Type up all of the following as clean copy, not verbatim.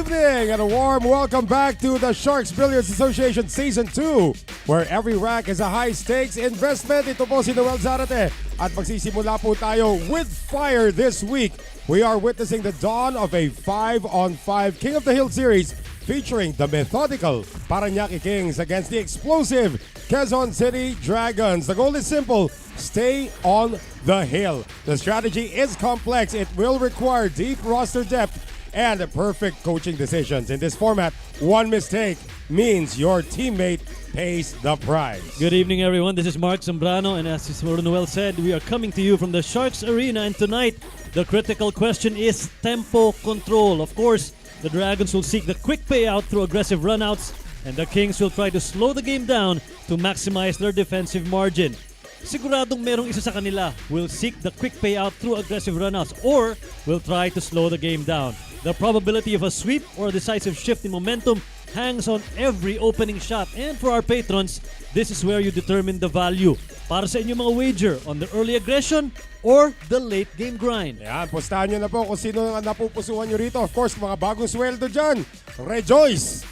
evening and a warm welcome back to the Sharks Billiards Association Season 2, where every rack is a high-stakes investment. Ito po si Noel Zarate at magsisimula po tayo with fire this week. We are witnessing the dawn of a 5-on-5 King of the Hill series featuring the methodical Parañaque Kings against the explosive Quezon City Dragons. The goal is simple: stay on the hill. The strategy is complex. It will require deep roster depth and perfect coaching decisions. In this format, one mistake means your teammate pays the price. Good evening, everyone. This is Mark Zambrano, and as Noel said, we are coming to you from the Sharks Arena, and tonight, the critical question is tempo control. Of course, the Dragons will seek the quick payout through aggressive runouts, and the Kings will try to slow the game down to maximize their defensive margin. Siguradong merong isa sa kanila will seek the quick payout through aggressive runouts or will try to slow the game down. The probability of a sweep or a decisive shift in momentum hangs on every opening shot. And for our patrons, this is where you determine the value para sa inyong mga wager on the early aggression or the late game grind. Yan, postahan nyo na po kung sino ang napupusuan nyo rito. Of course, mga bagong sweldo dyan, rejoice!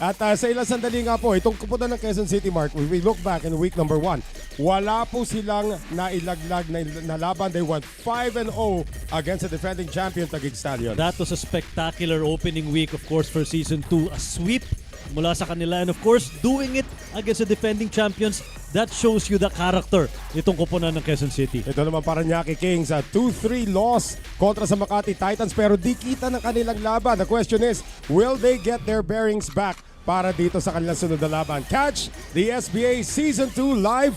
At sa ilang sandali nga po, itong kupunan ng Quezon City, Mark, we look back in week number 1, wala po silang nailaglag na laban. They went 5-0 against the defending champion, Taguig Stallions. That was a spectacular opening week, of course, for Season 2. A sweep mula sa kanila, and of course, doing it against the defending champions. That shows you the character nitong koponan ng Quezon City. Ito naman Parañaque Kings, 2-3 loss kontra sa Makati Titans, pero di kita ng kanilang laban. The question is, will they get their bearings back para dito sa kanilang sunod na laban? Catch the SBA Season 2 live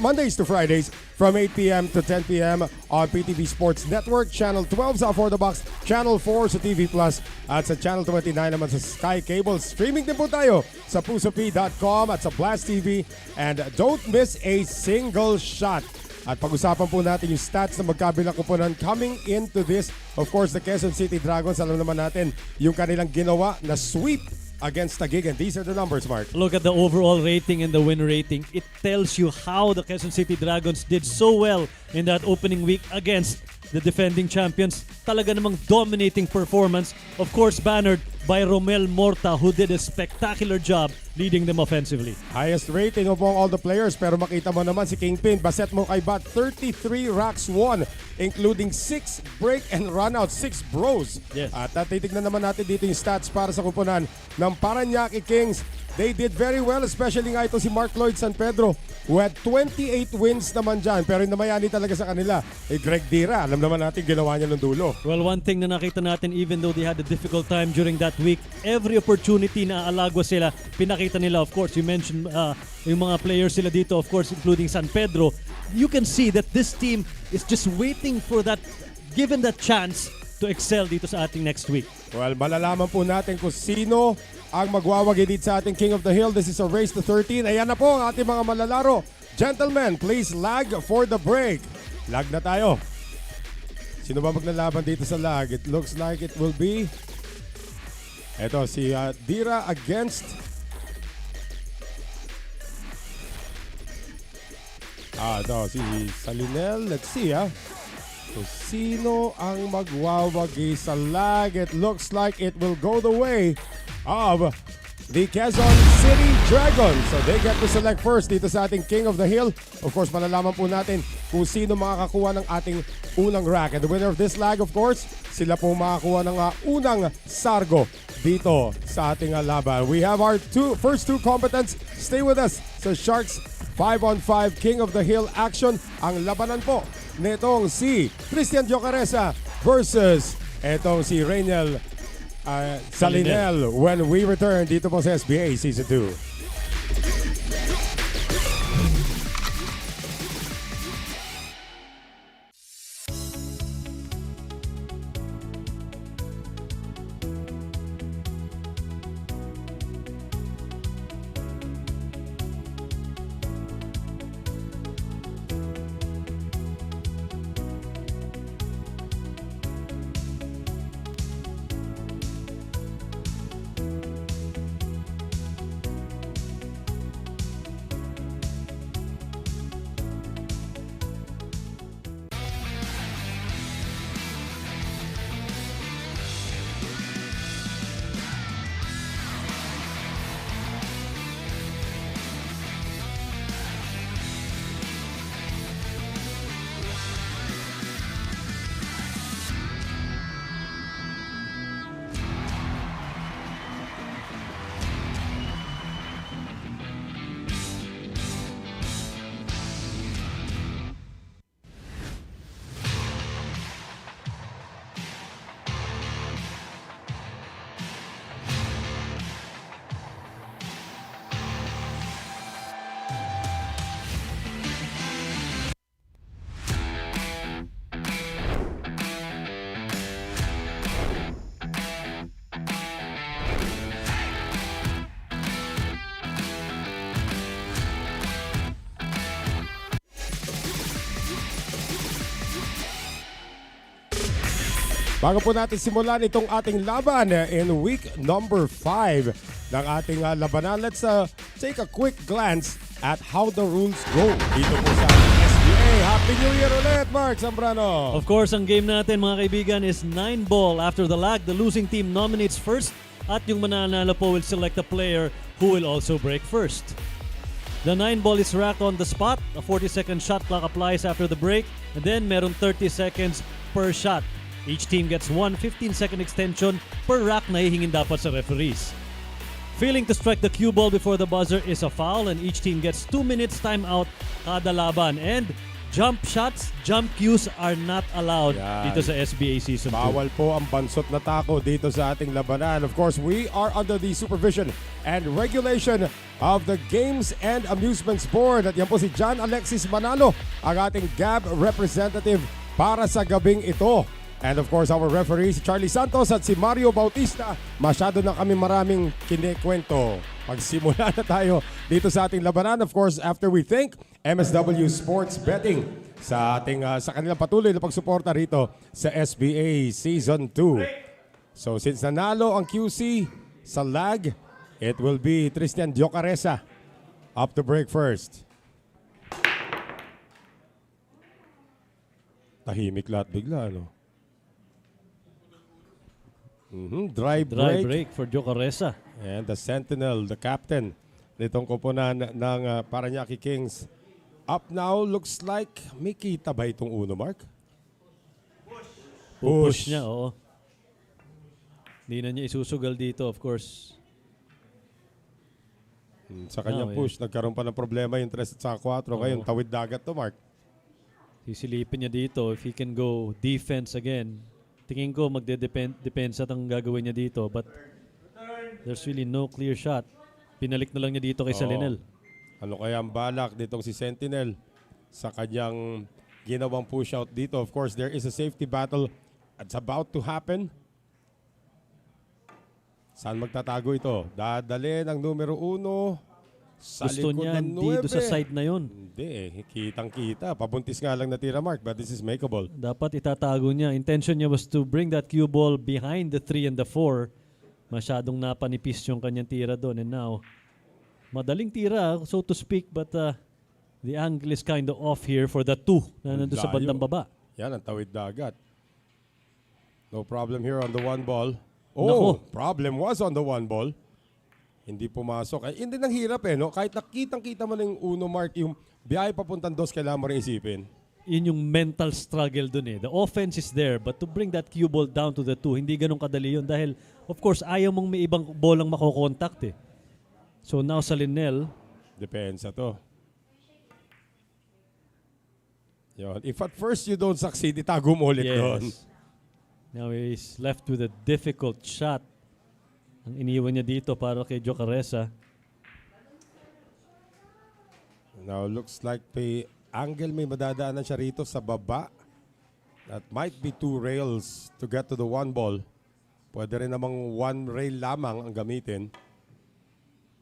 Mondays to Fridays from 8 p.m. to 10 p.m. on PTV Sports Network, Channel 12 sa For the Box, Channel 4 sa TV Plus, at sa Channel 29 naman sa Sky Cable. Streaming din po tayo sa pusop.com at sa Blast TV. And don't miss a single shot. At pag-usapan po natin yung stats na magkabilang kupunan coming into this. Of course, the Quezon City Dragons, alam naman natin yung kanilang ginawa na sweep against Taguig, and these are the numbers, Mark. Look at the overall rating and the win rating. It tells you how the Quezon City Dragons did so well in that opening week against the defending champions. Talaga namang dominating performance. Of course, bannered by Romel Morta, who did a spectacular job leading them offensively. Highest rating of all the players, pero makita mo naman si Kingpin, Baset mo kay Bat, 33 racks won, including 6 break and run-out, 6 bros. Yes. At titignan naman natin dito yung stats para sa kupunan ng Parañaque Kings. They did very well, especially nga ito si Mark Lloyd San Pedro, who had 28 wins naman dyan, pero namayani talaga sa kanila. Greg Dira, alam naman natin ginawa niya ng dulo. Well, one thing na nakita natin, even though they had a difficult time during that week, every opportunity na alagwa sila, pinakita nila. Of course, you mentioned yung mga players sila dito, of course, including San Pedro. You can see that this team is just waiting for that, given that chance to excel dito sa ating next week. Well, malalaman po natin kung sino ang magwawagi dito sa ating King of the Hill. This is a race to 13. Ayan na po ang ating mga malalaro. Gentlemen, please lag for the break. Lag na tayo. Sino ba maglalaban dito sa lag? It looks like it will be eto si Dira against ito si Salinel. Let's see So, sino ang magwawagi sa lag? It looks like it will go the way of the Quezon City Dragons. So, they get to select first dito sa ating King of the Hill. Of course, malalaman po natin kung sino makakakuha ng ating unang rack. And the winner of this lag, of course, sila po makakuha ng unang sargo dito sa ating laban. We have our first two combatants. Stay with us sa Sharks 5-on-5 King of the Hill action. Ang labanan po netong si Christian Jocaresa versus etong si Rainiel Salinel when we return dito po sa SBA Season 2. Bago po natin simulan itong ating laban in week number 5 ng ating labanan, let's take a quick glance at how the rules go dito po sa SBA. Happy New Year ulit, Mark Zambrano! Of course, ang game natin mga kaibigan is 9-ball. After the lag, the losing team nominates first at yung mananalo po will select a player who will also break first. The 9-ball is racked on the spot. A 40-second shot clock applies after the break, and then meron 30 seconds per shot. Each team gets one 15-second extension per rack na hihingin dapat sa referees. Failing to strike the cue ball before the buzzer is a foul, and each team gets 2 minutes timeout kada laban. And jump shots, jump cues are not allowed dito sa SBA Season 2. Bawal po ang bansot na tako dito sa ating labanan. Of course, we are under the supervision and regulation of the Games and Amusements Board. At yan po si John Alexis Manalo, ang ating GAB representative para sa gabing ito. And of course, our referee si Charlie Santos at si Mario Bautista. Masyado na kami maraming kinikwento. Magsimula na tayo dito sa ating labanan. Of course, after we thank MSW Sports Betting sa ating sa kanilang patuloy na pagsuporta rito sa SBA Season 2. So since nanalo ang QC sa lag, it will be Tristan Diocaresa up to break first. Tahimik lahat bigla, ano? Dry break for Diocaresa. And the Sentinel, the captain nitong koponan ng Parañaque Kings. Up now, looks like may kita ba itong uno, Mark? Push niya, oo. Hindi na niya isusugal dito, of course. Sa kanyang push, nagkaroon pa ng problema yung 3 at 4. Ngayon, tawid dagat to, Mark. Sisilipin niya dito if he can go defense again. Tingin ko magde-depensa ang gagawin niya dito, but there's really no clear shot. Pinalik na lang niya dito kay Salinel. Ano kaya ang balak ditong si Sentinel sa kanyang ginawang push out dito? Of course, there is a safety battle that's about to happen. Saan magtatago ito? Dadali ng numero 1 sa Gusto likod niya ng 9. hindi sa side na yun. Hindi, kitang-kita. Pabuntis nga lang natira, Mark, but this is makeable. Dapat itatago niya. Intention niya was to bring that cue ball behind the 3 and the 4. Masyadong napanipis yung kanyang tira doon. And now, madaling tira, so to speak, but the angle is kind of off here for the 2 na nandun sa bandang baba. Yan, ang tawid dagat. No problem here on the 1 ball. Oh, Naku. problem was on the 1 ball. Hindi pumasok. Ay, hindi nang hirap no? Kahit nakitang-kita mo ng uno, Mark, yung biyahe papuntang 2, kailangan mo rin isipin. Yun yung mental struggle dun The offense is there, but to bring that cue ball down to the 2, hindi ganun kadali yun. Dahil, of course, ayaw mong may ibang bolang makokontakt So now sa Linel. Depensa to. Yun. If at first you don't succeed, itago mo ulit doon. Now he's left with a difficult shot. Ang iniwan niya dito para kay Diocaresa. Now looks like the angle may madadaanan siya rito sa baba. That might be 2 rails to get to the 1 ball. Pwede rin namang 1 rail lamang ang gamitin.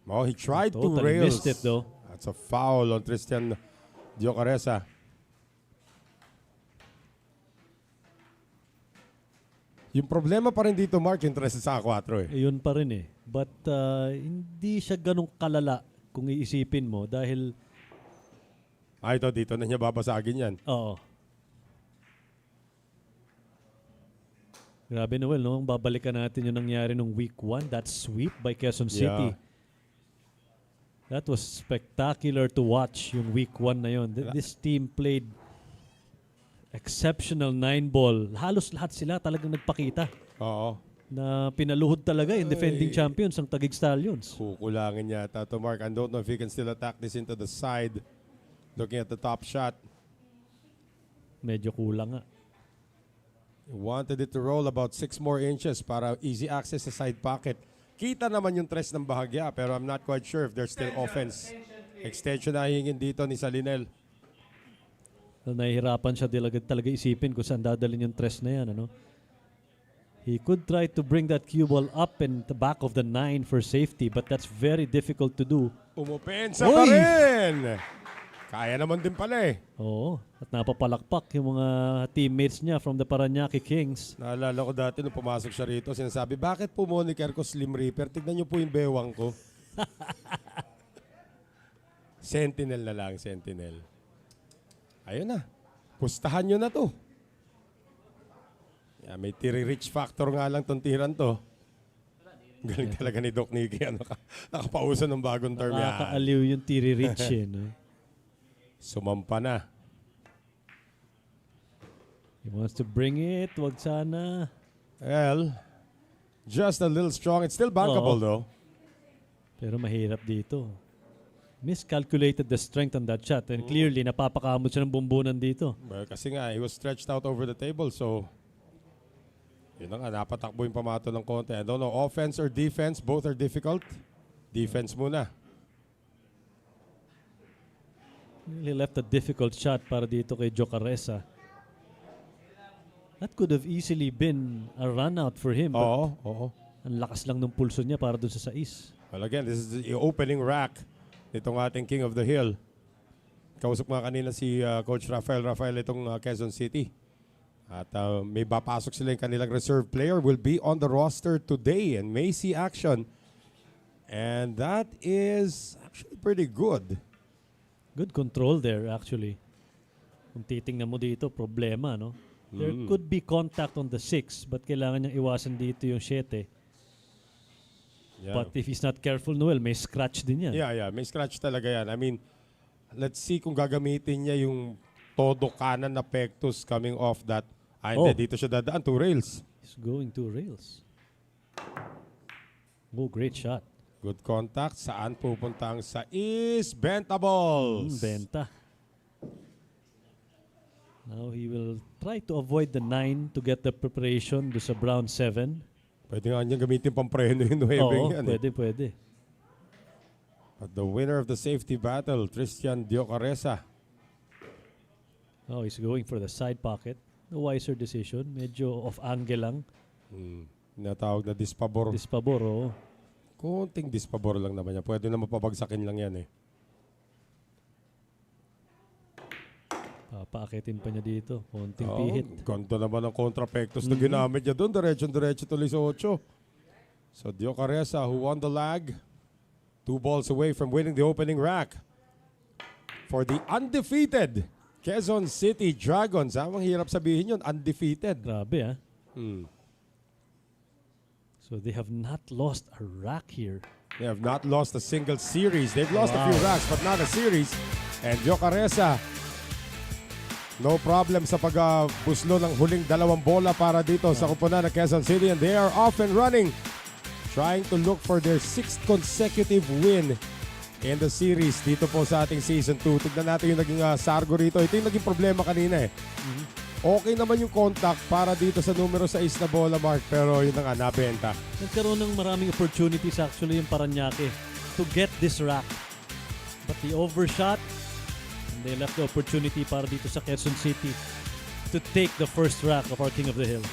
Oh, he tried 2 Totally rails. missed it though. That's a foul on Tristan Diocaresa. Yung problema pa rin dito, Mark, yung 3 sa 4 Yun pa rin But hindi siya ganun kalala kung iisipin mo dahil... Ito, dito na niya babasagin yan. Oo. Grabe Noel, no? Babalikan natin yung nangyari nung week 1. That sweep by Quezon City. That was spectacular to watch yung week 1 na yun. This team played exceptional 9-ball. Halos lahat sila talagang nagpakita. Oo. Na pinaluhod talaga yung defending champions ang Taguig Stallions. Kukulangin yata to, Mark. I don't know if he can still attack this into the side. Looking at the top shot. Medyo kulang nga. He wanted it to roll about 6 more inches para easy access sa side pocket. Kita naman yung 3 ng bahagya, pero I'm not quite sure if there's still offense. Extension na hingin dito ni Salinel. Nahihirapan siya talaga isipin kung saan dadalhin yung 3 na yan. He could try to bring that cue ball up in the back of the 9 for safety, but that's very difficult to do. Umupensa pa rin! Kaya naman din pala eh. Oo. At napapalakpak yung mga teammates niya from the Parañaque Kings. Naalala ko dati nung pumasok siya rito, sinasabi, bakit po moniker ko Slim Reaper? Tignan niyo po yung bewang ko. Sentinel na lang, Sentinel. Ayun na. Pustahan nyo na to. Yeah, may tiri-rich factor nga lang tong tiran to. Galing talaga ni Doc Nicky. Nakapauso ng bagong term yan. Nakakaaliw yung tiri-rich eh. No? Sumampa na. He wants to bring it. Wag sana. Well, just a little strong. It's still bankable though. Pero mahirap dito. Miscalculated the strength on that shot. And clearly, napapakamot siya ng bumbunan dito. Well, kasi nga, he was stretched out over the table. So, yun na nga, napatakbo yung pamato ng konti. I don't know, offense or defense, both are difficult. Defense muna. He left a difficult shot para dito kay Jocaresa. That could have easily been a run out for him. Oo. Ang lakas lang ng pulso niya para dun sa sais. Well, again, this is the opening rack nitong ating King of the Hill. Kausap nga kanina si Coach Rafael itong Quezon City. At may papasok sila yung kanilang reserve player will be on the roster today and may see action. And that is actually pretty good. Good control there actually. Kung titingnan mo dito, problema, no? There could be contact on the 6 but kailangan niyang iwasan dito yung 7. Yeah. But if he's not careful, Noel, may scratch din yan. Yeah. May scratch talaga yan. I mean, let's see kung gagamitin niya yung todo kanan na pectus coming off that. Hindi, dito siya dadaan. 2 rails. He's going 2 rails. Oh, great shot. Good contact. Saan pupunta ang sais? Bentables. Benta. Now he will try to avoid the 9 to get the preparation do sa brown 7. Pwede nga niyang gamitin pampreno yung 9 Oo, yan. pwede. But the winner of the safety battle, Tristan Diocaresa. Oh, he's going for the side pocket. A wiser decision. Medyo off-angle lang. Natawag na dispabor. Dispabor, oo. Konting dispabor lang naman yan. Pwede na mapabagsakin lang yan eh. Papaakitin pa niya dito. Konting pihit. Ganda naman ang contrapectus na ginamit niya doon. Diretso tuloy sa 8. So Diocaresa who won the lag. 2 balls away from winning the opening rack. For the undefeated Quezon City Dragons. Ang hirap sabihin yun, undefeated. Grabe, ah. So they have not lost a rack here. They have not lost a single series. They've lost a few racks but not a series. And Diocaresa, no problem sa pagbuslo ng huling 2 bola para dito sa kupunan ng Quezon City. And they are off and running. Trying to look for their 6th consecutive win in the series dito po sa ating Season 2. Tignan natin yung naging sargo rito. Ito yung naging problema kanina eh. Okay naman yung contact para dito sa numero 6 na bola, Mark. Pero yun na nga, nabenta. Nagkaroon ng maraming opportunities actually yung Parañaque to get this rack. But the overshot, and they left the opportunity para dito sa Quezon City to take the first rack of our King of the Hill.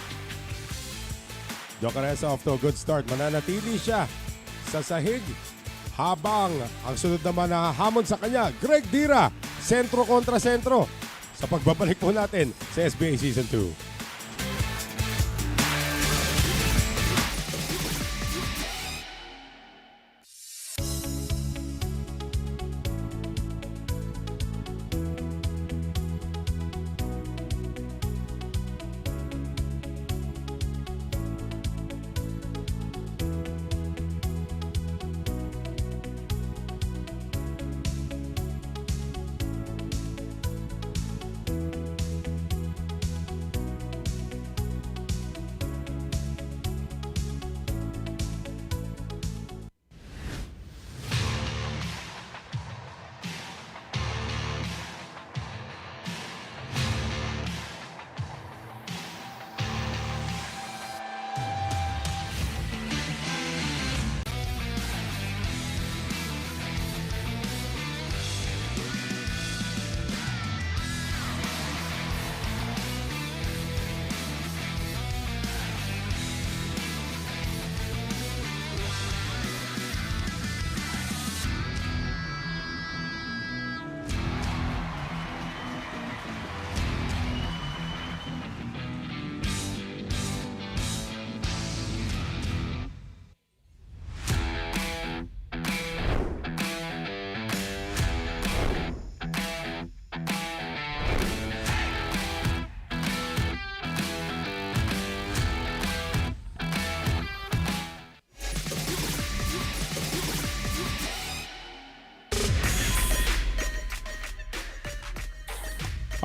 Jocaresa off to a good start. Mananatili siya sa sahig. Habang ang sunod naman na hamon sa kanya, Greg Dira, sentro kontra sentro. Sa pagbabalik po natin sa SBA Season 2.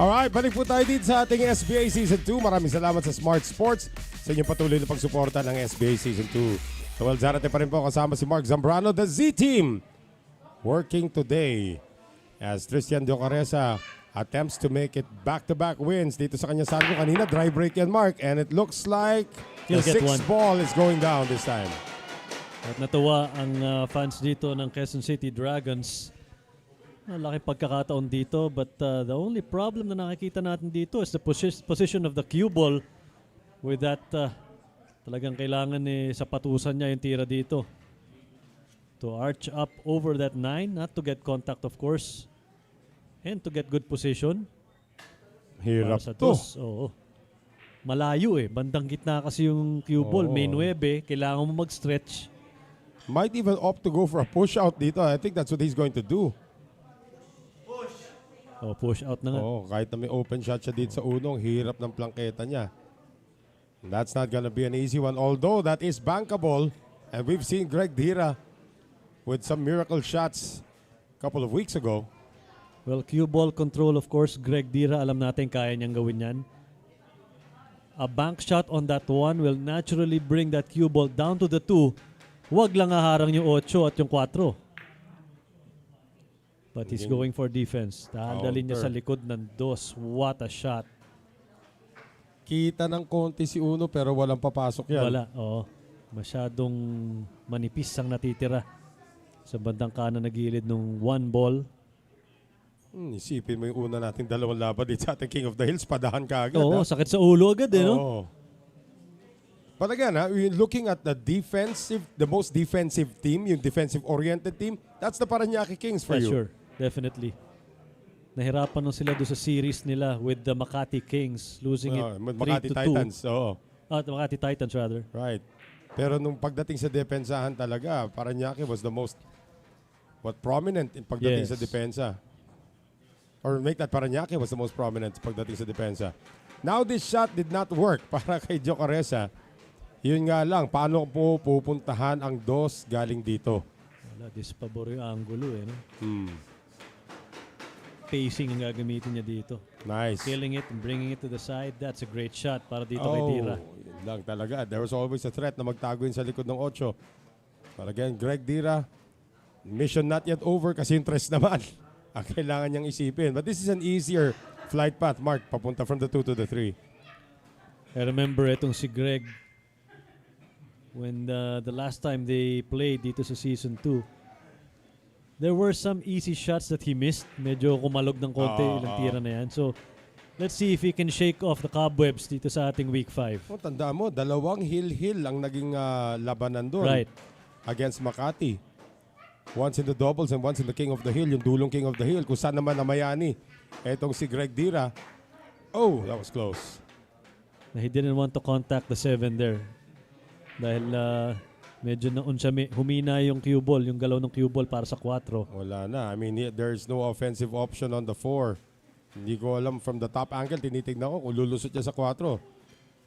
Alright, balik po tayo dito sa ating SBA Season 2. Maraming salamat sa Smart Sports sa inyong patuloy na pagsuporta ng SBA Season 2. Noel Zarate pa rin po kasama si Mark Zambrano, the Z-Team. Working today as Tristan Diocaresa attempts to make it back-to-back wins dito sa kanya sargo. Kanina, dry break yan, Mark. And it looks like the He'll get sixth one. ball is going down this time. At natuwa ang fans dito ng Quezon City Dragons. Malaki pagkakataon dito, but the only problem na nakikita natin dito is the position of the cue ball. With that, talagang kailangan sa patusan niya yung tira dito. To arch up over that 9, not to get contact of course, and to get good position. Hirap Para sa to. dos. Oo. Malayo bandang gitna kasi yung cue ball, may 9, kailangan mo mag-stretch. Might even opt to go for a push out dito. I think that's what he's going to do. Push out na nga. Kahit na may open shot siya dito sa unong, hirap ng plangketa niya. That's not gonna be an easy one. Although that is bankable. And we've seen Greg Dira with some miracle shots a couple of weeks ago. Well, cue ball control, of course, Greg Dira, alam natin kaya niyang gawin yan. A bank shot on that one will naturally bring that cue ball down to the 2. Huwag lang haharang yung 8 at yung 4. But he's going for defense. Dahil niya sa likod ng 2. What a shot. Kita ng konti si Uno pero walang papasok yan. Wala, oo. Masyadong manipis ang natitira sa bandang kanan na gilid nung 1 ball. Isipin mo yung una nating dalawang laban dito sa ating King of the Hills. Padahan ka agad. Oo, sakit sa ulo agad no? Oo. But again, looking at the most defensive team, yung defensive-oriented team, that's the Parañaque Kings for you. Sure. Definitely. Nahirapan nung sila doon sa series nila with the Makati Kings, losing it 3-2. Makati Titans, oo. The Makati Titans rather. Right. Pero nung pagdating sa depensahan talaga, Parañaque was the most prominent in pagdating sa depensa. Or make that Parañaque was the most prominent pagdating sa depensa. Now this shot did not work para kay Diocaresa. Yun nga lang, paano po pupuntahan ang 2 galing dito? Wala, dispabor yung angulo no? Pacing ang gagamitin niya dito. Nice. Killing it and bringing it to the side. That's a great shot para dito kay Dira. Yun lang talaga. There was always a threat na magtago yun sa likod ng 8. But again, Greg Dira, mission not yet over kasi yung tres naman ang kailangan niyang isipin. But this is an easier flight path, Mark, papunta from the 2 to the 3. I remember itong si Greg when the last time they played dito sa Season 2. There were some easy shots that he missed. Medyo kumalog ng konti ilang tira na yan. So, let's see if he can shake off the cobwebs dito sa ating Week 5. Tandaan mo, 2 hill ang naging labanan doon. Right. Against Makati. Once in the doubles and once in the King of the Hill, yung dulong King of the Hill, kung saan naman namayani. Etong si Greg Dira. Oh, that was close. He didn't want to contact the 7 there. Dahil medyo humina yung cue ball, yung galaw ng cue ball para sa 4. Wala na. I mean, there's no offensive option on the 4. Hindi ko alam from the top angle, tinitignan ko kung lulusot niya sa 4.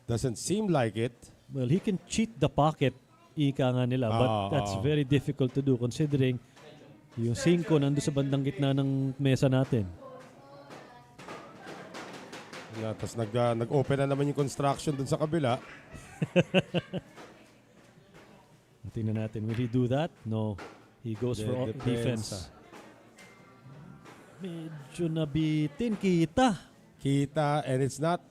Doesn't seem like it. Well, he can cheat the pocket, ika nga nila. But that's very difficult to do considering yung 5 nando sa bandang gitna ng mesa natin. Tapos nag-open na naman yung construction dun sa kabila. Tingnan natin, will he do that? No. He goes for defense. Medyo nabitin, kita, and it's not,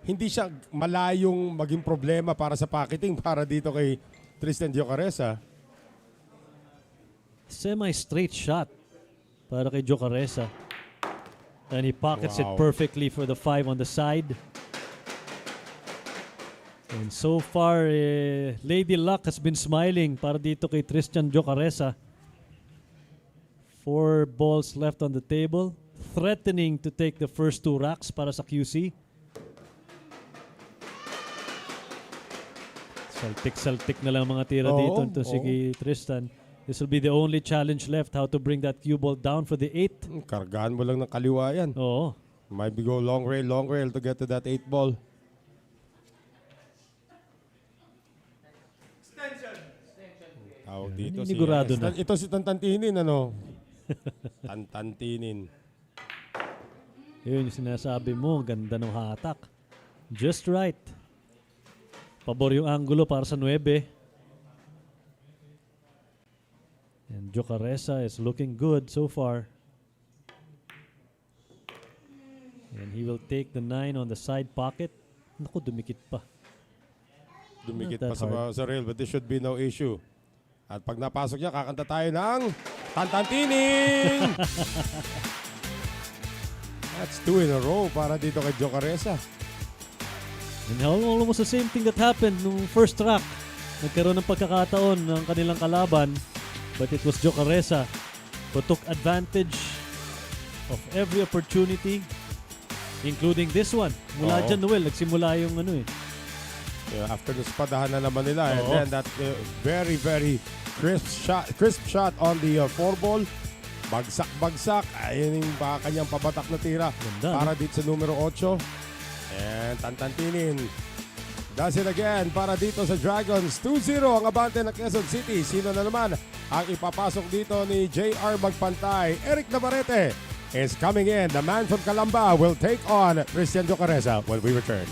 hindi siya malayong maging problema para sa pocketing para dito kay Tristan Diocaresa. Semi-straight shot para kay Diocaresa. And he pockets it perfectly for the 5 on the side. And so far, Lady Luck has been smiling para dito kay Tristan Diocaresa. 4 balls left on the table. Threatening to take the first 2 racks para sa QC. Saltik-saltik na lang mga tira dito si Tristan. This will be the only challenge left, how to bring that cue ball down for the 8. Kargahan mo lang ng kaliwa yan. Oo. Might be go long rail to get to that 8 ball. Dito Sinigurado na. Ito si Tantantinin, ano? Tantantinin. Yun yung sinasabi mo. Ganda ng hatak. Just right. Pabor yung angulo para sa 9. And Jocaresa is looking good so far. And he will take the 9 on the side pocket. Naku, dumikit pa. Dumikit Not pa that sa rail, but this should be no issue. At pag napasok niya, kakanta tayo ng Tantantining! That's 2 in a row para dito kay Jocaresa. And almost the same thing that happened nung first track. Nagkaroon ng pagkakataon ng kanilang kalaban, but it was Jocaresa who took advantage of every opportunity, including this one. Mula dyan, Noel, nagsimula yung ano eh. Yeah, after the spadahan na naman nila, and then that very, very crisp shot on the 4-ball. Bagsak. Ayun yung kanyang pabatak na tira. Ganda, para dito sa numero 8. And Tantantinin does it again para dito sa Dragons. 2-0 ang abante ng Quezon City. Sino na naman ang ipapasok dito ni JR Magpantay? Eric Navarrete is coming in. The man from Calamba will take on Christian Jocaresa when we return.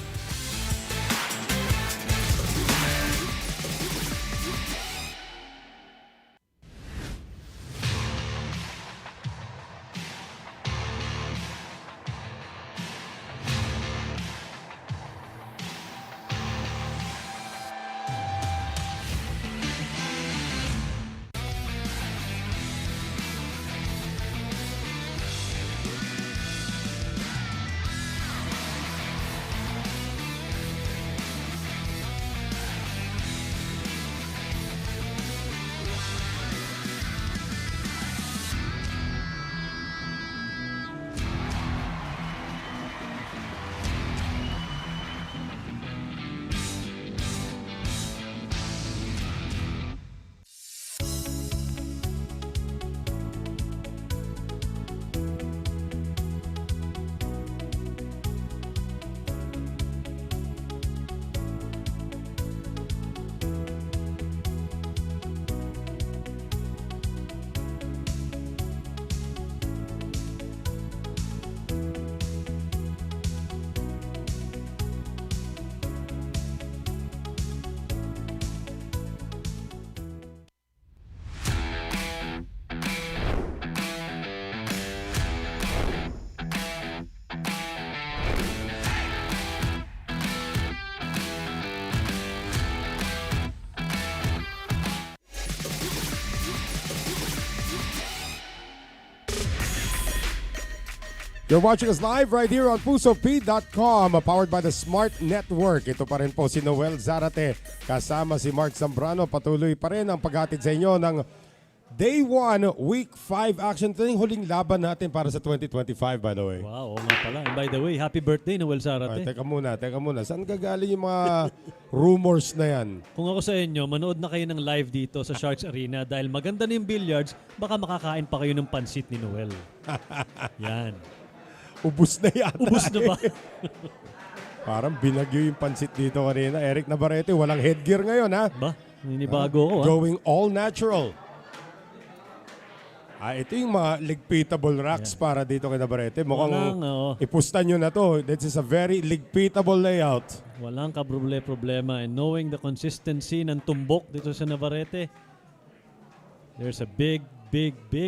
You're watching us live right here on pusop.com, powered by the Smart Network. Ito pa rin po si Noel Zarate kasama si Mark Zambrano. Patuloy pa rin ang paghatid sa inyo ng Day 1, Week 5 action. Ito yung huling laban natin para sa 2025, by the way. Wow, nga pala. And by the way, happy birthday, Noel Zarate. Teka muna. Saan gagaling yung mga rumors na yan? Kung ako sa inyo, manood na kayo ng live dito sa Sharks Arena dahil maganda na yung billiards, baka makakain pa kayo ng pansit ni Noel. Yan. Ubus na yata. Ubus na ba? Parang binagyo yung pansit dito kanina. Eric Navarrete, walang headgear ngayon, ha? Ba? Ninibago ko, ha? Going all natural. Ito yung mga ligpitable racks para dito kay Navarrete. Mukhang ipustan nyo na to. This is a very ligpitable layout. Walang problema. And knowing the consistency ng tumbok dito sa Navarrete, there's a big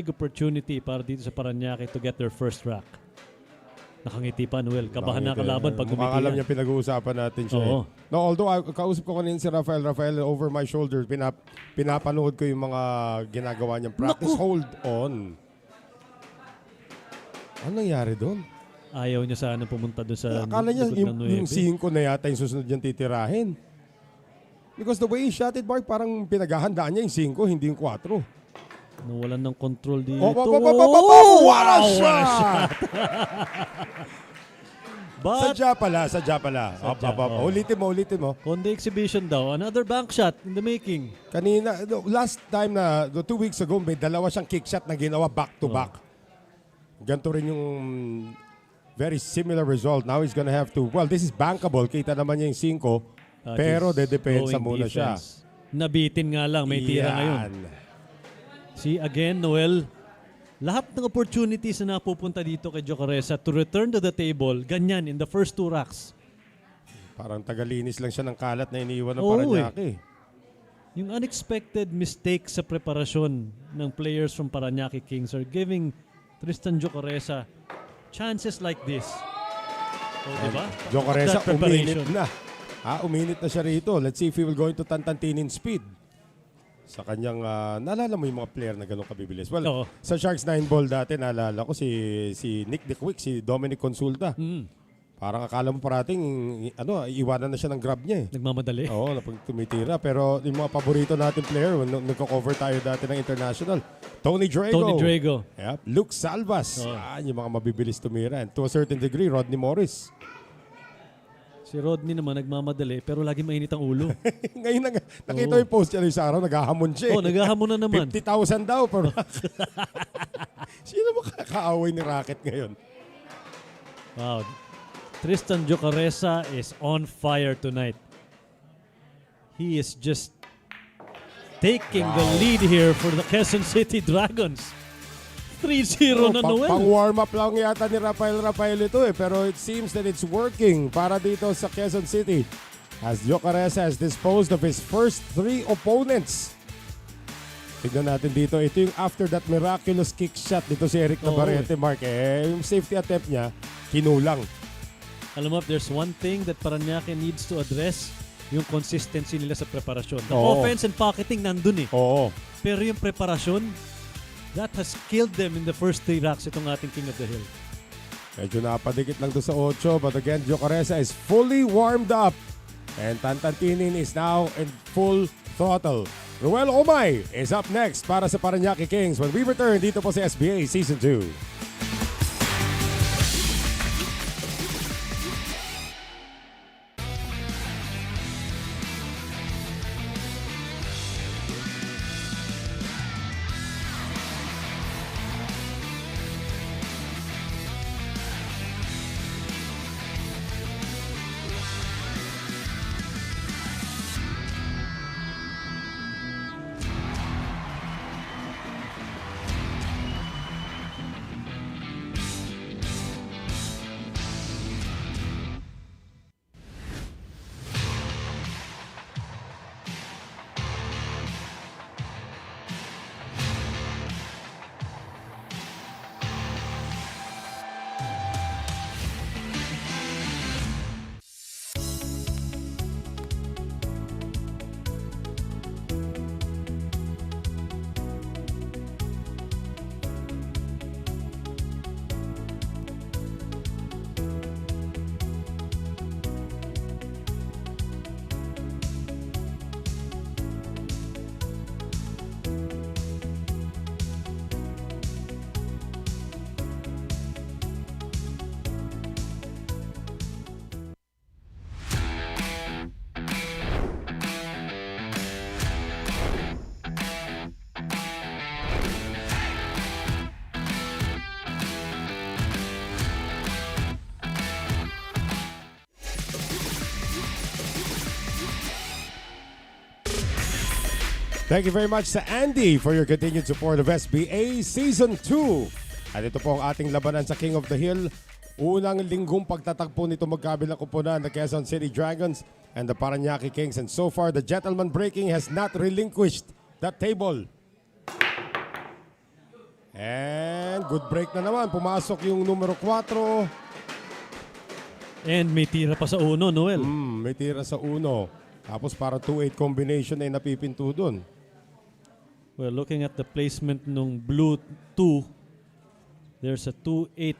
opportunity para dito sa Parañaque to get their first rack. Nakangiti pa, Noel. Kabahan na kalaban pag kumiti alam niya pinag-uusapan natin siya. Oo. No, although kausap ko kanina si Rafael over my shoulder, pinapanood ko yung mga ginagawa niyang practice hold on. Ano nangyari doon? Ayaw niya sana pumunta doon sa akala niya yung 5 na yata yung susunod niyang titirahin. Because the way he shot it, Mark, parang pinaghahandaan niya yung 5, hindi yung 4. Nawalan ng control dito. What a shot! But, sadya pala. Ulitin mo. Konde exhibition daw. Another bank shot in the making. Kanina, last time na, 2 weeks ago, may dalawa siyang kick shot na ginawa back-to-back. Ganito rin yung very similar result. Now he's gonna have to, this is bankable. Kita naman niya yung 5. Pero dedepensa muna siya. Nabitin nga lang. May tira ngayon. See again, Noel. Lahat ng opportunities na napupunta dito kay Jocaresa to return to the table, ganyan in the first 2 racks. Parang tagalinis lang siya ng kalat na iniiwan ng Oo, Parañaque. Yung unexpected mistakes sa preparasyon ng players from Parañaque Kings are giving Tristan Jocaresa chances like this. O, diba? Jocaresa, That preparation. uminit na. Uminit na siya rito. Let's see if he will go into tantantinin speed. Sa kanyang, naalala mo yung mga player na gano'ng kabibilis? Well, Oo. sa Sharks 9 ball dati, naalala ko si Nick the Quick, si Dominic Consulta. Parang akala mo parating, iwanan na siya ng grab niya eh. Nagmamadali. Oo, napag tumitira. Pero yung mga paborito natin player, nagko-cover tayo dati ng international. Tony Drago. Yep. Luke Salvas. Oh. Yung mga mabibilis tumira. And to a certain degree, Rodney Morris. Si Rodney naman nagmamadali pero lagi mainit ang ulo. Ngayon, nakita yung post niya sa araw, naghahamon siya. Naghahamon na naman. 50,000 daw. Pero sino makakaaway ni Rocket ngayon? Wow. Tristan Jocaresa is on fire tonight. He is just taking the lead here for the Quezon City Dragons. 3-0 na Noel. Pang-warm up lang yata ni Rafael ito eh. Pero it seems that it's working para dito sa Quezon City. As Jocaresa has disposed of his first 3 opponents. Tignan natin dito. Ito yung after that miraculous kick shot dito si Eric Navarrete, Mark. Yung safety attempt niya, kinulang. Alam mo, if there's one thing that Parañaque needs to address, yung consistency nila sa preparasyon. The offense and pocketing nandun eh. Oo. Pero yung preparasyon, that has killed them in the first 3 racks, itong ating King of the Hill. Medyo napadikit lang doon sa 8. But again, Jocaresa is fully warmed up. And Tantantinin is now in full throttle. Ruel Omay is up next para sa Parañaque Kings when we return dito po sa SBA Season 2. Thank you very much sa Andy for your continued support of SBA Season 2. At ito po ang ating labanan sa King of the Hill. Unang linggong pagtatagpo nito magkabilang kupunan ng Quezon City Dragons and the Parañaque Kings. And so far, the gentleman breaking has not relinquished that table. And good break na naman. Pumasok yung numero 4. And may tira pa sa uno, Noel. May tira sa uno. Tapos para 2-8 combination ay napipinto dun. Well, looking at the placement ng blue 2, there's a 2-8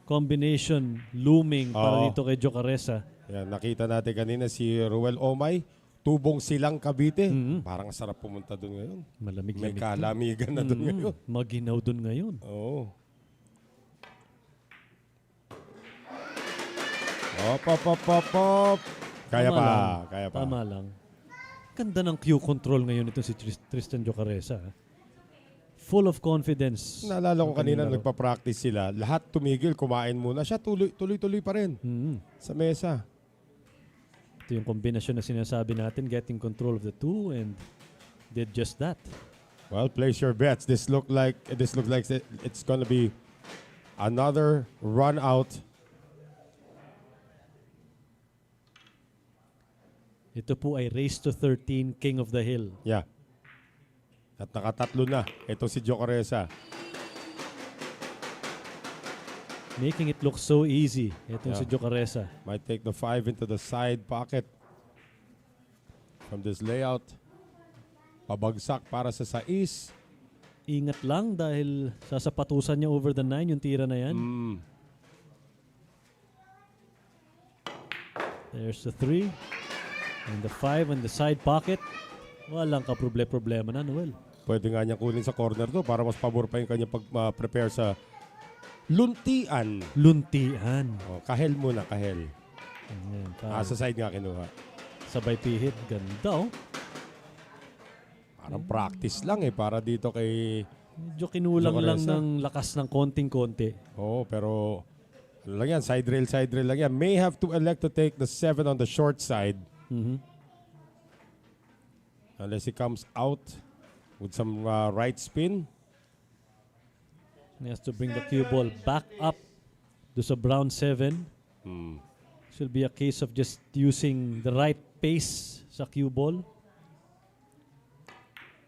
combination looming para dito kay Jocaresa. Yan, nakita natin kanina si Ruel Omay, Tubong Silang Cavite. Parang sarap pumunta dun ngayon. Malamig May kalamigan na dun ngayon. Maginaw dun ngayon. Oo. Op. Kaya pa. Tama lang. Ganda ng cue control ngayon ito si Tristan Jocaresa. Full of confidence. Naalala ko kanina nagpa-practice sila. Lahat tumigil, kumain muna. Siya tuloy-tuloy pa rin sa mesa. Ito yung kombinasyon na sinasabi natin, getting control of the 2 and did just that. Well, place your bets. This looks like it's gonna be another run out. Ito po ay race to 13, King of the Hill. Yeah. At nakatatlo na. Ito si Jocaresa. Making it look so easy. Itong si Jocaresa. Might take the 5 into the side pocket from this layout. Pabagsak para sa 6. Ingat lang dahil sasapatusan niya over the 9 yung tira na yan. There's the 3. And the 5 on the side pocket. Walang kaproblema na, Noel. Pwede nga niya kunin sa corner to para mas pabor pa yung kanya pag-prepare sa luntian. Luntian. Oh, kahel muna, kahel. Ayan, Sa side nga kinuha. sabay pihit. Ganda, oh. Parang practice lang para dito kay... Medyo kinulang lang ng lakas ng konting-konti. Oo, pero... Ano lang yan, side rail lang yan. May have to elect to take the 7 on the short side. Unless he comes out with some right spin. He has to bring the cue ball back up to sa brown 7. Should be a case of just using the right pace sa cue ball.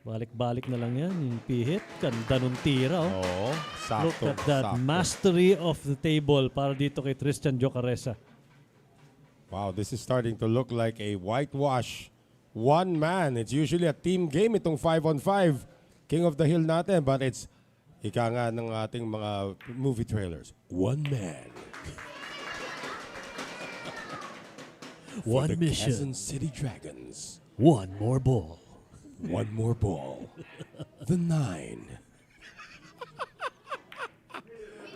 Balik-balik na lang yan. Yung pihit. Ganda nung tira. Oh. Oo, sakto. Look at that mastery of the table para dito kay Tristan Jocaresa. Wow, this is starting to look like a whitewash. One man. It's usually a team game itong 5-on-5. King of the Hill natin. But it's ika nga ng ating mga movie trailers. One man. One For the mission. Quezon City Dragons. One more ball. One more ball. The 9.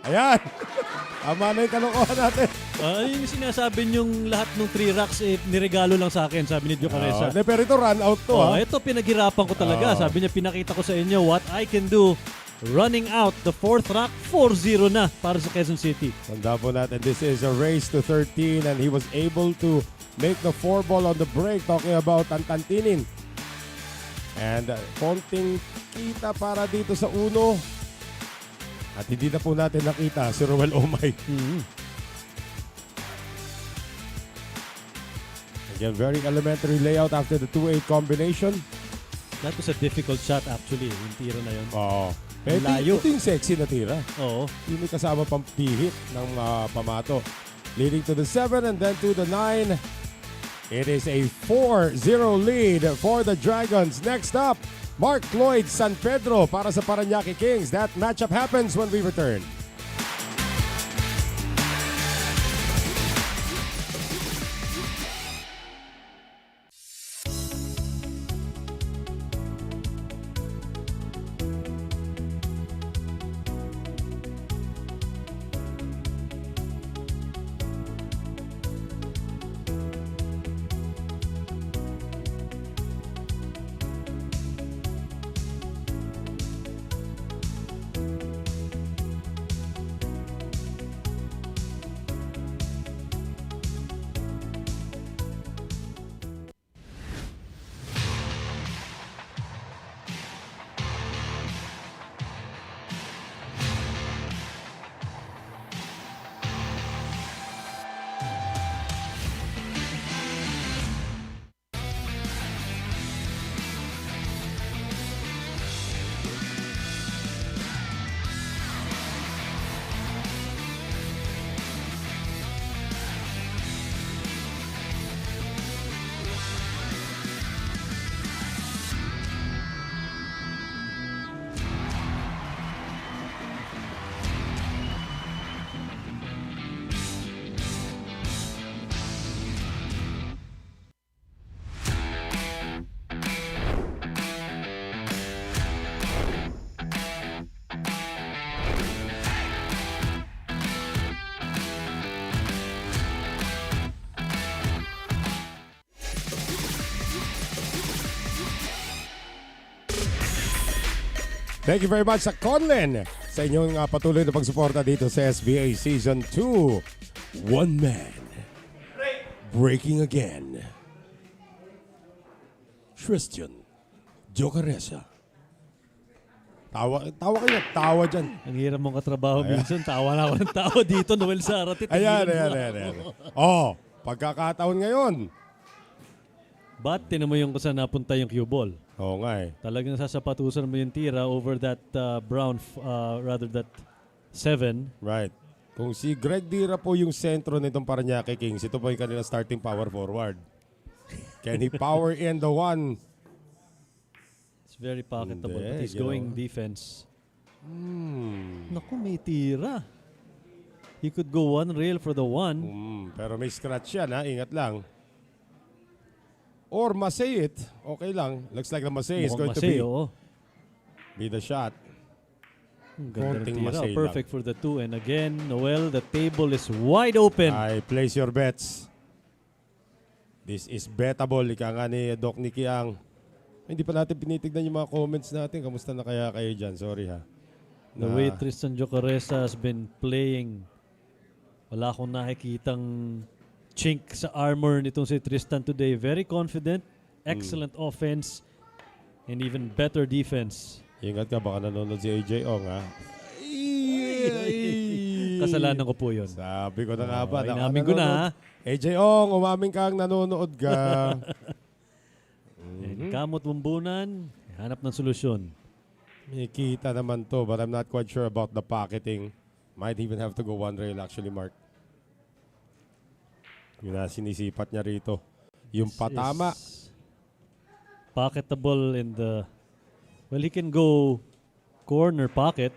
Ayan. Tama na yung kalokohan natin. Yung sinasabi niyong lahat ng 3 racks niregalo lang sa akin, sabi ni Jocaresa. Pero ito run out to. Ito pinaghirapan ko talaga. Sabi niya, pinakita ko sa inyo what I can do. Running out the 4th rack, 4-0 na para sa Quezon City. Tanda po natin, this is a race to 13 and he was able to make the 4 ball on the break. Talking about Tantantinin. And konting kita para dito sa uno. At hindi na po natin nakita si Roel Omay. Again, very elementary layout after the 2-8 combination. That was a difficult shot actually, yung tira na yun. Oo. Pero Layo. ito yung sexy na tira. Oo. Yung may kasama pang pihit ng pamato. Leading to the 7 and then to the 9. It is a 4-0 lead for the Dragons. Next up, Mark Lloyd San Pedro para sa Parañaque Kings. That matchup happens when we return. Thank you very much sa Conlen sa inyong patuloy na pagsuporta dito sa SBA Season 2. One man. Breaking again. Tristan Jocaresa. Tawa kayo. Tawa dyan. Ang hirap mong katrabaho minsan. Tawa na ako ng tawa dito, Noel Zaratit. Ayan. Oh, pagkakataon ngayon. But tinan mo yung kung saan napunta yung cue ball. Oo nga eh. Talagang sasapatusan mo yung tira over that that 7. Right. Kung si Greg Dira po yung sentro nitong Parañaque Kings, ito po yung kanilang starting power forward. Can he power in the one? It's very pocketable, Hindi, but he's going defense. Naku, may tira. He could go one rail for the 1. Pero may scratch yan ha, ingat lang. Or Masay it, okay lang. Looks like the Masay is going to be the shot. Ganda ng Konting tira. Masay Perfect for the 2. And again, Noel, the table is wide open. I place your bets. This is bettable. Ika nga ni Doc Nicky Ang. Hindi pa natin pinitignan yung mga comments natin. Kamusta na kaya kayo dyan? Sorry ha. The way Tristan Jocaresa has been playing, wala akong nakikitang chink sa armor nitong si Tristan today. Very confident, excellent offense, and even better defense. Ingat ka, baka nanonood si AJ Ong ha. Kasalanan ko po yun. Sabi ko na nga ba. Inamin ko na. AJ Ong, umaming kang nanonood ka. And kamot bumbunan, hanap ng solusyon. May kita naman to, but I'm not quite sure about the pocketing. Might even have to go one rail actually, Mark. Yun na sinisipat niya rito. Yung patama. Pocketable in the... Well, he can go corner pocket.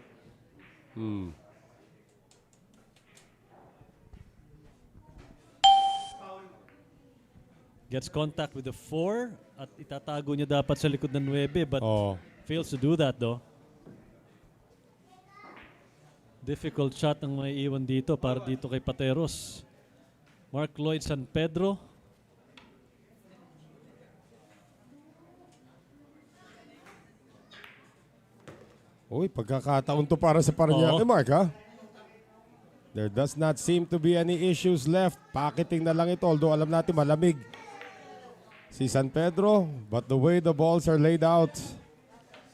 Gets contact with the 4 at itatago niya dapat sa likod ng 9 but fails to do that though. Difficult shot ang may iwan dito para dito kay Pateros. Mark Lloyd San Pedro. Uy, pagkakataon to para sa Parañaque, Mark, ha? There does not seem to be any issues left. Pocketing na lang ito, although alam natin malamig si San Pedro. But the way the balls are laid out,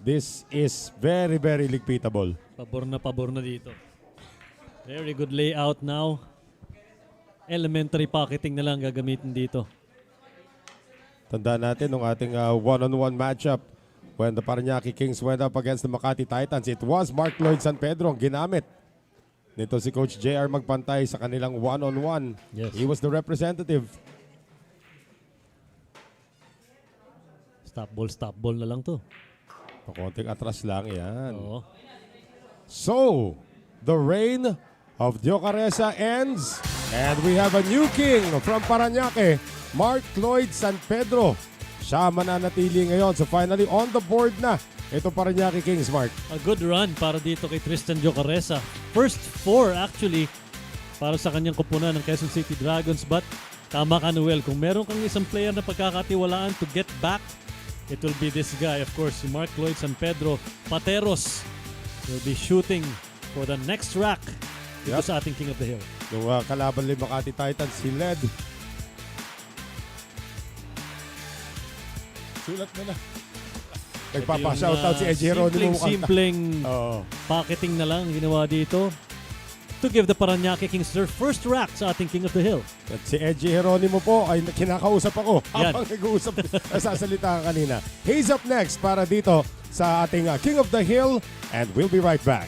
this is very, very ligpitable. Pabor na dito. Very good layout now. Elementary pocketing na lang gagamitin dito. Tandaan natin nung ating one-on-one matchup when the Parañaque Kings went up against the Makati Titans. It was Mark Lloyd San Pedro ang ginamit nito si Coach JR Magpantay sa kanilang one-on-one. Yes. He was the representative. Stop ball na lang to. Konting atras lang yan. Oo. So, the reign of Jocaresa ends and we have a new king from Parañaque, Mark Lloyd San Pedro. Siya mananatili ngayon. So finally on the board na ito Parañaque Kings, Mark. A good run para dito kay Tristan Jocaresa. First 4 actually para sa kanyang kupunan ng Quezon City Dragons. But tama ka, Noel, kung meron kang isang player na pagkakatiwalaan to get back, it will be this guy, of course, si Mark Lloyd San Pedro. Pateros will be shooting for the next rack dito sa ating King of the Hill. Yung kalaban ni Makati Titans, si led. Sulat mo na. Nagpapa-shoutout si Eji Geronimo. Simpleng pocketing na lang ginawa dito to give the Parañaque Kings their first rack sa ating King of the Hill. At si Eji Geronimo po ay kinakausap ako habang nag-uusap, nasasalita ka kanina. He's up next para dito sa ating King of the Hill and we'll be right back.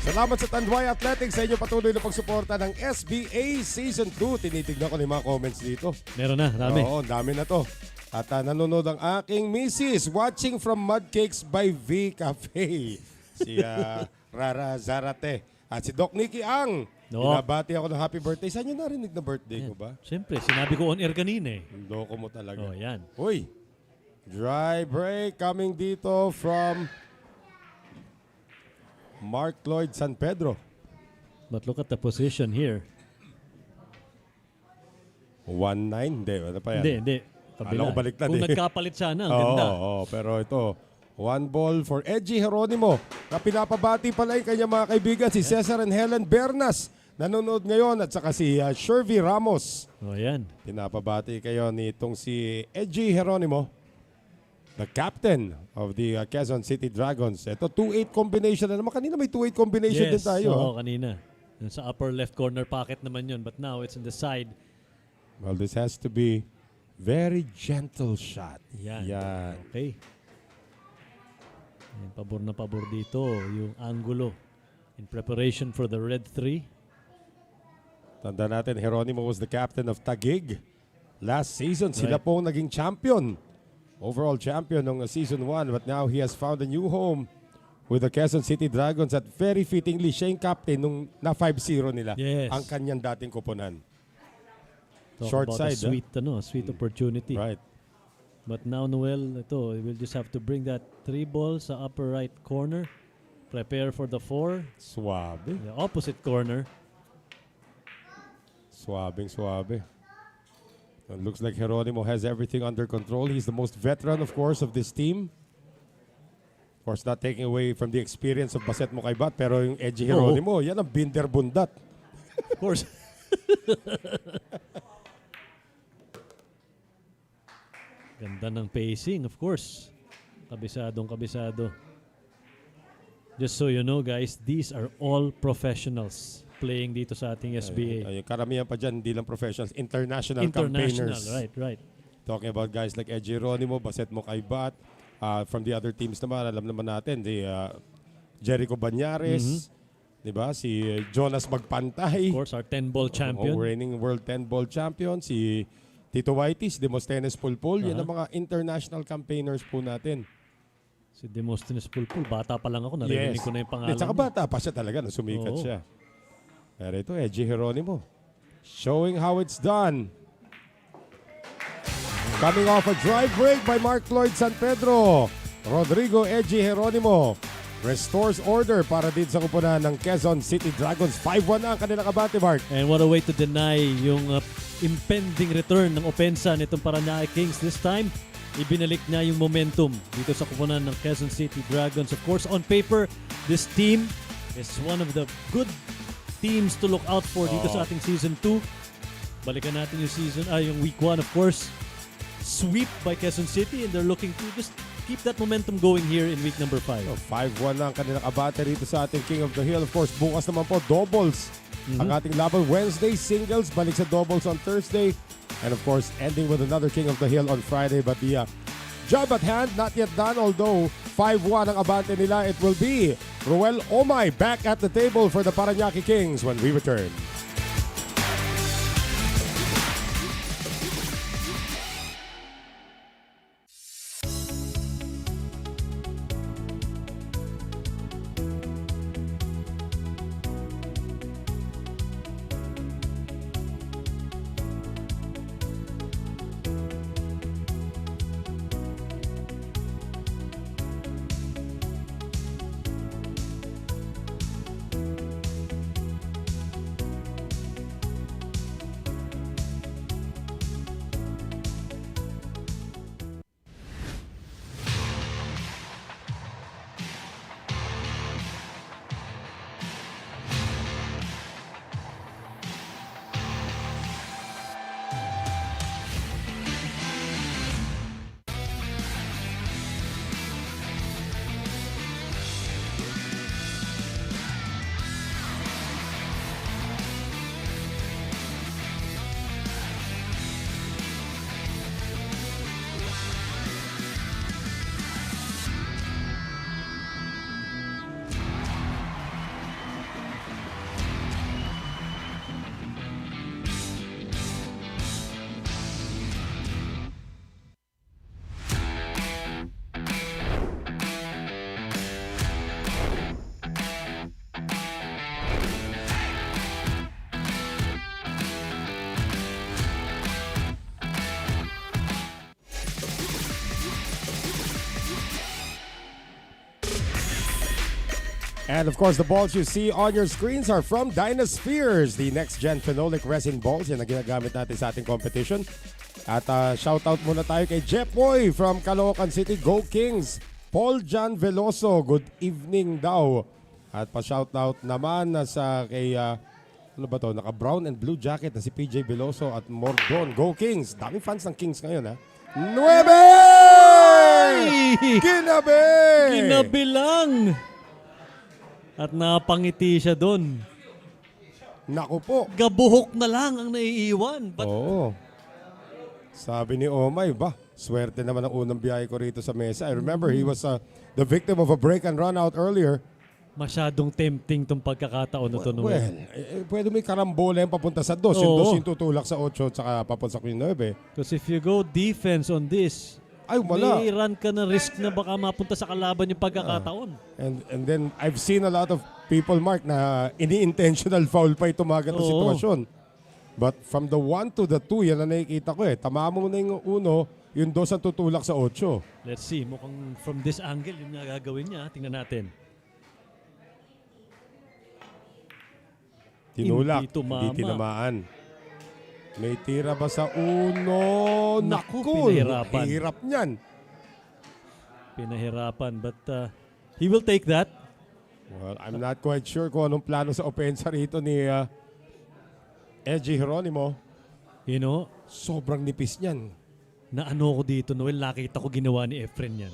Salamat sa Tanduay Athletics sa inyong patuloy na pagsuporta ng SBA Season 2. Tinitignan ko na yung mga comments dito. Meron na, dami. Oo, dami na to. At nanonood ang aking misis watching from Mudcakes by V Cafe. Si Rara Zarate. At si Doc Nicky Ang. No. Binabati ako ng happy birthday. Saan nyo narinig na birthday ko ba? Siyempre, sinabi ko on air kanina eh. Loko mo talaga. Oh, yan. Uy, dry break coming dito from Mark Lloyd San Pedro. But look at the position here. 1-9? Hindi, ano pa yan? Hindi. Kabila. Alam ko baliktad Kung eh. nagkapalit sana, ang ganda. Oo, pero ito, 1 ball for Edgy Geronimo na pinapabati pala yung kanyang mga kaibigan, si Cesar and Helen Bernas. Nanonood ngayon at saka si Shervy Ramos. Oh, yan. Pinapabati kayo nitong si Edgy Geronimo, the captain of the Quezon City Dragons. Ito, 2-8 combination na naman. Kanina may 2-8 combination din tayo. Oo, kanina. Yung sa upper left corner pocket naman yun. But now, it's in the side. Well, this has to be very gentle shot. Yan. Yan. Okay. Yan, pabor na pabor dito. Yung angulo. In preparation for the red 3. Tanda natin, Geronimo was the captain of Taguig. Last season, sila Right. pong naging champion. Overall champion ng season 1. But now he has found a new home with the Quezon City Dragons. At very fittingly, siya yung captain nung na 5-0 nila. Yes. Ang kanyang dating kupunan. Talk Short about side, a sweet opportunity. Right. But now, Noel, ito, we'll just have to bring that 3 ball sa upper right corner. Prepare for the 4. Suabe. The opposite corner. Suabe. It looks like Geronimo has everything under control. He's the most veteran, of course, of this team. Of course, not taking away from the experience of Baset Mokaybat, pero yung Edgy Geronimo, yan ang binder bundat. Of course. Ganda ng pacing, of course. Kabisado. Just so you know, guys, these are all professionals playing dito sa ating SBA. Ay, karamihan pa dyan, hindi lang professionals, international campaigners. Right. Talking about guys like Edgy Geronimo, Baset Mokaybat, from the other teams naman, alam naman natin, Jericho Banyares, di ba? Si Jonas Magpantay. Of course, our 10-ball champion. Reigning world 10-ball champion. Si Tito Whitey's, Demosthenes Pulpul. Yan ang mga international campaigners po natin. Si Demosthenes Pulpul, bata pa lang ako, narinig ko na yung pangalan. Tsaka bata pa siya talaga, sumikat siya. Pero ito, Edgy Geronimo. Showing how it's done. Coming off a drive break by Mark Lloyd San Pedro. Rodrigo Edgy Geronimo restores order para din sa kupunan ng Quezon City Dragons. 5-1 na ang kanilang kabate, Mark. And what a way to deny yung impending return ng opensa nitong Parañaque Kings. This time, ibinalik na yung momentum dito sa kupunan ng Quezon City Dragons. Of course, on paper, this team is one of the good teams to look out for dito sa ating Season 2. Balikan natin yung Week 1, of course. Sweep by Quezon City, and they're looking to just keep that momentum going here in week number 5. 5-1 na ang kanilang abate rito sa ating King of the Hill. Of course, bukas naman po, doubles. Ang ating laban Wednesday, singles, balik sa doubles on Thursday. And of course, ending with another King of the Hill on Friday. But the job at hand, not yet done. Although, 5-1 ang abante nila. It will be Ruel Omay back at the table for the Parañaque Kings when we return. And of course, the balls you see on your screens are from Dynaspheres, the next-gen phenolic resin balls. Yan ang ginagamit natin sa ating competition. At shoutout muna tayo kay Jeff Boy from Caloocan City. Go Kings! Paul John Veloso, good evening daw. At pa-shoutout naman sa kay, ano ba to, naka-brown and blue jacket na si PJ Veloso at Mordon. Go Kings! Daming fans ng Kings ngayon, ha? 9! Ginabi! Ginabi lang! At napangiti siya doon. Naku po. Gabuhok na lang ang naiiwan. Oo. Sabi ni Omay, swerte naman ang unang biyahe ko rito sa mesa. I remember he was the victim of a break and run out earlier. Masyadong tempting tong pagkakataon na to. Well, pwede may karambola yung papunta sa 2. Yung 2 yung tutulak sa 8 at saka papunta sa 9. Because if you go defense on this, ay, wala. may run ka na risk na baka mapunta sa kalaban yung pagkakataon. And then I've seen a lot of people, Mark, na ini-intentional foul pa ito mga ganitong sitwasyon. But from the 1 to the 2, yan na nakikita ko eh. Tama mo na yung 1, yung 2 ang tutulak sa 8. Let's see, mukhang from this angle yung gagawin niya. Tingnan natin. Tinulak, Hindi tumama. hindi tinamaan. May tira ba sa 1? Naku, pinahirapan. Hirap niyan. Pinahirapan, but he will take that. Well, I'm not quite sure kung anong plano sa opensa rito ni Edgy Geronimo. You know, sobrang nipis niyan. Na ano ko dito, Noel, nakita ko ginawa ni Efren yan.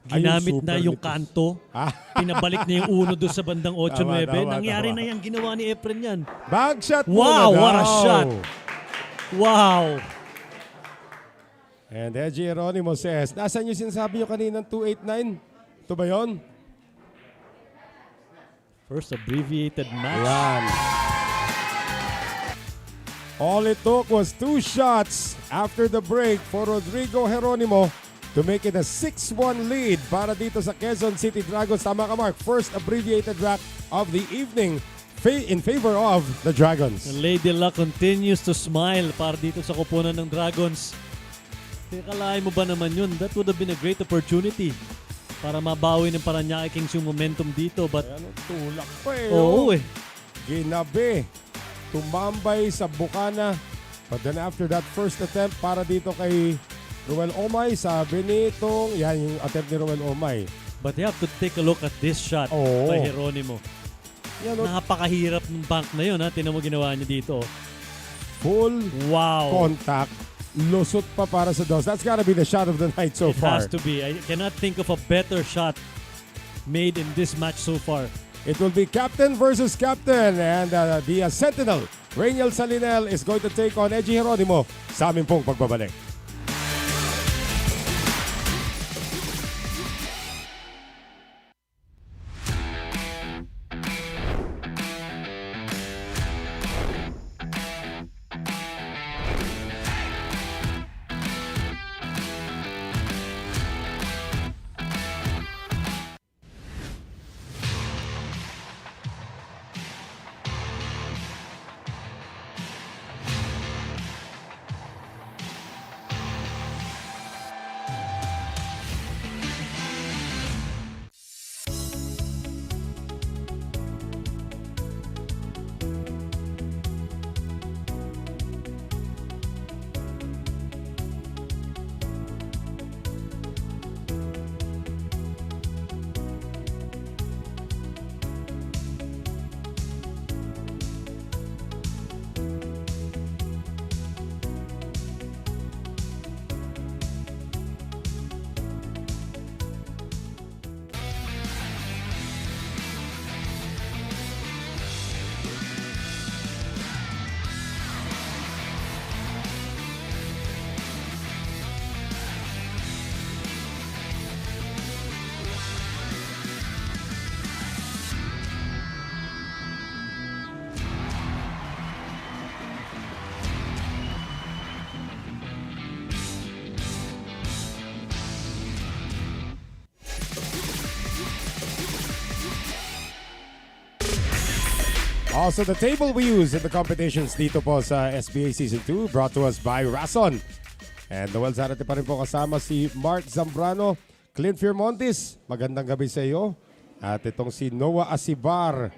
Ginamit na yung nipis. Kanto, pinabalik na yung 1 doon sa bandang 8-9. Nangyari na yan, ginawa ni Efren yan. Bag shot wow, muna what a daw. shot. Wow. And Edgy Geronimo says, nasaan yung sinasabi nyo kaninang 289? Ito ba yun? First abbreviated match. Ayan. All it took was 2 shots after the break for Rodrigo Geronimo to make it a 6-1 lead para dito sa Quezon City Dragons. Tama ka, Mark. First abbreviated rack of the evening in favor of the Dragons. Lady Luck continues to smile para dito sa kupunan ng Dragons. Kalahin mo ba naman yun? That would have been a great opportunity para mabawi ng Parañaque Kings yung momentum dito. But tulak pa eh. Oo eh. Ginabi. Tumambay sa bukana. But then after that first attempt para dito kay Ruel Omay, sabi nitong, yan yung attempt ni Ruel Omay. But you have to take a look at this shot by Geronimo. Yan, napakahirap ng bank na yun. Tinan mo ginawa niya dito. Full contact. Lusot pa para sa dos. That's gotta be the shot of the night so far. It has to be. I cannot think of a better shot made in this match so far. It will be captain versus captain. And the Sentinel, Rainiel Salinel, is going to take on Edgy Geronimo sa aming pong pagbabalik. Also, the table we use in the competitions dito po sa SBA Season 2 brought to us by Rason. And Noel Zarate pa rin po kasama si Mark Zambrano. Clint Firmontis, magandang gabi sa iyo. At itong si Noah Asibar.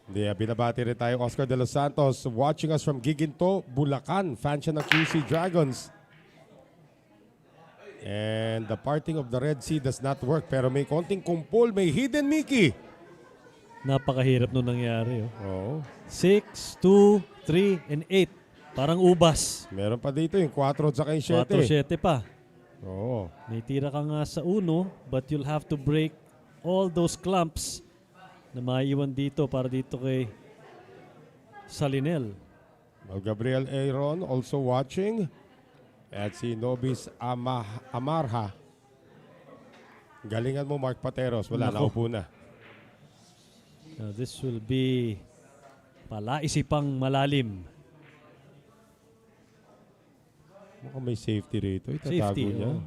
Hindi, binabati rin tayo Oscar de los Santos watching us from Giginto, Bulacan. Fan siya ng QC Dragons. And the parting of the Red Sea does not work. Pero may konting kumpol, may hidden Mickey. Napakahirap nung nangyari. Oh. 6, 2, 3, and 8. Parang ubas. Meron pa dito yung 4 at yung 7. 4-7 pa. Oo. May tira ka nga sa 1, but you'll have to break all those clumps na maiwan dito para dito kay Salinel. Gabriel Aaron also watching. At si Nobis Amarha. Galingan mo Mark Pateros. Wala, naupo na. Now this will be palaisipang malalim. Mukhang may safety rito. Itatago Safety, niya. oh.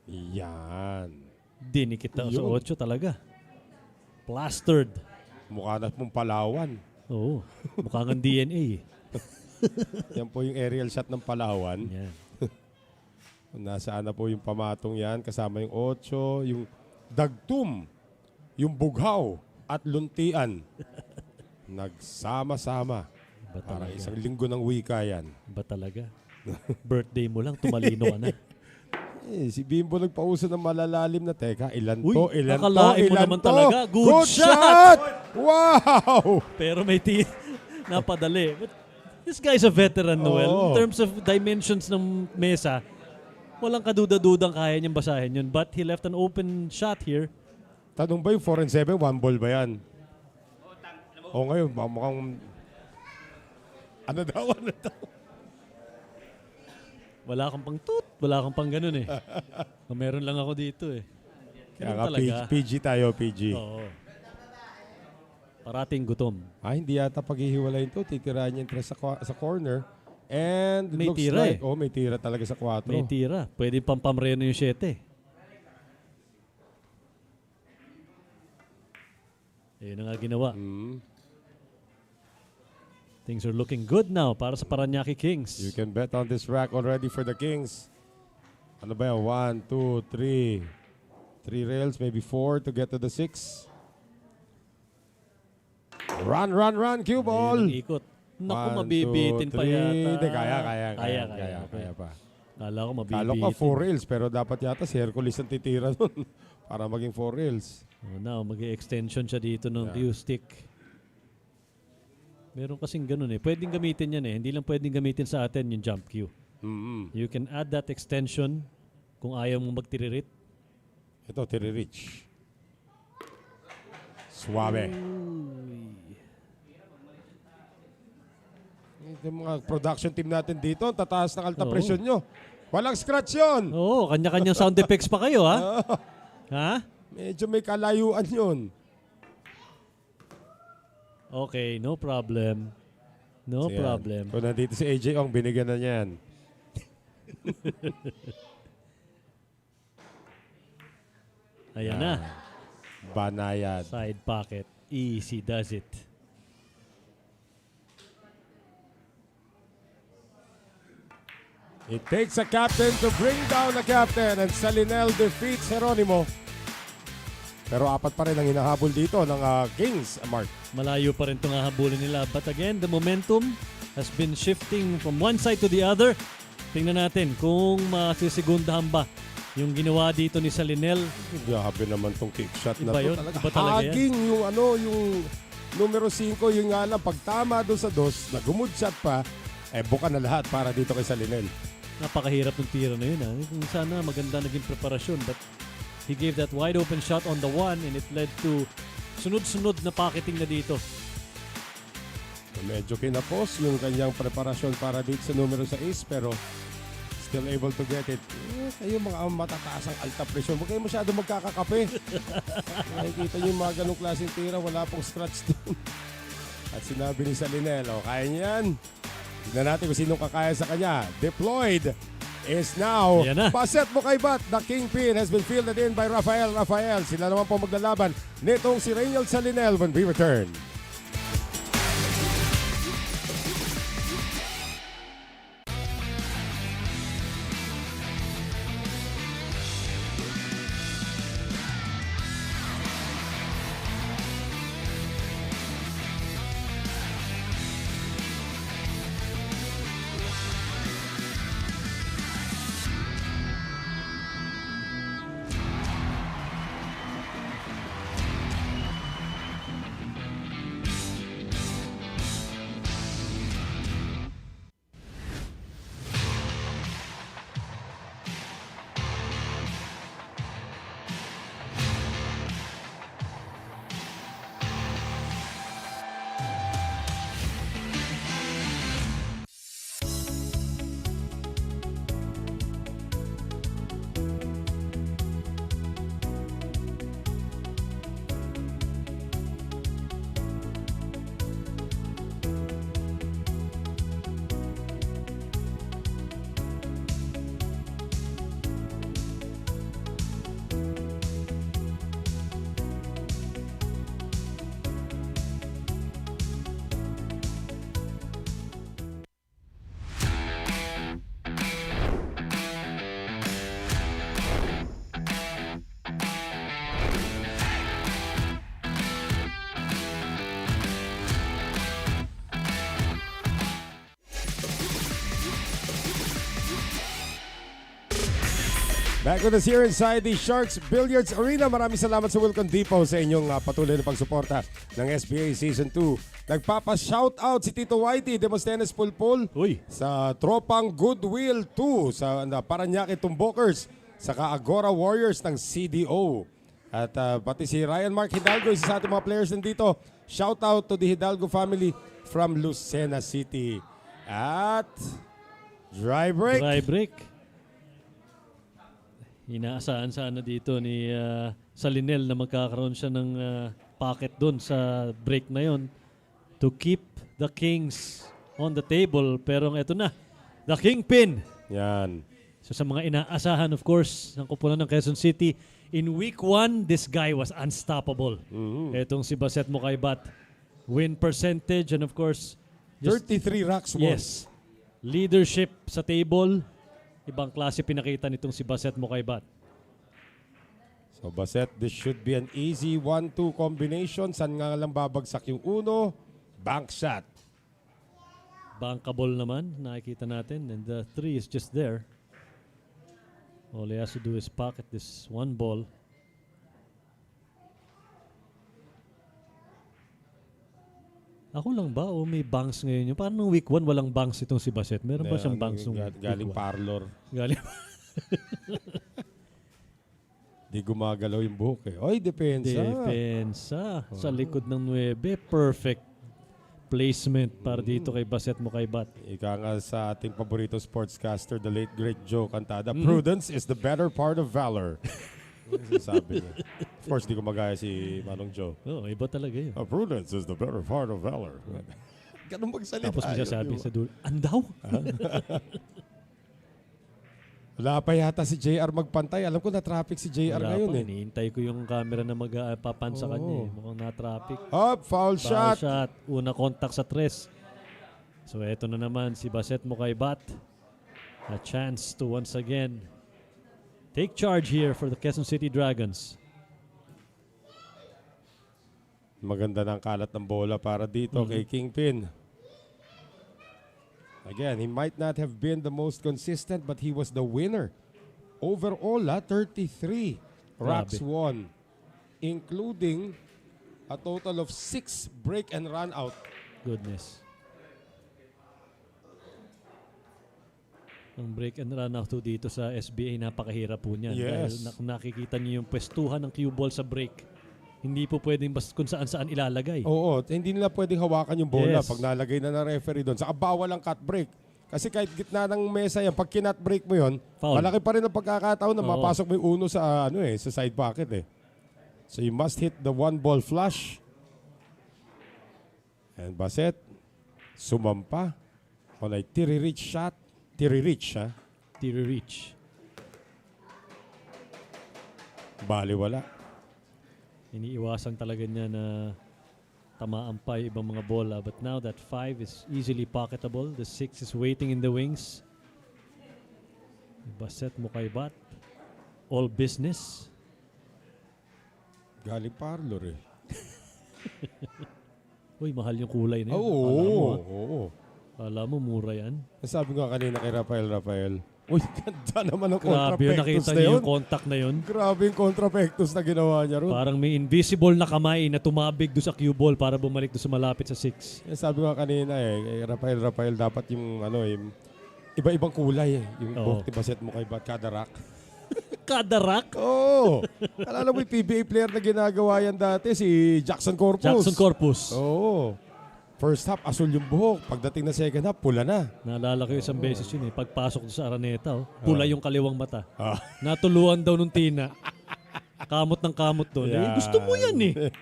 Yan. Dinikit na sa Yun. 8 talaga. Plastered. Mukha na pong Palawan. Oo. Mukha ng DNA. Yan po yung aerial shot ng Palawan. Yan. Nasaan na po yung pamatong yan. Kasama yung 8, yung dagtum, yung bughaw at luntian. Nagsama-sama. Parang isang linggo ng wika yan. Ba talaga? Birthday mo lang, tumalino ka na. Si Bimbo nagpauso ng malalalim na teka. Ilan Uy, to? Ilan to? akalain mo Ilan naman to? talaga. Good shot! Shot! Wow! Pero may napadali. But this guy's a veteran, Noel. Oo. In terms of dimensions ng mesa, walang kaduda-dudang kaya niyang basahin yun. But he left an open shot here. Tanong ba yung 4 and 7, 1 ball ba yan? O ngayon, mukhang... Ano daw? Wala kang pang toot. Wala kang pang ganun eh. Meron lang ako dito eh. Kaya Ganun nga, talaga. PG tayo, PG. Oo. Parating gutom. Hindi yata paghihiwalayin to. Titirahan niya yung tres sa corner. And May looks tira like, may tira talaga sa 4. May tira. Pwede pampamreno yung 7. Ayun na nga ginawa. Things are looking good now para sa Parañaque Kings. You can bet on this rack already for the Kings. Ano ba yan? 1, 2, 3. 3 rails, maybe 4 to get to the 6. Run, run, run, cue ball! Ayun ang ikot. Naku, 1, mabibitin 2, pa 3. yata. Hindi, kaya Okay. pa. Kala ko mabibitin. Kalo ka 4 rails, pero dapat yata si Hercules ang titira nun para maging 4 rails. Now, mag-extension siya dito ng cue stick. Meron kasing ganun eh. Pwedeng gamitin yan eh. Hindi lang pwedeng gamitin sa atin yung jump cue. You can add that extension kung ayaw mo magtiririt. Ito, tiri-reach. Suave. Yung mga production team natin dito, tataas ng alta presyon nyo. Walang scratch yun. Oo, kanya-kanyang sound effects pa kayo ha? Ha? Medyo may kalayuan yun. Okay, no problem. No So, yan. problem. Kung nandito si AJ Ong, binigyan na niyan. Ayan na. Banayad. Side pocket. Easy does it. It takes a captain to bring down a captain and Salinel defeats Geronimo. Pero 4 pa rin ang hinahabol dito ng Kings, Mark. Malayo pa rin itong hahabulin nila. But again, the momentum has been shifting from one side to the other. Tingnan natin kung masisigundahan ba yung ginawa dito ni Salinel. Grabe naman tong kick shot na Iba to. yun? Talaga. Iba talaga yan? Haging yung numero 5, yung nga lang, pag tama doon sa 2, na good shot pa, buka na lahat para dito kay Salinel. Napakahirap ng tira na yun. Kung sana maganda naging preparasyon. But he gave that wide open shot on the 1 and it led to sunod-sunod na pocketing na dito. Medyo kinapos yung kanyang preparasyon para dito sa numero 6, pero still able to get it. Kayo mga matataas ang alta presyon, huwag kayo masyado magkakakape. Nakikita nyo yung mga ganong klaseng tira, wala pong scratch doon. At sinabi ni Salinel, kaya niya yan. Tignan natin kung sinong kakaya sa kanya. Deployed is now. Paset mo kay Bat. The Kingpin has been fielded in by Rafael. Sila naman po maglalaban nitong si Reynald Salinel when we return. Back with us here inside the Sharks Billiards Arena. Maraming salamat sa Wilcon Depot sa inyong patuloy na pagsuporta ng SBA Season 2. Nagpapa-shoutout si Tito Whitey, Demosthenes Pulpul, Uy. sa tropang Goodwill 2 sa Parañaque Tumbokers, saka Agora Warriors ng CDO. At pati si Ryan Mark Hidalgo, isa sa ating mga players nandito. Shoutout to the Hidalgo family from Lucena City. At dry break. Dry break. Inaasahan sana dito ni Salinel na magkakaroon siya ng pocket doon sa break na yon to keep the Kings on the table. Pero eto na, the Kingpin. Yan. So sa mga inaasahan, of course, ng kupunan ng Quezon City, in week 1, this guy was unstoppable. Etong si Baset Mokaybat. Win percentage and of course, 33 racks won. yes, leadership sa table. Ibang klase pinakita nitong si Baset Mokaybat. So Baset, this should be an easy 1-2 combination. San nga lang babagsak yung uno? Bank shot. Bankable naman, nakikita natin. And the 3 is just there. All he has to do is pocket this one ball. Ako lang ba o may banks ngayon yun? Parang nung week 1 walang banks itong si Baset. Meron ba siyang banks nung galing week 1? parlor. Galing. Di gumagalaw yung buhok eh. Oy, depensa. Depensa. Sa likod ng 9. Perfect placement para dito kay Baset Mokaybat. Ika nga sa ating paborito sportscaster, the late great Joe Cantada, prudence is the better part of valor. Sabi niya. Of course, di ko magaya si Manong Joe. Oh, iba talaga yun. Prudence is the better part of valor. Ganun magsalita. Tapos may sasabi sa dulo, andaw? Wala pa yata si JR magpantay. Alam ko na traffic si JR Wala ngayon pa, eh. hinihintay ko yung camera na magpapansa kanya eh. Mukhang na-traffic. Up, foul Foul shot. shot. Una contact sa tres. So eto na naman si Baset Mokaybat. A chance to once again take charge here for the Quezon City Dragons. Maganda ng kalat ng bola para dito kay Kingpin. Again, he might not have been the most consistent, but he was the winner. Overall, 33 racks won, including a total of 6 break and run out. Goodness. Ang break and run out dito sa SBA, napakahirap po niyan. Yes. Dahil nakikita niyo yung pwestuhan ng cue ball sa break. Hindi po pwedeng basta kung saan-saan ilalagay. Oo, hindi nila pwedeng hawakan yung bola Yes. pag nalagay na referee doon. Saka bawal ang cut break. Kasi kahit gitna ng mesa yan, pag kinat break mo yon, Foul. malaki pa rin ang pagkakataon na Oo. mapasok mo yung uno sa, sa side pocket eh. So you must hit the one ball flush. And Baset, sumampa on a tiri-reach shot. Tiri-reach, ha? Tiri-reach. Baliwala. Iniiwasan talaga niya na tamaan pa yung ibang mga bola. But now that 5 is easily pocketable. The 6 is waiting in the wings. Baset Mokaybat. All business. Galing parlor eh. Uy, mahal yung kulay na yun. Oo. Alam mo, mura yan. Sabi ko kanina kay Rafael. Uy, ganda naman ang Grabe yun, contrapectus nakita na niyo yun. yung contact na yun. Grabe yung contrapectus na ginawa niya ron. Parang may invisible na kamay na tumabig doon sa cue ball para bumalik doon sa malapit sa 6. Sabi ko kanina kay Rafael dapat yung yung iba-ibang kulay eh. Yung buhok ni Baset Mokaybat kada rack. Kada rack? Oo. Alala mo yung PBA player na ginagawa yan dati, si Jackson Corpus. Jackson Corpus. Oo. First half, asul yung buhok. Pagdating na second half, pula na. Naalala ko isang beses yun eh. Pagpasok doon sa Araneta, pula yung kaliwang mata. Ah. Natuluan daw nung Tina. Kamot ng kamot doon. Eh, gusto mo yan eh.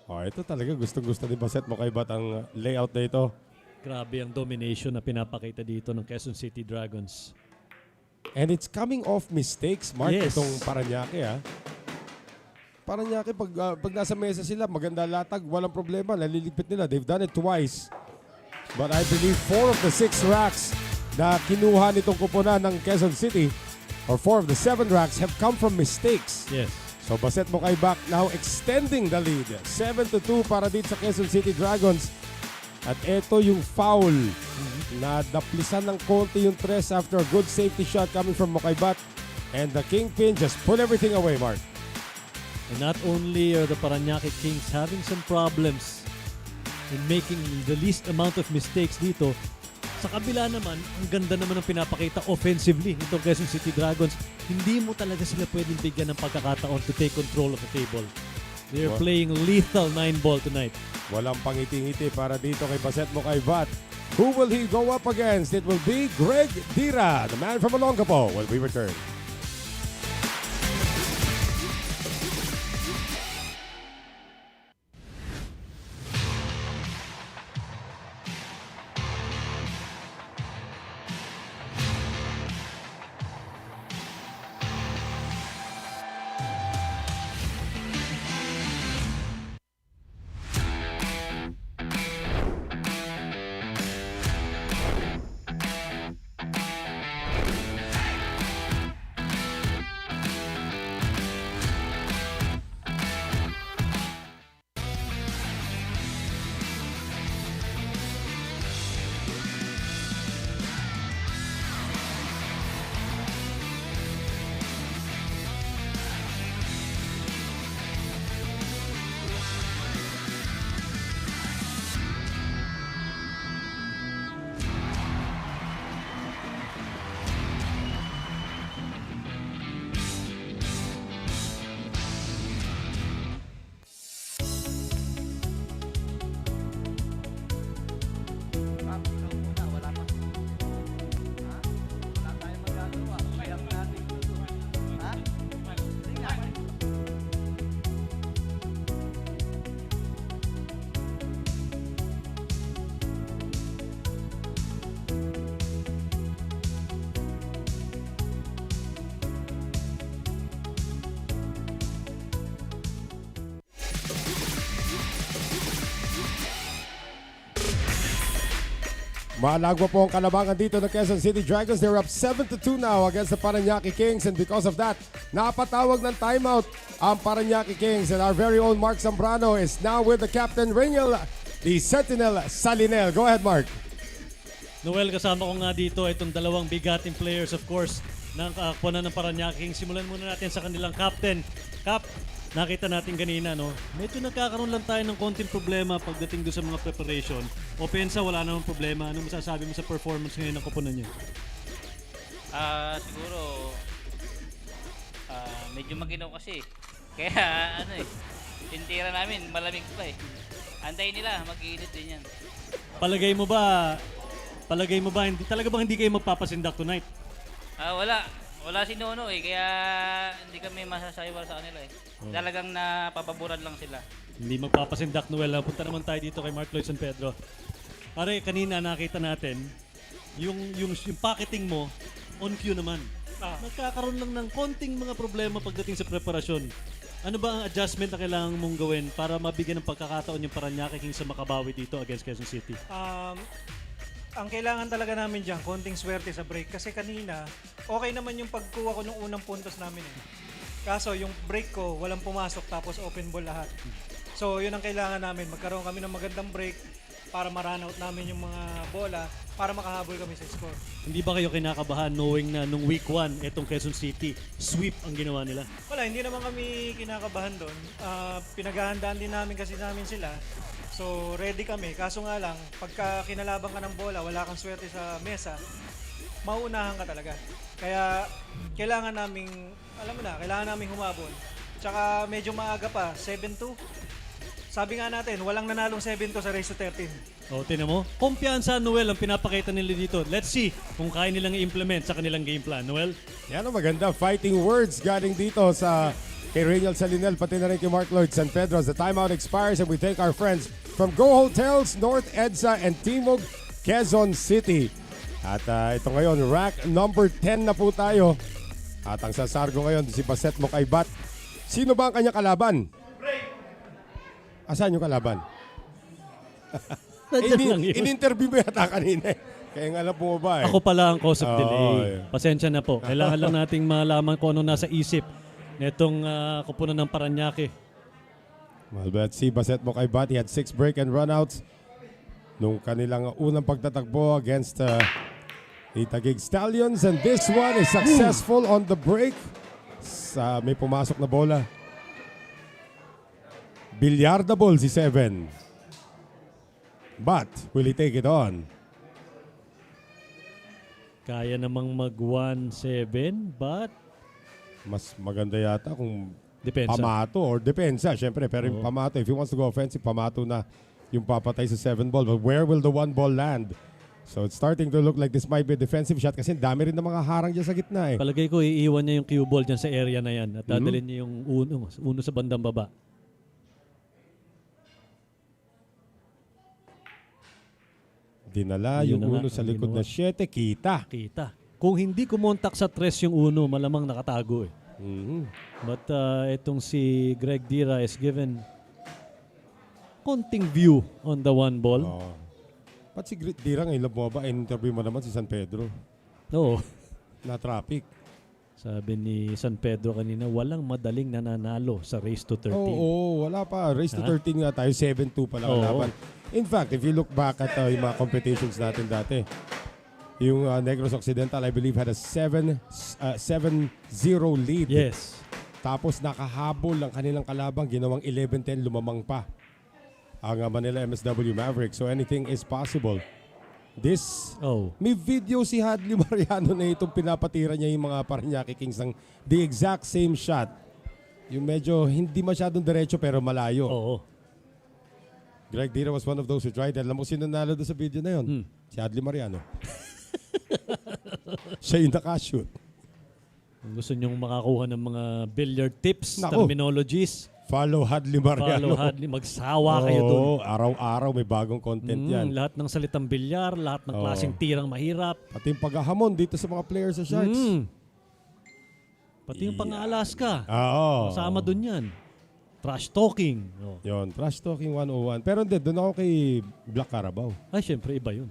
Ito talaga gustong-gusto ni Baset Mokaybat ang layout na ito. Grabe ang domination na pinapakita dito ng Quezon City Dragons. And it's coming off mistakes, Mark, Yes. itong Parañaque, ha? Parañaque, pag nasa mesa sila, maganda latag, walang problema, naliligpit nila. They've done it twice. But I believe 4 of the 6 racks na kinuha nitong kupunan ng Quezon City, or 4 of the 7 racks, have come from mistakes. Yes. So Baset Mokaybat now extending the lead. 7-2 para dito sa Quezon City Dragons. At ito yung foul Nadaplisan ng konti yung tres after a good safety shot coming from Mokaybat. And the Kingpin just put everything away, Mark. And not only are the Parañaque Kings having some problems in making the least amount of mistakes dito, sa kabila naman, ang ganda naman ng pinapakita offensively nitong Quezon City Dragons. Hindi mo talaga sila pwedeng bigyan ng pagkakataon to take control of the table. They're playing lethal 9-ball tonight. Walang pangiti-ngiti para dito kay Baset Mokaybat. Who will he go up against? It will be Greg Dira, the man from Olongapo, when we return. Malagwa po ang kalabangan dito ng Quezon City Dragons. They're up 7-2 now against the Parañaque Kings, and because of that, napatawag ng timeout ang Parañaque Kings, and our very own Mark Zambrano is now with the captain Ringel, the Sentinel Salinel. Go ahead, Mark. Noel, kasama ko nga dito itong dalawang bigating players, of course, ng kaakponan ng Parañaque Kings. Simulan muna natin sa kanilang captain. Cap, nakita natin kanina, no? Medyo nagkakaroon lang tayo ng konting problema pagdating doon sa mga preparation. Opensa, wala namang problema. Ano masasabi mo sa performance ngayon ng koponan niyo? Siguro, medyo maginaw kasi. Kaya, tintira namin, malamig pa eh. Antayin nila, mag-iinit din yan. Palagay mo ba, hindi, talaga bang hindi kayo magpapasindak tonight? Wala si Nono eh, kaya hindi kami masasayaw sa kanila eh. Talagang napapaboran lang sila. Hindi magpapasindak, Noel. Punta naman tayo dito kay Mark Lloyd San Pedro. Pare, kanina nakita natin, yung pocketing mo, on cue naman. Nagkakaroon lang ng konting mga problema pagdating sa preparasyon. Ano ba ang adjustment na kailangan mong gawin para mabigyan ng pagkakataon yung Parañaque Kings sa makabawi dito against Quezon City? Ang kailangan talaga namin dyan, konting swerte sa break. Kasi kanina, okay naman yung pagkuha ko ng unang puntos namin eh. Kaso yung break ko, walang pumasok tapos open ball lahat. So yun ang kailangan namin. Magkaroon kami ng magandang break para ma-run out namin yung mga bola para makahabol kami sa score. Hindi ba kayo kinakabahan knowing na nung week 1, etong Quezon City, sweep ang ginawa nila? Wala, hindi naman kami kinakabahan doon. Pinaghahandaan din namin kasi namin sila. So ready kami. Kaso nga lang, pagka kinalaban ka ng bola, wala kang swerte sa mesa, mauunahan ka talaga. Kaya kailangan naming, kailangan naming humabol. Tsaka medyo maaga pa, 7-2. Sabi nga natin, walang nanalong 7-2 sa race to 13. O, tinan mo. Kumpiyansa, Noel, ang pinapakita nila dito. Let's see kung kaya nilang i-implement sa kanilang game plan. Noel? Yan ang maganda fighting words galing dito sa kay Ringel Salinel, pati na rin kay Mark Lloyd San Pedro. As the timeout expires and we thank our friends from Go Hotels, North EDSA, and Timog, Quezon City. At ito ngayon, rack number 10 na po tayo. At ang sasargo ngayon, si Baset Mokaybat. Sino ba ang kanyang kalaban? Asan yung kalaban? In-interview mo yata kanina eh. Kaya nga alam po ba eh. Ako pala ang cause of delay. Yeah. Pasensya na po. Kailangan lang nating malaman kung ano nasa isip nitong koponan ng Parañaque. Well, let's see, Baset Mokaybat, he had 6 break and runouts. nung kanilang unang pagtatakbo against the Taguig Stallions. And this one is successful on the break. May pumasok na bola. Billiardable si 7. But will he take it on? Kaya namang mag 1-7 but Mas maganda yata kung depensa. pamato or depensa, syempre. Pero yung pamato, if he wants to go offensive, pamato na yung papatay sa 7 ball. But where will the 1 ball land? So it's starting to look like this might be a defensive shot kasi dami rin ng mga harang dyan sa gitna eh. Palagay ko iiwan niya yung cue ball dyan sa area na yan at dadalhin niya yung uno sa bandang baba. Dinala yung uno sa likod na 7, kita. Kung hindi kumontak sa 3 yung uno, malamang nakatago eh. But itong si Greg Dira is given konting view on the 1 ball. Ba't si Dira ngayon bumaba? In-interview mo naman si San Pedro. Oo. Na traffic. Sabi ni San Pedro kanina, walang madaling nananalo sa race to 13. Oo, wala pa. Race to 13 nga tayo. 7-2 pa lang ang laban. In fact, if you look back at yung mga competitions natin dati, yung Negros Occidental, I believe, had a 7-0 lead. Yes. Tapos nakahabol ang kanilang kalabang, ginawang 11-10, lumamang pa ang Manila MSW Mavericks. So anything is possible. May video si Hadley Mariano na itong pinapatira niya yung mga Parañaque Kings ng the exact same shot. Yung medyo hindi masyadong diretso pero malayo. Greg Dira was one of those who tried. Alam mo sino nanalo doon sa video na yun? Si Hadley Mariano. Siya yung nakashoot. Kung gusto nyong makakuha ng mga billiard tips, terminologies, follow Hadley Mariano. Magsawa kayo doon. Araw-araw may bagong content yan. Lahat ng salitang bilyar, lahat ng klaseng tirang mahirap. Pati yung paghahamon dito sa mga players sa Sharks. Pati yung pang-Alaska. Kasama doon yan. Trash talking. Yun, trash talking 101. Pero hindi, doon ako kay Black Carabao. Ay, syempre iba yun.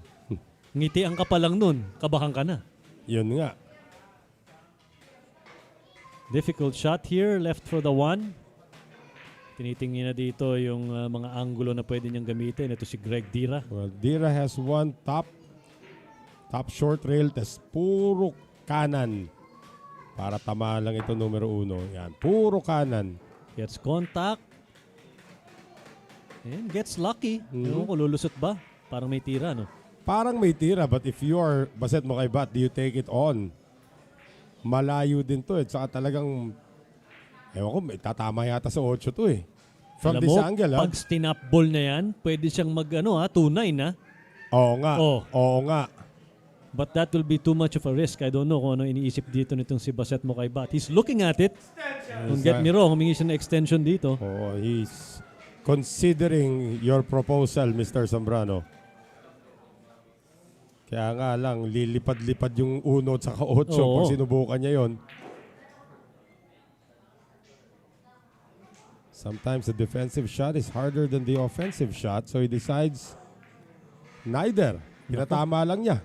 Ngitian ka pa lang nun, kabahan ka na. Yun nga. Difficult shot here, left for the 1. Tinitingin na dito yung mga angulo na pwede niyang gamitin. Ito si Greg Dira. Well, Dira has one top short rail, tas puro kanan. Para tama lang ito numero 1. Yan, puro kanan. Gets contact. And gets lucky. Ewan ko, lulusot ba? Parang may tira, no? Parang may tira, but if you are baset mo kay bat, do you take it on? Malayo din to. Saka talagang, ewan ko, tatama yata sa 8 to eh. From this angle, pag stinap ball na yan, pwede siyang mag, 2-9, ha? Oo nga. Oo nga. But that will be too much of a risk. I don't know kung ano iniisip dito nitong si Baset mo kay Bat. He's looking at it. Don't get me wrong, humingi siya ng extension dito. He's considering your proposal, Mr. Zambrano. Kaya nga lang, lilipad-lipad yung 1 at saka 8 pag sinubukan niya yon. Sometimes the defensive shot is harder than the offensive shot, so he decides neither. Pinatama lang niya.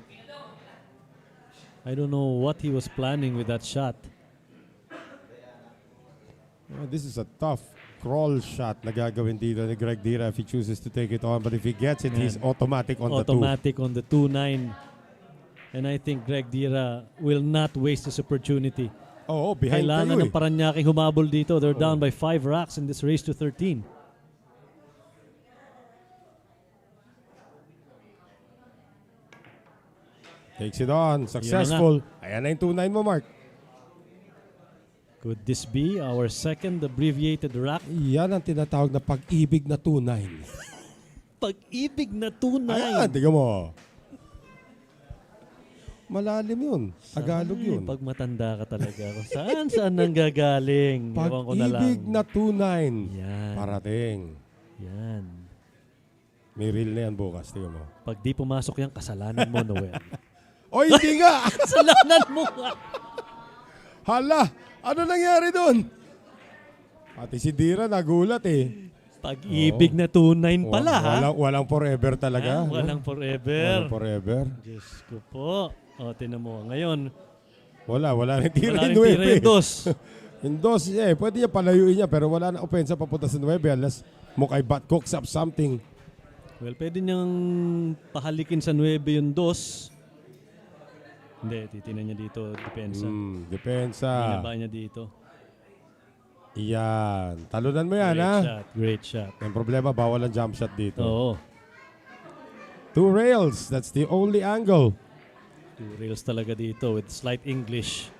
I don't know what he was planning with that shot. This is a tough crawl shot na gagawin dito ni Greg Dira if he chooses to take it on. But if he gets it, he's automatic on the 2. Automatic on the 2-9. And I think Greg Dira will not waste this opportunity. Behind kailangan kayo ng Parañaque humabol dito. They're down by 5 racks in this race to 13. Takes it on. Successful. Ayan na yung 2-9 mo, Mark. Could this be our second abbreviated rack? Yan ang tinatawag na pag-ibig na 2-9. Pag-ibig na 2-9. Ayan, tingnan mo. Malalim yun. Tagalog yun. Pag matanda ka talaga ako. Saan nanggagaling? Pag-ibig na 2-9. Yan. Parating. Yan. May reel na yan bukas. Tingnan mo. Pag di pumasok yan, kasalanan mo, Noel. Hindi nga! Kasalanan mo nga! Hala! Ano nangyari doon? Pati si Dira nagulat eh. Pag-ibig na 2-9 pala, ha? Walang forever talaga. Walang forever. Walang forever. Diyos ko po. Tinan mo. Ngayon, wala rin tira wala rin yung 9. tira yung 2. Yung 2, pwede niya palayuin niya pero wala na opensa papunta sa 9 unless Mukay Bat cooks up something. Well, pwede niyang pahalikin sa 9 yung 2. Hindi, titinan niya dito. Depensa. Depensa. Binaba niya dito. Yan. Talunan mo yan, Great ha? shot. Great shot. Ang problema, bawal ang jump shot dito. Oo. 2 rails. That's the only angle. 2 rails talaga dito with slight English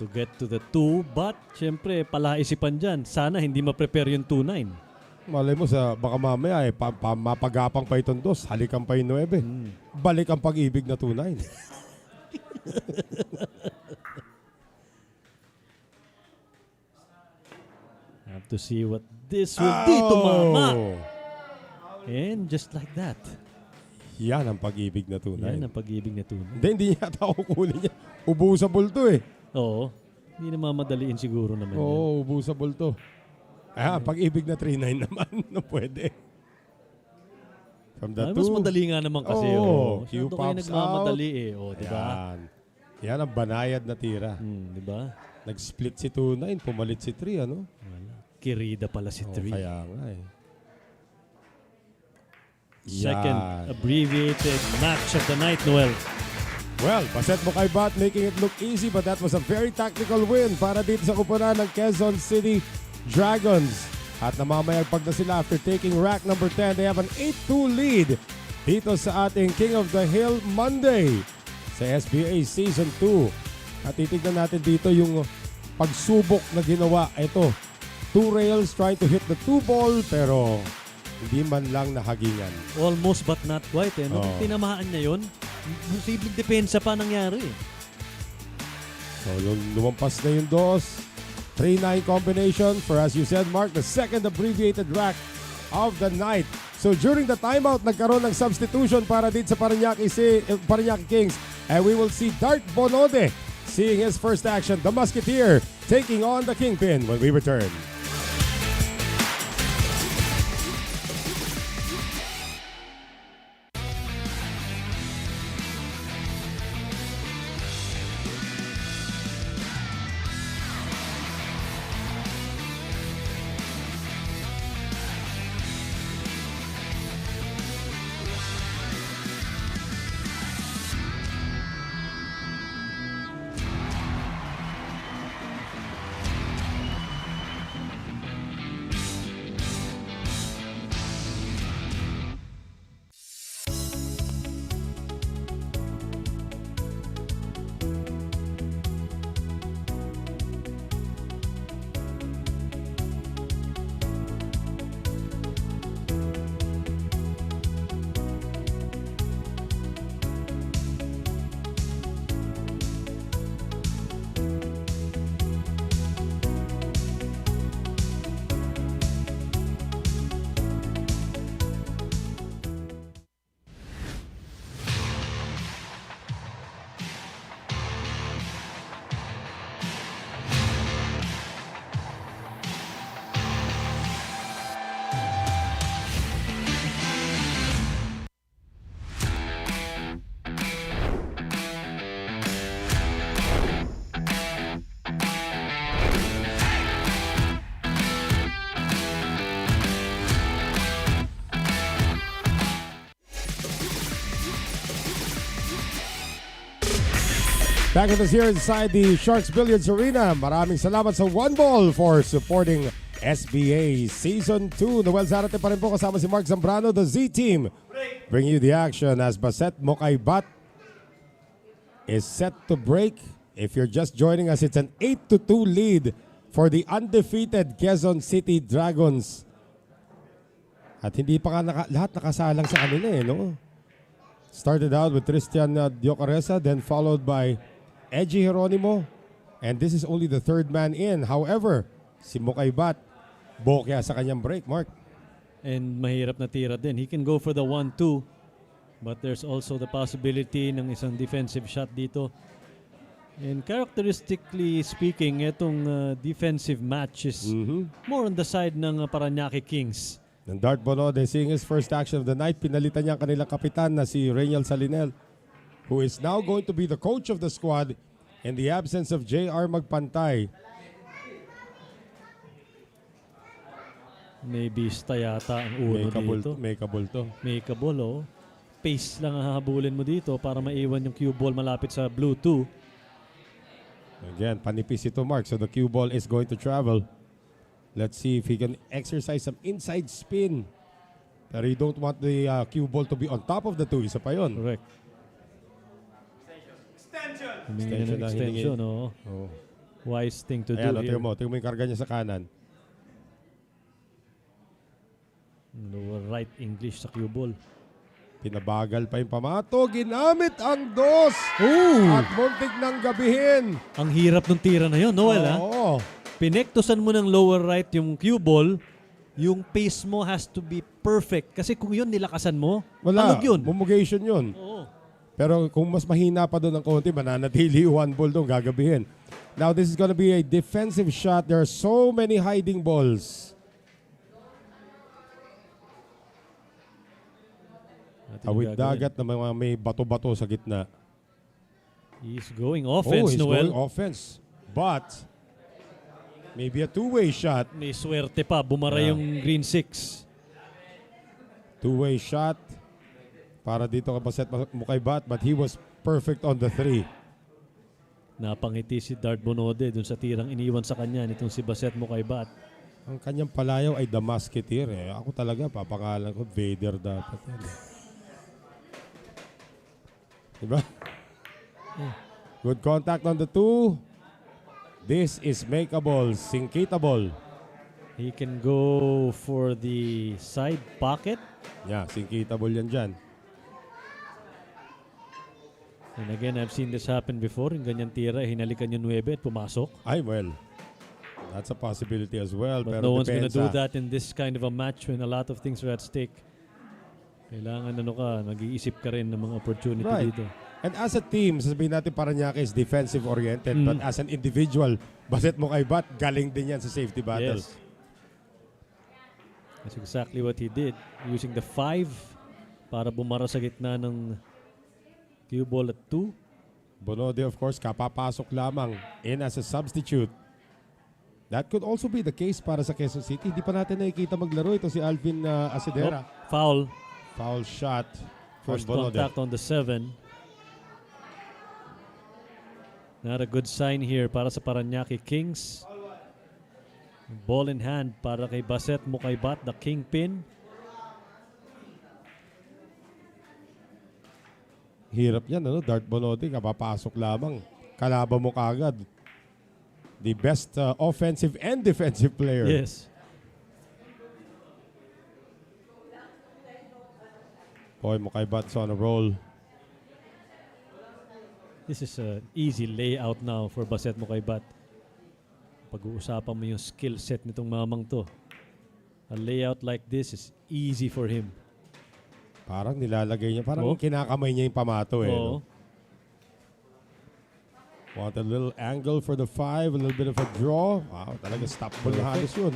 to get to the 2. But, syempre, palaisipan dyan. Sana hindi ma-prepare yung 2-9. Malay mo baka mamaya mapagapang pa itong 2. Halikan pa yung 9. Balik ang pag-ibig na 2-9. Have to see what this will do to Mama. And just like that. Yan ang pag-ibig na 2-9. Yan ang pag-ibig na 2-9. Hindi yata kukunin niya. Ubusable to eh. Oo. Hindi na mamadaliin siguro naman yan. Oo, ubusable to. Pag-ibig na 3-9 naman. No, pwede. From the 2. Mas madali nga naman kasi. Q Masyado kayo pops nagmamadali out. diba? Yan ang banayad na tira. Diba? Nag-split si 2-9, pumalit si 3, ano? Kirida pala si 3. Kaya nga eh. Second abbreviated match of the night, Noel. Well, Baset Mokaybat making it look easy, but that was a very tactical win para dito sa kupunan ng Quezon City Dragons. At namamayagpag na sila after taking rack number 10. They have an 8-2 lead dito sa ating King of the Hill Monday sa SBA Season 2. At titignan natin dito yung pagsubok na ginawa. Ito, 2 rails trying to hit the 2 ball pero hindi man lang nahagingan. Almost but not quite. Nung Oo. tinamaan niya yun, posibleng depensa pa nangyari. So, lumampas na yung 2. 3-9 combination for, as you said, Mark, the second abbreviated rack of the night. So during the timeout, nagkaroon ng substitution para dito sa Parañaque Kings. And we will see Dart Bonode seeing his first action. The Musketeer taking on the Kingpin when we return. Back with us here inside the Sharks Billiards Arena. Maraming salamat sa One Ball for supporting SBA Season 2. Noel Zarate pa rin po kasama si Mark Zambrano, the Z-Team. Bring you the action as Baset Mokaybat is set to break. If you're just joining us, it's an 8-2 lead for the undefeated Quezon City Dragons. At hindi pa lahat nakasalang sa kanila no? Started out with Christian Diocaresa, then followed by Edgy Geronimo. And this is only the third man in. However, si Mokaybat, bokya sa kanyang break, Mark. And mahirap na tira din. He can go for the 1-2. But there's also the possibility ng isang defensive shot dito. And characteristically speaking, itong defensive match is more on the side ng Parañaque Kings. Ng Dart Bonode, seeing his first action of the night, pinalitan niya ang kanilang kapitan na si Reynel Salinel, who is now going to be the coach of the squad in the absence of JR Magpantay. May bista yata ang uno dito. Makeable to. Makeable, oh. Pace lang ang hahabulin mo dito para maiwan yung cue ball malapit sa blue 2. Again, panipis ito, Mark. So the cue ball is going to travel. Let's see if he can exercise some inside spin. Pero you don't want the cue ball to be on top of the 2. Isa pa yun. Correct. Extension na Extension, oh. Oh. Wise thing to Ayan, do here. tingnan mo yung karga niya sa kanan. Lower right English sa cue ball. Pinabagal pa yung pamato. Ginamit ang dos. Oh! At muntik ng gabihin. Ang hirap ng tira na yun, Noel, ha? Oo. Pinektusan mo ng lower right yung cue ball, yung pace mo has to be perfect. Kasi kung yun nilakasan mo, Wala. alog yun. Mumugation yun. Oo. Pero kung mas mahina pa doon ng konti, mananatili one ball doon, gagabihin. Now, this is gonna be a defensive shot. There are so many hiding balls. Awit dagat na mga may bato-bato sa gitna. He's going offense, he's Noel. going offense. But, maybe a two-way shot. May swerte pa. Bumara Yeah. yung green 6. Two-way shot. Para dito ka Baset mo kay Bat, but he was perfect on the 3. Napangiti si Dart Bonode dun sa tirang iniwan sa kanya nitong si Baset Mukaybat. Ang kanyang palayaw ay The Musketeer. Ako talaga, papangalan ko, Vader dapat. Diba? Good contact on the 2. This is makeable, sinkitable. He can go for the side pocket. Yeah, sinkitable yan dyan. And again, I've seen this happen before. Yung ganyan tira, hinalikan yung 9 at pumasok. Ay, well, that's a possibility as well. But pero no one's gonna depends, do that in this kind of a match when a lot of things are at stake. Kailangan nag-iisip ka rin ng mga opportunity Right. dito. And as a team, sasabihin natin Parañaque is defensive-oriented. But as an individual, Baset Mukaybat, galing din yan sa safety battle. Yes. That's exactly what he did. Using the 5 para bumara sa gitna ng cue ball at 2. Bonode, of course, kapapasok lamang in as a substitute. That could also be the case para sa Quezon City. Hindi pa natin nakikita maglaro ito si Alvin Asidera. Foul. Foul shot. First from Bonode. contact on the 7. Not a good sign here para sa Parañaque Kings. Ball in hand para kay Baset Mukaybat, the kingpin. Hirap yan, ano? Dart Bonode, kapapasok lamang. Kalaban mo kagad. The best offensive and defensive player. Yes. Boy, Mukaybat's on a roll. This is an easy layout now for Baset Mukaybat. Pag-uusapan mo yung skill set nitong mamang to. A layout like this is easy for him. Parang nilalagay niya. Parang kinakamay niya yung pamato eh. No? Want a little angle for the 5. A little bit of a draw. Wow, talaga stop ball na halos yun.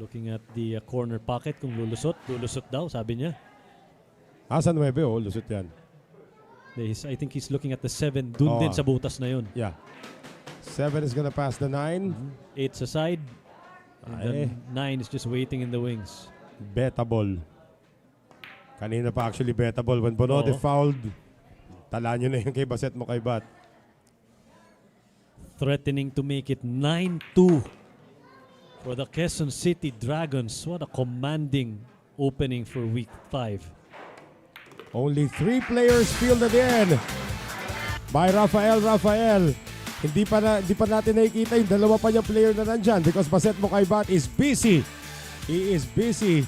Looking at the corner pocket kung lulusot. Lulusot daw, sabi niya. Sa 9, lusot yan. I think he's looking at the 7. Dun din sa butas na yun. Yeah. 7 is gonna pass the 9. 8 sa side. And then 9 is just waiting in the wings. Beta ball. Kanina pa actually beta ball. When Bonode fouled, tala nyo na yung kay Baset Mukaybat. Threatening to make it 9-2 for the Quezon City Dragons. What a commanding opening for week 5. Only 3 players fielded in by Rafael. Hindi pa natin nakikita yung dalawa pa niyang player na nandyan because Baset Mukaybat is busy. He is busy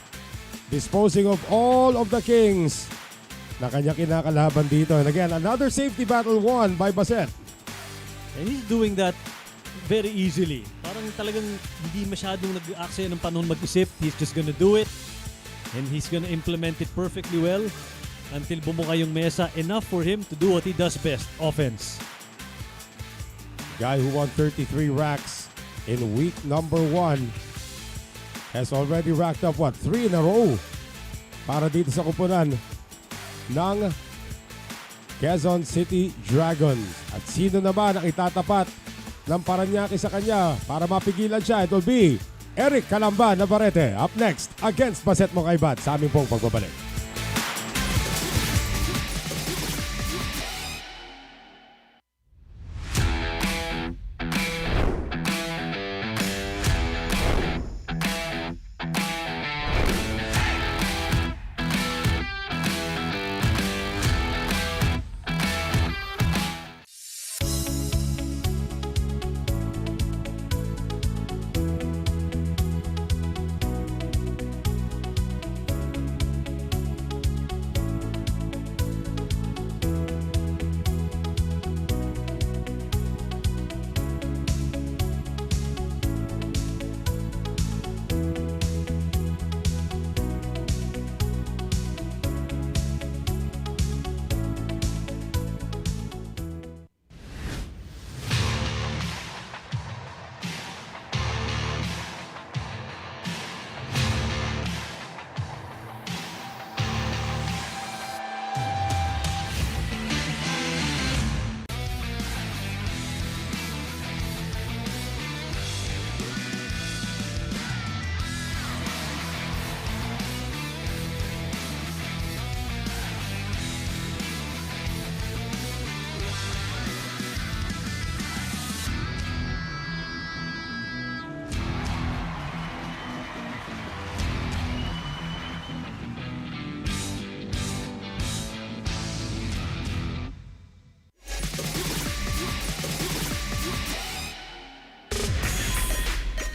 disposing of all of the Kings na kanya kinakalaban dito. And again, another safety battle won by Baset. And he's doing that very easily. Parang talagang hindi masyadong nag-aksaya ng panahon mag-isip. He's just gonna do it. And he's gonna implement it perfectly well until bumuka yung mesa. Enough for him to do what he does best, offense. Guy who won 33 racks in week number 1 has already racked up 3 in a row para dito sa kupunan ng Quezon City Dragons. At sino naman ang itatapat ng Parañaque sa kanya para mapigilan siya. It will be Eric Calamba Navarrete up next against Baset Mokaybat sa aming pong pagbabalik.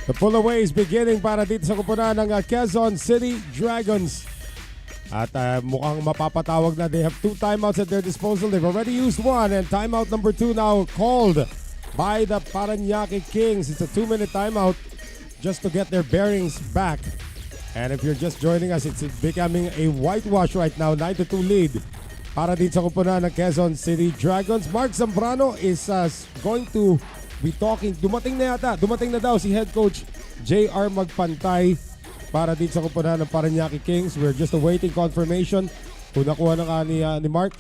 The pull-away is beginning para dito sa kupunan ng Quezon City Dragons. At mukhang mapapatawag na. They have 2 timeouts at their disposal. They've already used 1 and timeout number 2 now called by the Parañaque Kings. It's a 2-minute timeout just to get their bearings back. And if you're just joining us, it's becoming a whitewash right now. 9-2 lead para dito sa kupunan ng Quezon City Dragons. Mark Zambrano is going to be talking. Dumating na daw si head coach JR Magpantay para dito sa kupunan ng Parañaque Kings. We're just awaiting confirmation kung nakuha na ka ni Mark.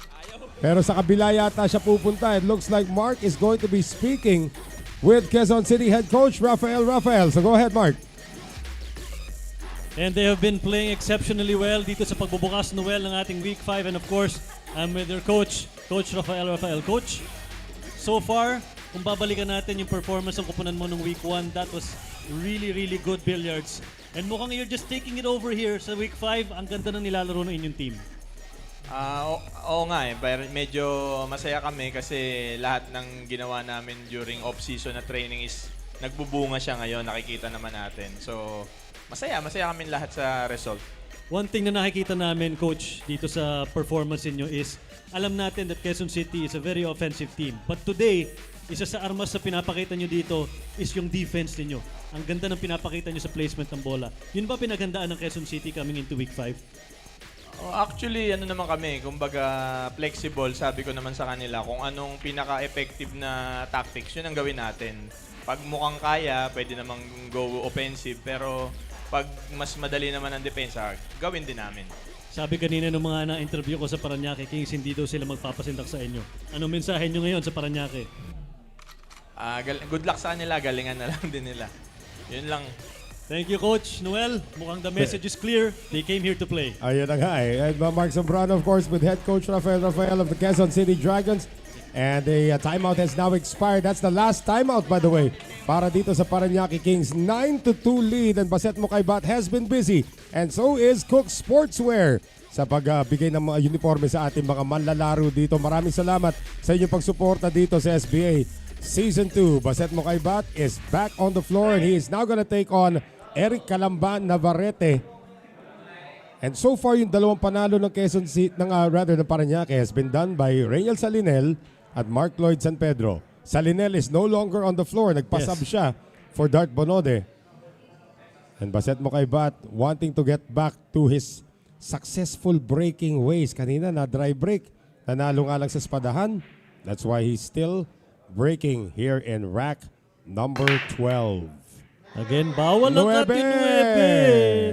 Pero sa kabila yata siya pupunta. It looks like Mark is going to be speaking with Quezon City head coach Rafael. So go ahead, Mark. And they have been playing exceptionally well dito sa pagbubukas Noel ng ating Week 5. And of course, I'm with their coach, Coach Rafael. Coach, so far, kung babalikan natin yung performance ng kupunan mo nung Week 1, that was really, really good billiards. And mukhang you're just taking it over here sa Week 5. Ang ganda ng nilalaro ng inyong team. Oo nga pero medyo masaya kami kasi lahat ng ginawa namin during off-season na training is nagbubunga siya ngayon, nakikita naman natin. So, masaya kami lahat sa result. One thing na nakikita namin, Coach, dito sa performance niyo is alam natin that Quezon City is a very offensive team. But today, isa sa armas na pinapakita nyo dito is yung defense ninyo. Ang ganda ng pinapakita nyo sa placement ng bola. Yun ba pinaghandaan ng Quezon City coming into Week 5? Actually, naman kami, kumbaga flexible. Sabi ko naman sa kanila kung anong pinaka-effective na tactics, yun ang gawin natin. Pag mukhang kaya, pwede namang go offensive. Pero pag mas madali naman ang depensa, gawin din namin. Sabi kanina ng mga na-interview ko sa Parañaque Kings, hindi daw sila magpapasindak sa inyo. Anong mensahe nyo ngayon sa Parañaque? Good luck sa kanila, galingan na lang din nila. Yun lang. Thank you, Coach Noel. Mukhang the message is clear. They came here to play. Ayun na nga And Mark Zambrano, of course, with head coach Rafael of the Quezon City Dragons. And the timeout has now expired. That's the last timeout, by the way, para dito sa Parañaque Kings. 9-2 lead and Baset Mokaybat has been busy. And so is Cook Sportswear sa pagbigay ng mga uniforme sa ating mga manlalaro dito. Maraming salamat sa inyong pagsuporta dito sa SBA Season 2. Baset Mokaybat is back on the floor and he is now gonna take on Eric Calamba Navarrete. And so far, yung dalawang panalo ng Quezon City, ng Parañaque has been done by Rainiel Salinel at Mark Lloyd San Pedro. Salinel is no longer on the floor. Nagpasab siya for Dart Bonode. And Baset Mokaybat wanting to get back to his successful breaking ways. Kanina na dry break. Nanalo nga lang sa espadahan. That's why he's still breaking here in rack number 12. Again, bawal ang ating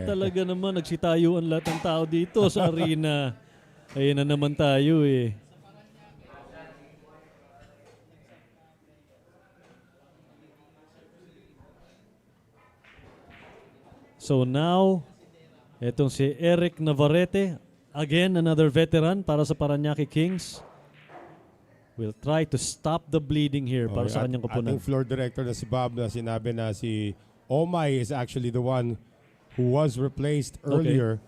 9. Talaga naman, nagsitayuan lahat ng tao dito sa arena. Ayun na naman tayo So now, etong si Eric Navarrete, again another veteran para sa Parañaque Kings, will try to stop the bleeding here para sa kanyang koponan. Ating floor director na si Bob na sinabi na si Omay is actually the one who was replaced earlier.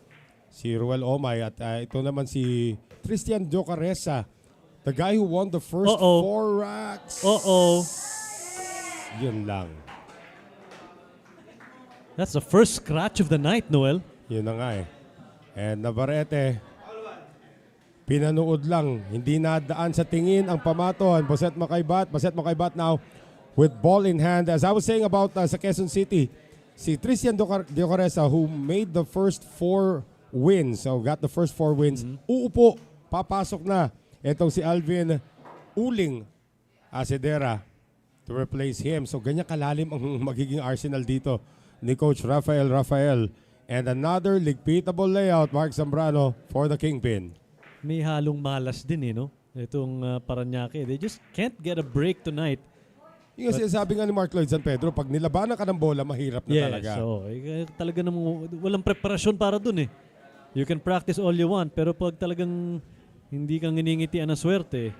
Si Ruel Omay at ito naman si Christian Jocaresa, the guy who won the first 4 racks. Yun lang. That's the first scratch of the night, Noel. Yun na nga eh. And Navarrete, pinanood lang, hindi nadaan sa tingin ang pamaton. Baset Makaybat now with ball in hand. As I was saying about sa Quezon City, si Christian Jocaresa who made the first 4 wins, so got the first 4 wins, uupo, papasok na itong si Alvin Uling Asedera to replace him. So ganyan kalalim ang magiging arsenal dito ni Coach Rafael. And another ligpitable layout, Mark Zambrano, for the Kingpin. May halong malas din no? Itong Parañaque. They just can't get a break tonight. Yung sinasabi nga ni Mark Lloyd San Pedro, pag nilabanan ka ng bola, mahirap na talaga. So, talaga namang walang preparasyon para dun eh. You can practice all you want, pero pag talagang hindi kang iningitian ng swerte.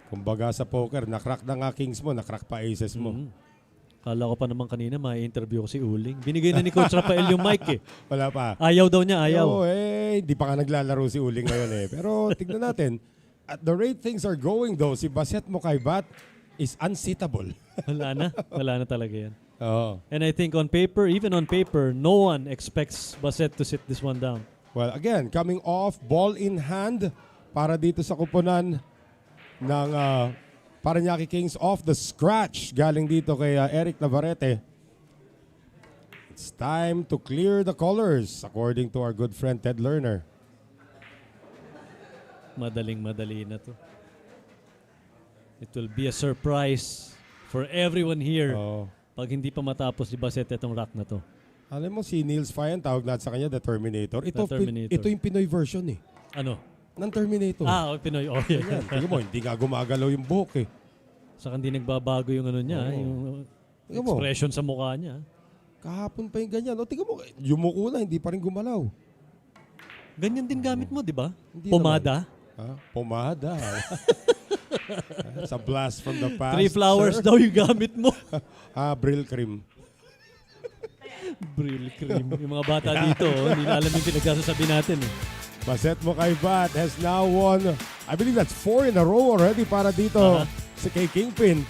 Kumbaga sa poker, nakrak na nga kings mo, nakrak pa aces mo. Kala ko pa naman kanina, ma-interview ko si Uling. Binigay na ni Coach Rafael yung mic eh. Wala pa. Ayaw daw niya, ayaw. Oo, hindi pa ka naglalaro si Uling ngayon eh. Pero tignan natin, at the rate things are going though, si Baset Makaybat is unsittable. Wala na talaga yan. Oh. And I think on paper, even on paper, no one expects Baset to sit this one down. Well, again, coming off, ball in hand para dito sa kuponan ng Parañaque Kings off the scratch galing dito kay Eric Navarrete. It's time to clear the colors according to our good friend Ted Lerner. Madaling-madali na to. It will be a surprise for everyone here. Pag hindi pa matapos si Baset itong rack na to. Alam mo si Niels Fay ang tawag natin sa kanya, the Terminator. Ito yung Pinoy version eh. Ano? Ng Terminator. Pinoy. Oh, yeah. Tingnan mo, hindi nga gumagalaw yung buhok eh. Saka hindi nagbabago yung ano niya, yung expression sa mukha niya. Kahapon pa yung ganyan. O, tingnan mo, yumuko na, hindi pa rin gumalaw. Ganyan din gamit mo, di ba? Hindi Pomada? Pomada. It's a blast from the past. 3 flowers daw yung gamit mo. Brill cream. Brill cream. Yung mga bata dito, hindi na alam yung pinagsasabi natin. Baset Makaybat has now won, I believe that's 4 in a row already para dito sa kay Kingpin.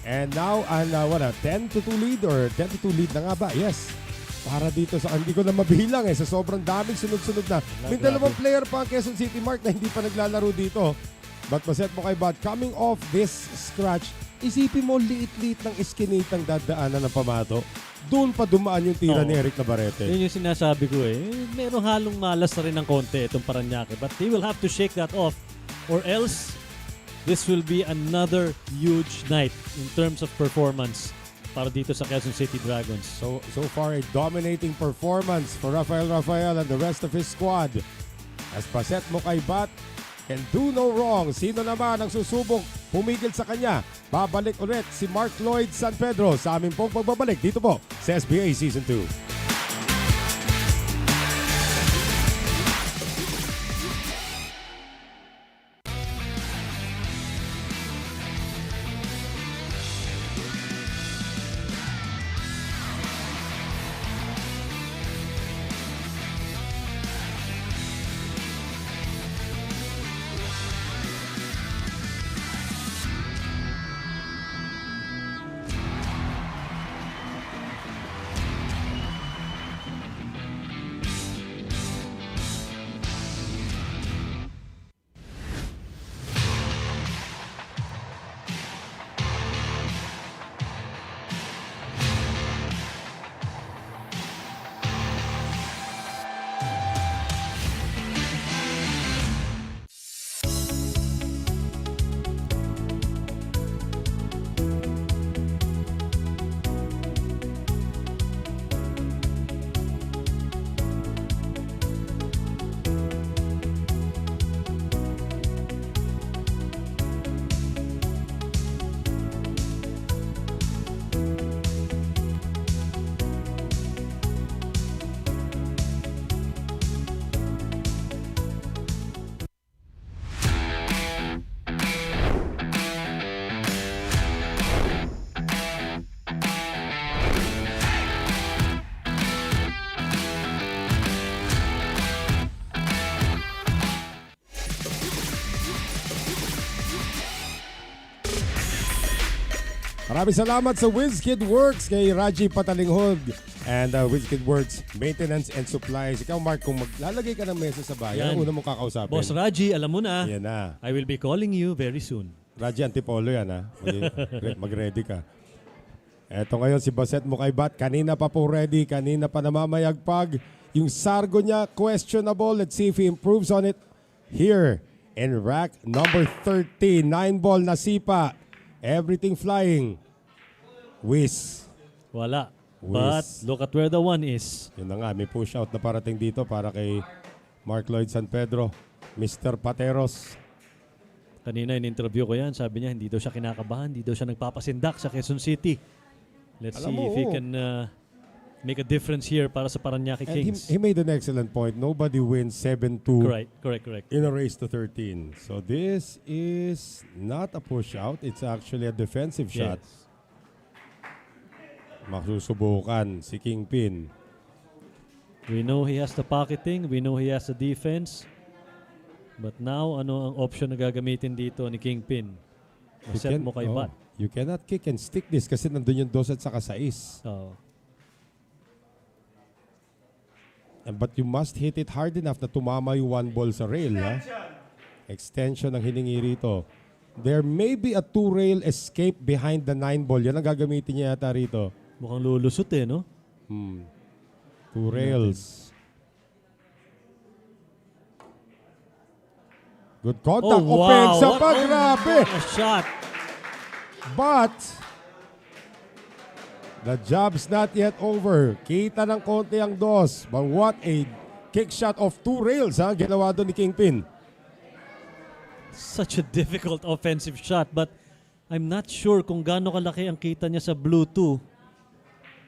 And now, 10-2 lead or 10-2 lead na nga ba? Yes. Para dito sa, hindi ko na mabilang sa sobrang daming sunod-sunod na. May dalawang player pa ang Quezon City, Mark, na hindi pa naglalaro dito. But Baset Makaybat, coming off this scratch, isipin mo, liit-liit ng iskinitang dadaanan ng pamato. Doon pa dumaan yung tira ni Eric Navarrete. Yun yung sinasabi ko merong halong malas na rin ng konti itong Parañaque. But they will have to shake that off or else this will be another huge night in terms of performance para dito sa Quezon City Dragons. So far, a dominating performance for Rafael and the rest of his squad. As Baset Makaybat can do no wrong. Sino naman ang susubok pumigil sa kanya? Babalik ulit si Mark Lloyd San Pedro sa aming pong pagbabalik dito po sa SBA Season 2. Maraming salamat sa WizKid Works kay Raji Patalinghod and WizKid Works Maintenance and Supplies. Ikaw, Mark, kung maglalagay ka ng mesa sa bayan, Yan. una mong kakausapin. Boss Raji, alam mo na. Yan na. I will be calling you very soon. Raji, antipolo yan ha. Mag-ready ka. Eto ngayon si Baset Mukaybat. Kanina pa po ready. Kanina pa namamayagpag. Yung sargo niya, questionable. Let's see if he improves on it here in rack number 13. 9 ball na sipa. Everything flying. Whiz. Wala. Whiz. But look at where the one is. Yun na nga, may push out na parating dito para kay Mark Lloyd San Pedro. Mr. Pateros. Kanina in-interview ko yan. Sabi niya, hindi daw siya kinakabahan. Hindi daw siya nagpapasindak sa Quezon City. Let's Alam see mo, if he can make a difference here para sa Parañaque And Kings. he made an excellent point. Nobody wins 7-2. Correct. In a race to 13. So this is not a push out. It's actually a defensive shot. Yes. Masusubukan si Kingpin. We know he has the pocketing. We know he has the defense. But now, ano ang option na gagamitin dito ni Kingpin? Set mo kay Bat. You cannot kick and stick this kasi nandun yung 2 at saka 6. Oh. But you must hit it hard enough na tumama yung 1 ball sa rail. Ha? Extension ang hiningi rito. There may be a 2-rail escape behind the 9 ball. Yan ang gagamitin niya yata rito. Mukhang lulusot eh, no? 2 rails. Good contact. Oh, wow. Opensa What pa. Grabe. a shot. But the job's not yet over. Kita ng konti ang 2. But what a kick shot of 2 rails ha, ginawa doon ni Kingpin. Such a difficult offensive shot, but I'm not sure kung gaano kalaki ang kita niya sa blue 2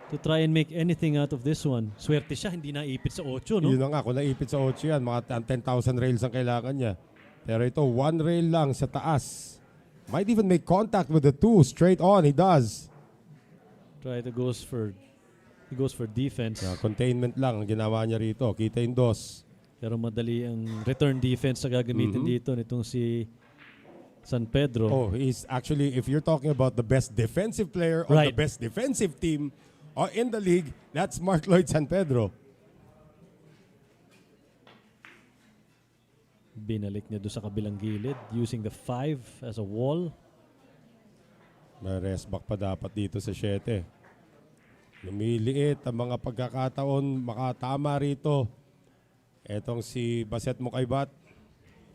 to try and make anything out of this one. Swerte siya, hindi naipit sa 8, no? Yun na nga, kung naipit sa 8 yan, mga 10,000 rails ang kailangan niya. Pero ito, 1 rail lang sa taas. Might even make contact with the 2. Straight on, he does. He goes for defense. Containment lang ang ginawa niya rito. Kita yung 2. Pero madali ang return defense na gagamitin dito nitong si San Pedro. Oh, he's actually, if you're talking about the best defensive player or the best defensive team in the league, that's Mark Lloyd San Pedro. Binalik niya doon sa kabilang gilid using the 5 as a wall. May rest back pa dapat dito sa 7. Lumiliit ang mga pagkakataon makatama rito. Etong si Baset Mukaybat.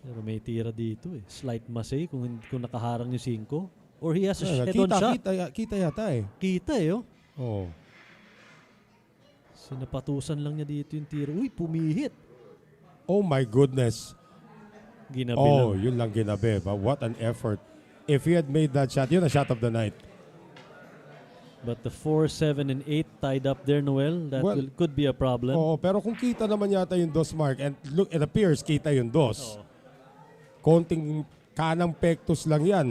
Pero may tira dito eh. Slight masay kung nakaharang yung 5. Or he has a head-on Kita, shot. kita yata eh. Kita eh, oh. Oh. Sinapatusan lang niya dito yung tira. Uy, pumihit. Oh my goodness. Ginabi Oh, lang. yun lang ginabi. But what an effort. If he had made that shot, yun a shot of the night. But the 4, 7, and 8 tied up there, Noel, that could be a problem. Oo, pero kung kita naman yata yung 2, Mark, and look, it appears kita yung 2. Konting kanang pectus lang yan.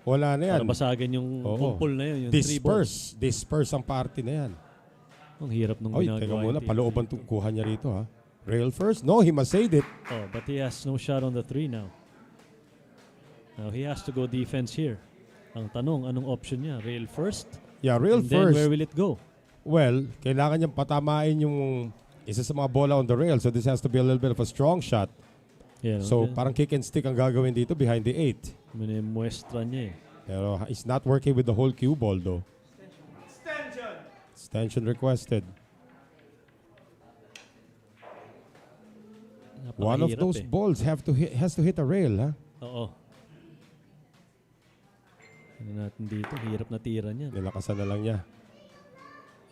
Wala na yan. Para basagin yung kumpol na yun, yung 3 balls. Disperse ang party na yan. Ang hirap nung Oy, ginagawa. teka muna, yung palooban kuha niya rito ha. Rail first? No, he must save it. Oh, but he has no shot on the 3 now. Now he has to go defense here. Ang tanong, anong option niya? Rail first? Yeah, rail And first. then where will it go? Well, kailangan niyang patamain yung isa sa mga bola on the rail. So this has to be a little bit of a strong shot. Yeah, So okay. parang kick and stick ang gagawin dito behind the 8. Muestra niya eh. Pero he's not working with the whole cue ball though. Extension requested. One of Napakahirap those balls has to hit a rail, ha? Oo. Ano natin dito? Hirap na tira niya. Nilakasan na lang niya.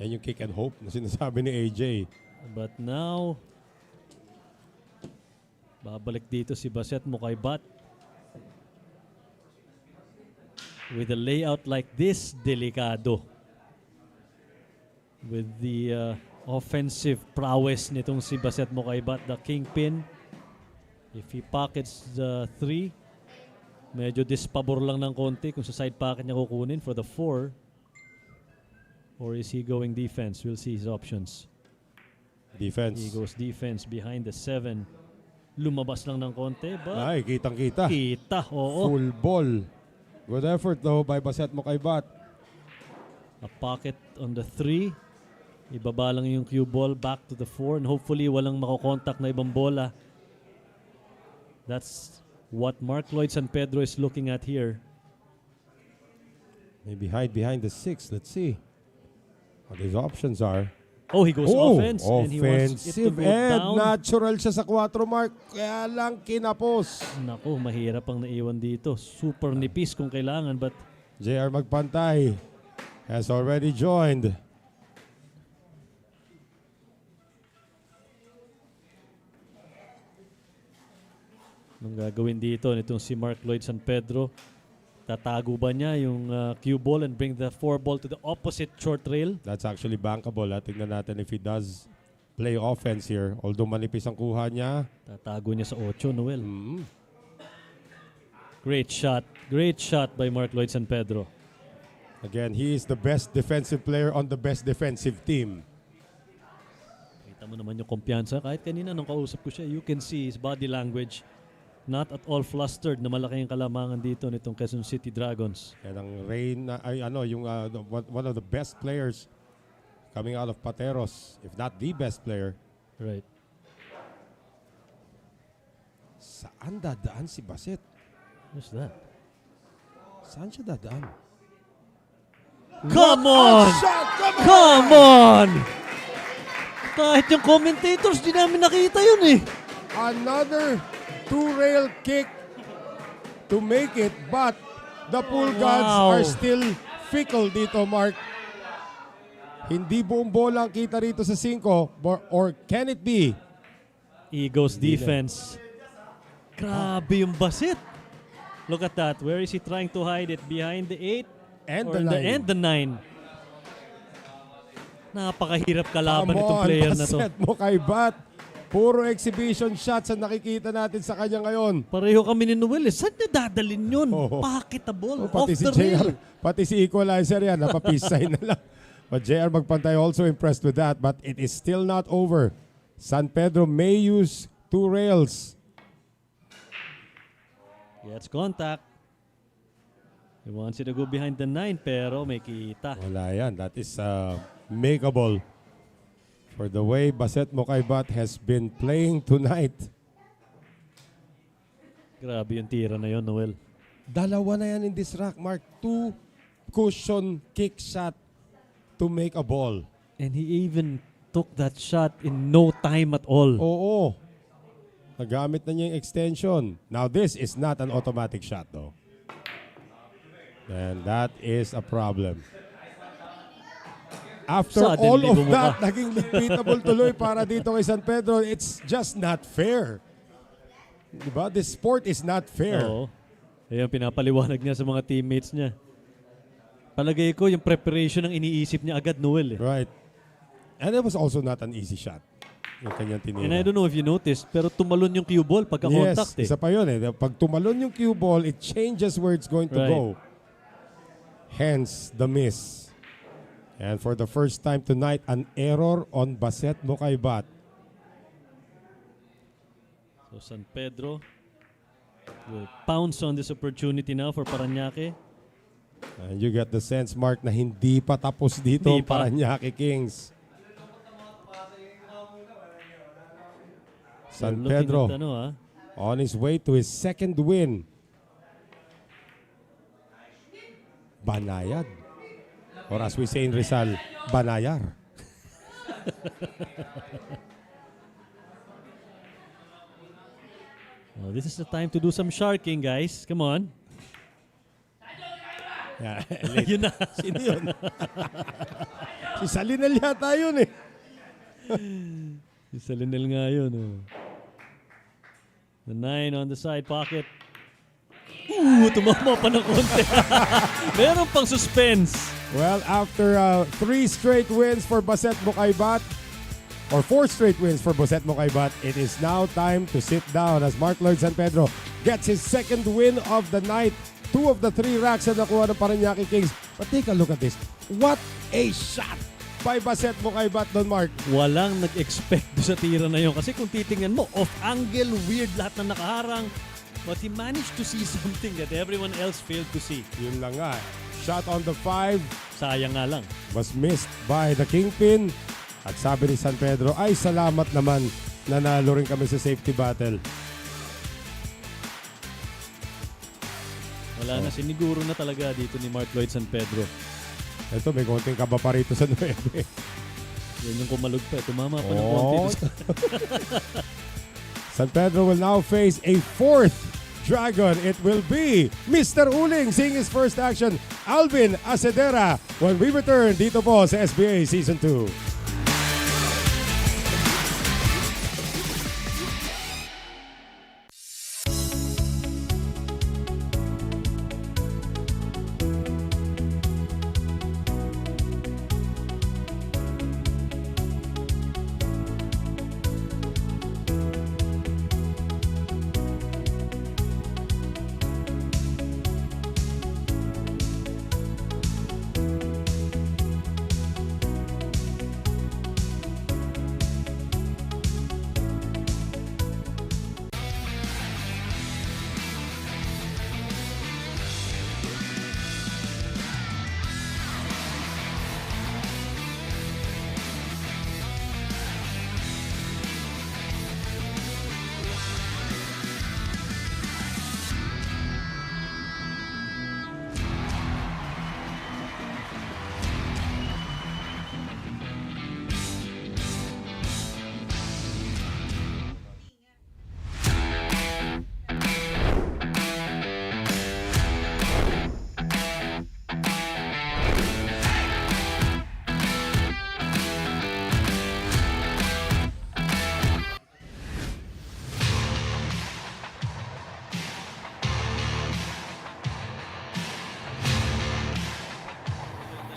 Yan yung kick and hope na sinasabi ni AJ. But now, babalik dito si Baset Mukaybat. With a layout like this, delikado. With the offensive prowess nitong si Baset Mukaybat, the kingpin. If he pockets the 3, medyo dispabor lang ng konti kung sa side pocket niya kukunin for the 4. Or is he going defense? We'll see his options. Defense. He goes defense behind the 7. Lumabas lang ng konti, but Ay, kitang-kita. kita, oo. Full ball. Good effort though by Baset Mukaybat. A pocket on the 3. Ibaba lang yung cue ball back to the 4 and hopefully walang makokontak na ibang bola. That's what Mark Lloyd San Pedro is looking at here. Maybe hide behind the 6. Let's see what his options are. Oh, he goes offense and he wants it to Offensive go and down. natural siya sa 4 mark. Kaya lang kinapos. Naku, mahirap ang naiwan dito. Super nipis kung kailangan but JR Magpantay has already joined. anong gagawin dito nitong si Mark Lloyd San Pedro? Tatago ba niya yung cue ball and bring the 4 ball to the opposite short rail? That's actually bankable. Tingnan natin if he does play offense here. Although manipis ang kuha niya. Tatago niya sa 8, Noel. Mm. Great shot. Great shot by Mark Lloyd San Pedro. Again, he is the best defensive player on the best defensive team. Kita mo naman yung kumpiyansa. Kahit kanina nung kausap ko siya, you can see his body language. Not at all flustered na malaki yung kalamangan dito nitong Quezon City Dragons. And ang Rain, one of the best players coming out of Pateros, if not the best player. Right. Saan dadaan si Baset? What's that? Saan siya dadaan? Come on! Shot! Come on! Kahit yung commentators, di namin nakita yun eh. Another 2-rail kick to make it, but the pool gods Wow. are still fickle dito, Mark. Hindi buong bola ang kita rito sa 5, or can it be? Eagles defense. Grabe yung basit. Look at that. Where is he trying to hide it? Behind the 8? And or the 9. the 9. Napakahirap kalaban itong player na to. Baset mo kay Bat. Puro exhibition shots ang nakikita natin sa kanya ngayon. Pareho kami ni Noel. Saan niya dadalin yun? Oo. Pocketable. Pati Off si the JR, rail. pati si Equalizer yan, napapisay na lang. But JR Magpantay also impressed with that, but it is still not over. San Pedro may use 2 rails. Gets contact. He wants you to go behind the 9 pero may kita. Wala yan. That is makeable for the way Baset Mokaybat has been playing tonight. Grabe yung tira na yun, Noel. Dalawa na yan in this rack, Mark. 2 cushion kick shot to make a ball. And he even took that shot in no time at all. Oo. Nagamit na niya yung extension. Now this is not an automatic shot though. And that is a problem. After Suddenly, all of bumuka. that, naging repeatable tuloy para dito kay San Pedro. It's just not fair. Diba? This sport is not fair. Oo. Ayan, pinapaliwanag niya sa mga teammates niya. Palagay ko, yung preparation ang iniisip niya agad, Noel. Eh. Right. And it was also not an easy shot. Yung kanyang tinira. And I don't know if you noticed, pero tumalon yung cue ball pagka-contact Yes, eh. isa pa yun eh. Pag tumalon yung cue ball, it changes where it's going to Right. go. Hence, the miss. And for the first time tonight, an error on Baset Mokaybat. So San Pedro will pounce on this opportunity now for Parañaque. And you get the sense, Mark, na hindi pa tapos dito Hindi pa. Parañaque Kings. San They're looking Pedro at ano, on his way to his second win. Banayad. Or as we say in Rizal, Banayar. Oh, this is the time to do some sharking, guys. Come on. Yeah, Yun na. sino yun? Si Salinel yata yun eh. Isa Linel nga yun. Oh. The 9 on the side pocket. Tumama pa ng konti. Meron pang suspense. Well, after 3 straight wins for Baset Mokaybat, or 4 straight wins for Baset Mokaybat, it is now time to sit down as Mark Lloyd San Pedro gets his second win of the night. 2 of the 3 racks na nakuha ng Parañaque Kings. But take a look at this. What a shot by Baset Mokaybat, Don Mark. Walang nag-expect doon sa tira na yun. Kasi kung titingnan mo, off-angle, weird lahat na nakaharang. But he managed to see something that everyone else failed to see. Yun lang nga. Shot on the 5 Sayang nga lang. was missed by the Kingpin. At sabi ni San Pedro, ay salamat naman, nanalo rin kami sa safety battle. Wala na, siniguro na talaga dito ni Mark Lloyd San Pedro. Ito, may konting kaba pa rito sa 9. Yan yung kumalog pa. Tumama pa ng konti. San Pedro will now face a 4th dragon. It will be Mr. Uling seeing his first action, Alvin Acedera, when we return dito po sa SBA Season 2.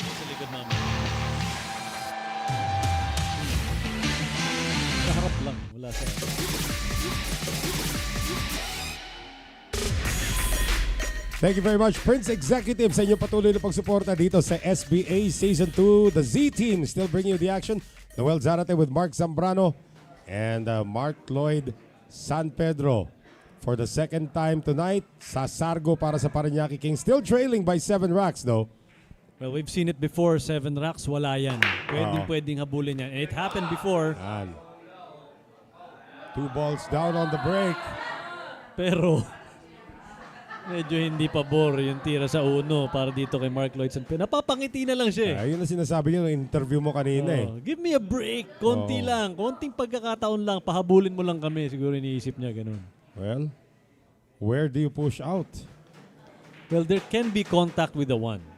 Sa likod namin. Sa harap lang. Wala sa... Thank you very much, Prince Executive, sa inyong patuloy na pagsuporta dito sa SBA Season 2. The Z Team still bringing you the action. Noel Zarate with Mark Zambrano and Mark Lloyd San Pedro. For the second time tonight, Sasargo para sa Parañaque Kings. Still trailing by 7 racks though. Well, we've seen it before. 7 racks, wala yan. Pwedeng habulin yan. And it happened before. Yan. 2 balls down on the break. Pero medyo hindi pabor yung tira sa uno para dito kay Mark Lloyd San Pedro. Napapangiti na lang siya. Ayun na sinasabi niyo ng interview mo kanina eh. Give me a break. Konti lang. Konting pagkakataon lang. Pahabulin mo lang kami. Siguro iniisip niya ganun. Well, where do you push out? Well, there can be contact with the 1.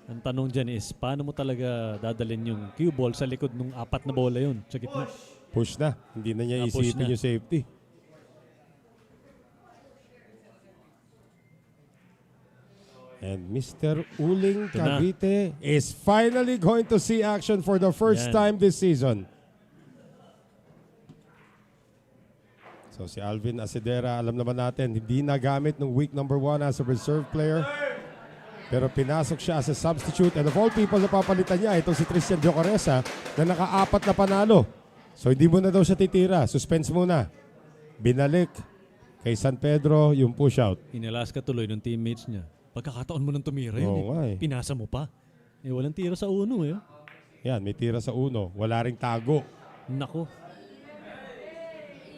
Ang tanong dyan is, paano mo talaga dadalhin yung cue ball sa likod ng 4 na bola yun sa gitna? Push na. Hindi na niya Push isipin na. yung safety. And Mr. Uling Ito na. Cavite is finally going to see action for the first Yan. time this season. So si Alvin Acedera, alam naman natin, hindi nagamit ng week number 1 as a reserve player. Pero pinasok siya as a substitute. And of all people na papalitan niya, itong si Christian Jocaresa na naka-4 na panalo. So hindi mo na daw siya titira. Suspense muna. Binalik kay San Pedro yung push-out. Inalas ka tuloy ng teammates niya. Pagkakataon mo nang tumira yun. Oo nga eh. Pinasa mo pa. Walang tira sa uno eh. Yan, may tira sa uno. Wala ring tago. Nako.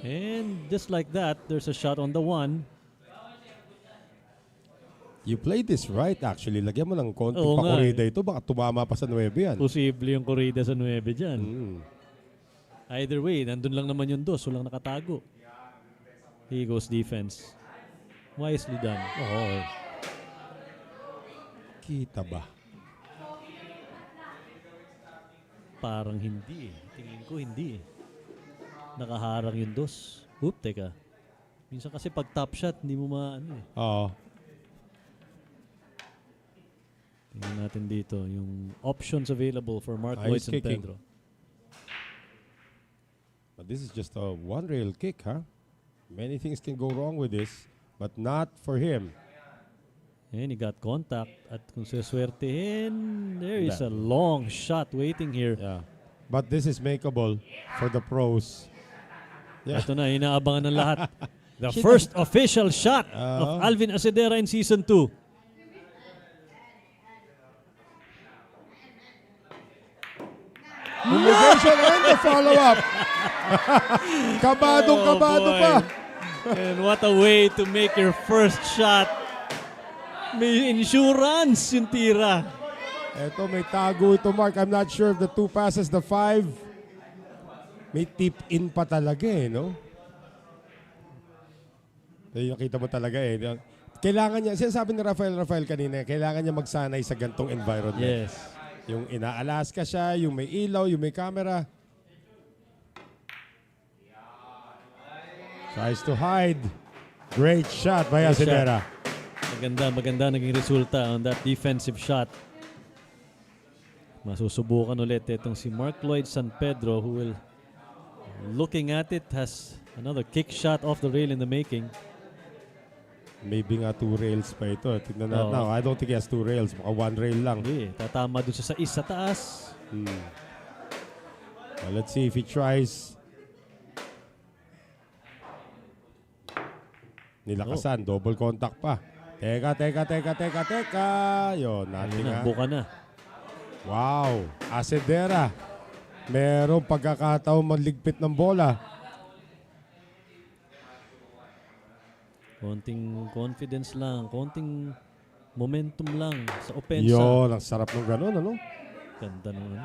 And just like that, there's a shot on the 1. You played this right actually. Lagyan mo ng konting Oo nga pakorida ito. Baka tumama pa sa 9 yan. Posible yung korida sa 9 dyan. Mm. Either way, nandun lang naman yung 2. Walang nakatago. Here goes defense. Wisely done. Oo. Kita ba? Parang hindi eh. Tingin ko hindi eh. Nakaharang yung 2. Oop, teka. Minsan kasi pag top shot, hindi mo maano eh. Oo. Tingnan natin dito yung options available for Mark Ice Lloyd San kicking. Pedro. But this is just a one-rail kick, huh? Many things can go wrong with this, but not for him. And he got contact. At kung siswertehin, there is a long shot waiting here. Yeah. But this is makeable for the pros. Yeah. Ito na, inaabangan ng lahat. The first official shot of Alvin Acedera in Season 2. Humiliation and the follow-up. Kabado boy. pa. And what a way to make your first shot. May insurance yung tira. Eto, may tago ito, Mark. I'm not sure if the 2 passes the 5. May tip in pa talaga no? Yung nakita mo talaga Kailangan niya, sinasabi ni Rafael kanina, kailangan niya magsanay sa gantong environment. Yes. Yung inaalas-ka siya, yung may ilaw, yung may camera. Tries to hide. Great shot by Acedera. Maganda naging resulta on that defensive shot. Masusubukan ulit itong si Mark Lloyd San Pedro, who will, looking at it, has another kick shot off the rail in the making. Maybe nga 2 rails pa ito. Tignan natin. No, I don't think he has 2 rails. Baka 1 rail lang. Hindi, tatama doon sa isa taas. Well, let's see if he tries. Nilakasan. Double contact pa. Teka. Yun, natin nga. Buka na. Wow. Acedera. Merong pagkakataon maligpit ng bola. Konting confidence lang, konting momentum lang sa opensa. Yun, ang sarap ng ganun, ano? Ganda ng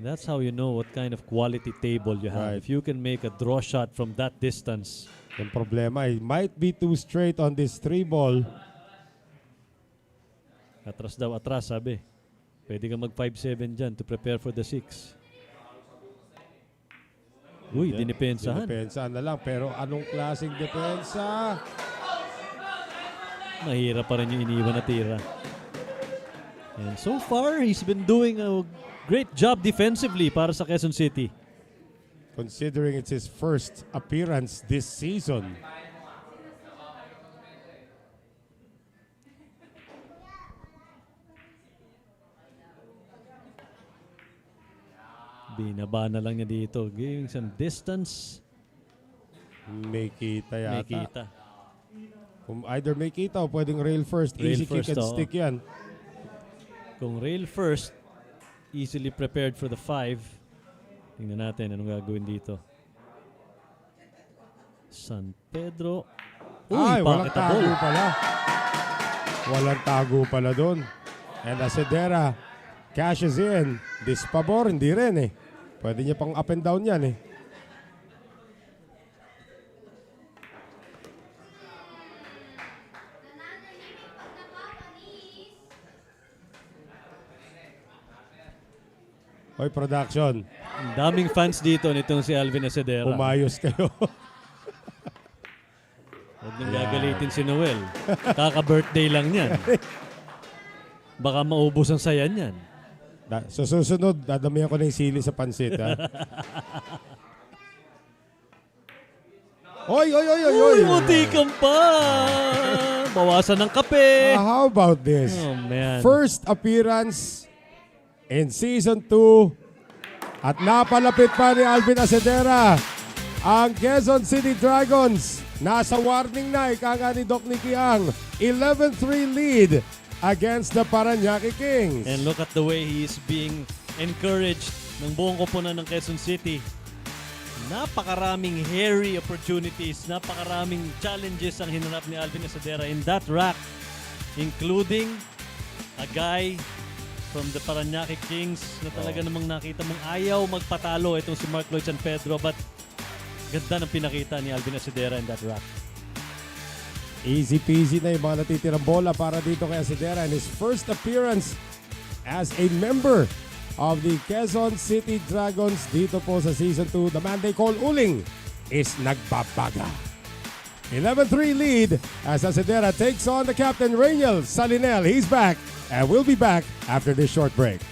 That's how you know what kind of quality table you have. Right. If you can make a draw shot from that distance. Yung problema, it might be too straight on this 3 ball. Atras, sabi. Pwede ka mag 5-7 dyan to prepare for the 6. Uy, dinipensahan. Dinipensahan na lang. Pero anong klaseng depensa? Mahirap pa rin yung iniwan na tira. And so far, he's been doing a great job defensively para sa Quezon City. Considering it's his first appearance this season. Binaba na lang niya dito. Giving some distance. May kita yata. May kita. Kung either may kita o pwedeng rail first. Rail Easy first, kick and oo. stick yan. Kung rail first, easily prepared for the 5. Tingnan natin anong gagawin dito. San Pedro. Uy, Walang pocket tago ball. pala. Walang tago pala doon. And Acedera cashes in. Dispabor, hindi rin Pwede niya pang up and down yan Hoy, production. Ang daming fans dito nitong si Alvin Acedera. Umayos kayo. Huwag nang gagalitin si Noel. Kaka-birthday lang yan. Baka maubos ang saya niyan. Sa susunod, dadamihan ko na yung sili sa pansit. Oy! Uy, mutikam pa! Bawasan ng kape! How about this? Oh, man. First appearance in Season 2 at napalapit pa ni Alvin Acedera ang Quezon City Dragons. Nasa warning na, ika nga ni Doc Nicky Ang. 11-3 lead against the Parañaque Kings. And look at the way he is being encouraged ng buong koponan ng Quezon City. Napakaraming hairy opportunities, napakaraming challenges ang hinanap ni Alvin Acedera in that rack, including a guy from the Parañaque Kings na talaga namang nakita mong ayaw magpatalo itong si Mark Lloyd San Pedro, but ganda ng pinakita ni Alvin Acedera in that rack. Easy peasy na yung mga natitirang bola para dito kay Acedera in his first appearance as a member of the Quezon City Dragons dito po sa Season 2. The man they call Uling is nagbabaga. 11-3 lead as Acedera takes on the captain Rainiel Salinel. He's back and we'll be back after this short break.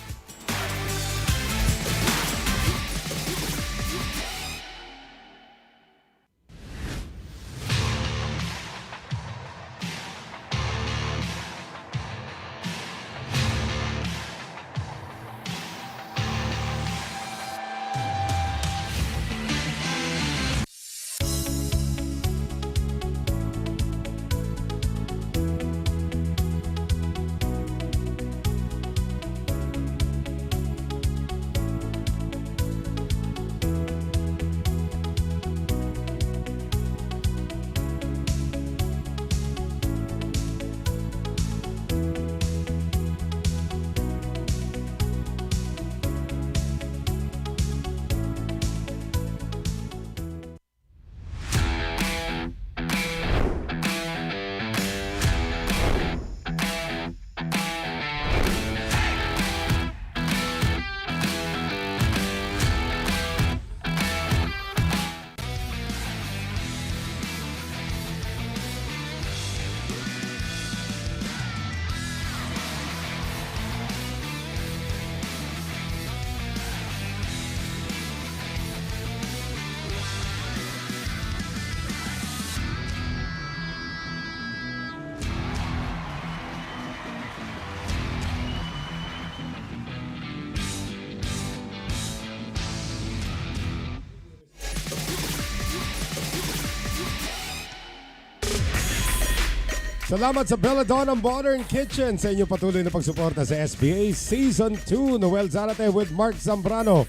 Salamat sa Belladonna Modern Kitchen sa inyong patuloy na pagsuporta sa SBA Season 2. Noel Zarate with Mark Zambrano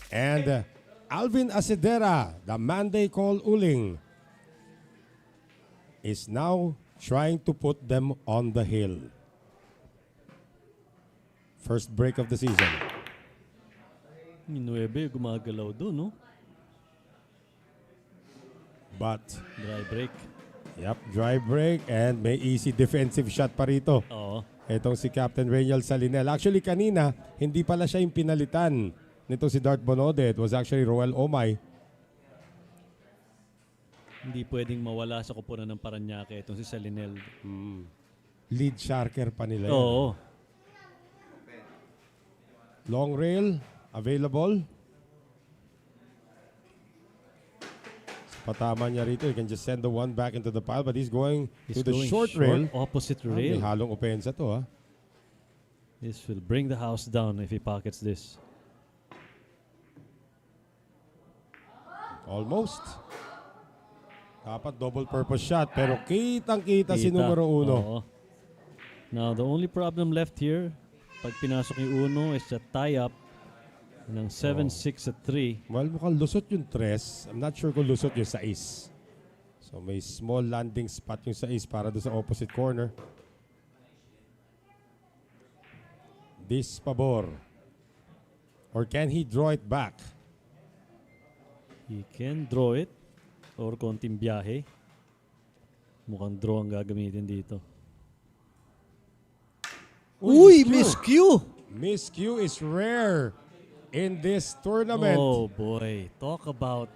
and Alvin Asidera. The Monday Call Uling is now trying to put them on the hill. First break of the season. Yung 9 gumagalaw doon, no? But, Dry break. yep, dry break and may easy defensive shot pa rito. Oo. Itong si Captain Reynald Salinel. Actually, kanina, hindi pala siya yung pinalitan nito si Dart Bonode. It was actually Roel Omay. Hindi pwedeng mawala sa kupunan ng Parañaque itong si Salinel. Lead sharker pa nila. Yan. Oo. Long rail, available. Patama niya rito. He can just send the one back into the pile, but he's going to the going short rail. opposite May rail. halong opensa to, ha? This will bring the house down if he pockets this. Almost. Dapat double purpose shot, pero kitang-kita si numero 1. Oo. Now, the only problem left here, pag pinasok yung uno, is a tie-up ng 7-6 at 3. Well, mukhang lusot yung 3. I'm not sure kung lusot yung 6. So may small landing spot yung 6 para doon sa opposite corner. This pabor. Or can he draw it back? He can draw it or konting biyahe. Mukhang draw ang gagamitin dito. Uy, miscue! Miscue is rare in this tournament. Oh boy, talk about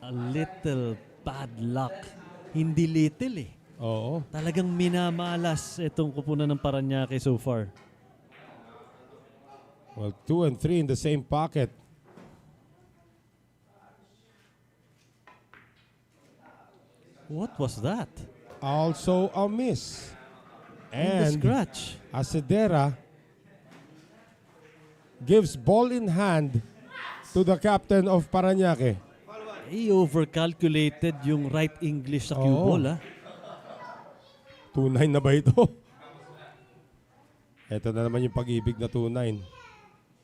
a little bad luck. Hindi little eh. Oo. Talagang minamalas itong kupunan ng Parañaque so far. Well, 2 and 3 in the same pocket. What was that? Also a miss. And the And scratch. Asidera gives ball in hand to the captain of Parañaque. He overcalculated yung right English sa cue Oo. ball, ha? 2-9 na ba ito? Ito na naman yung pag-ibig na 2-9.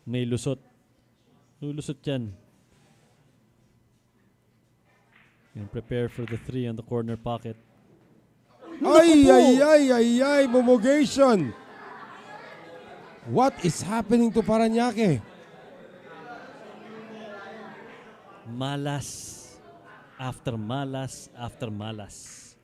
May lusot. Lulusot yan. And prepare for the 3 on the corner pocket. Ay, ay, ay, ay, ay, mumugation. What is happening to Parañaque? Malas. After malas. After malas.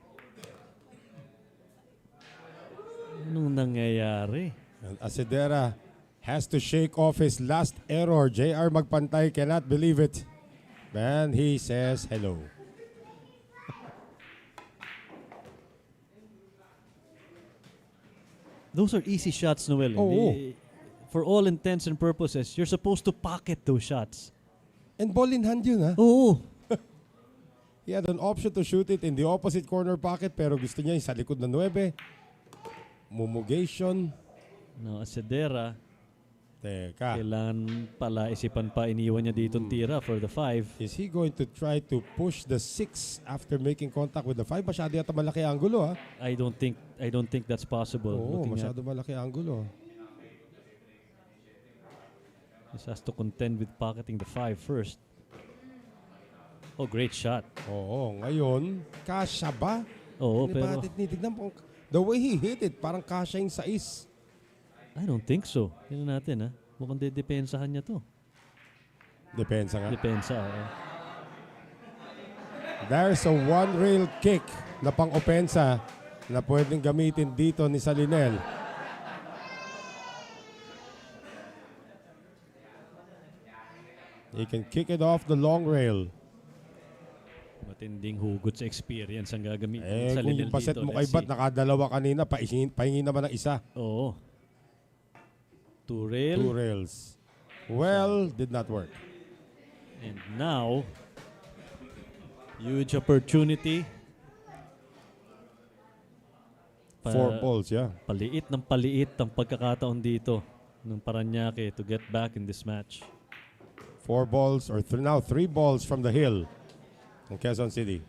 Anong nangyayari? And Asidera has to shake off his last error. JR Magpantay cannot believe it. And he says hello. Those are easy shots, Noel. Oo. For all intents and purposes, you're supposed to pocket those shots. And ball in hand yun, ha? Oo. He had an option to shoot it in the opposite corner pocket pero gusto niya yung sa likod na 9. Mumugation. No, Asidera, Teka. kailangan pala isipan pa, iniwan niya dito tira for the 5. Is he going to try to push the 6 after making contact with the 5? Masyado yata malaki angulo, ha? I don't think that's possible. Oo, Looking masyado malaki angulo. This has to contend with pocketing the 5 first. Oh, great shot. Oo, ngayon, kasya ba? Oo, pero Tignan mo, the way he hit it, parang kasya yung 6. I don't think so. Tingnan natin, ha. Mukhang dedepensahan niya to. Depensa nga. Depensa, oo. There's a one-rail kick na pang-opensa na pwedeng gamitin dito ni Salinel. He can kick it off the long rail. Matinding hugot sa experience ang gagamitin sa Kung Lionel yung paset dito. mo kay Let's Bat, see. nakadalawa kanina, pahingin naman ng isa. Oo. 2 rail. 2 rails. Well, did not work. And now, huge opportunity. 4 balls, yeah. Paliit ang pagkakataon dito ng Parañaque to get back in this match. 4 balls, or now 3 balls from the hill in Quezon City.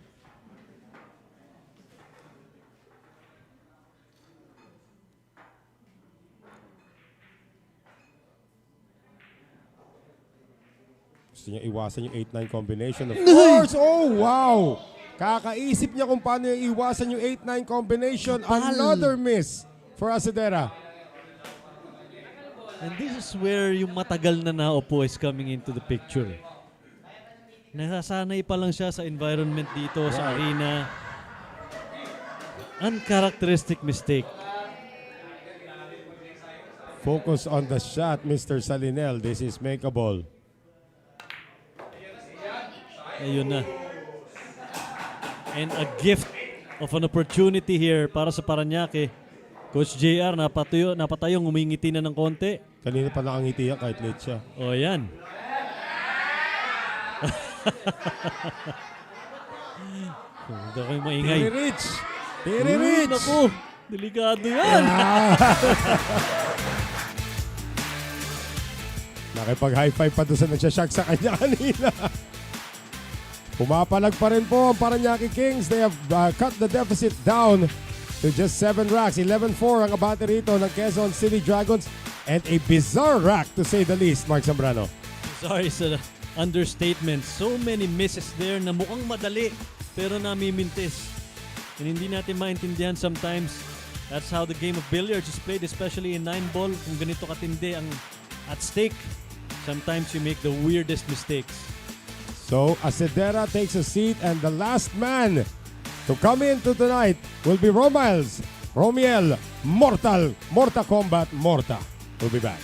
Gusto niya iwasan yung 8-9 combination. Of course! Oh, wow! Kakaisip niya kung paano yung iwasan yung 8-9 combination. Another miss for Asadera. And this is where yung matagal na naupo is coming into the picture. Nasasanay pa lang siya sa environment dito sa arena. Uncharacteristic mistake. Focus on the shot, Mr. Salinel. This is makeable. Ayun na. And a gift of an opportunity here para sa Parañaque. Coach JR, napatayong umingiti na ng konti. Kanina pa nakangiti yan kahit late siya. O yan. Hindi kayo maingay. Tiri Rich! Tiri Rich! Naku, delikado yan. Nakipag-high five pa doon sa nagsashock sa kanya kanina. Pumapalag pa rin po ang Parañaque Kings. They have cut the deficit down to just 7 racks. 11-4 ang abate rito ng Quezon City Dragons. And a bizarre rack to say the least, Mark Zambrano. Bizarre is an understatement. So many misses there na mukhang madali pero namimintis. And hindi natin maintindihan sometimes. That's how the game of billiards is played, especially in 9-ball. Kung ganito katindi ang at stake, sometimes you make the weirdest mistakes. So, Asadera takes a seat and the last man to come into tonight will be Romiel Morta Combat Morta. We'll be back.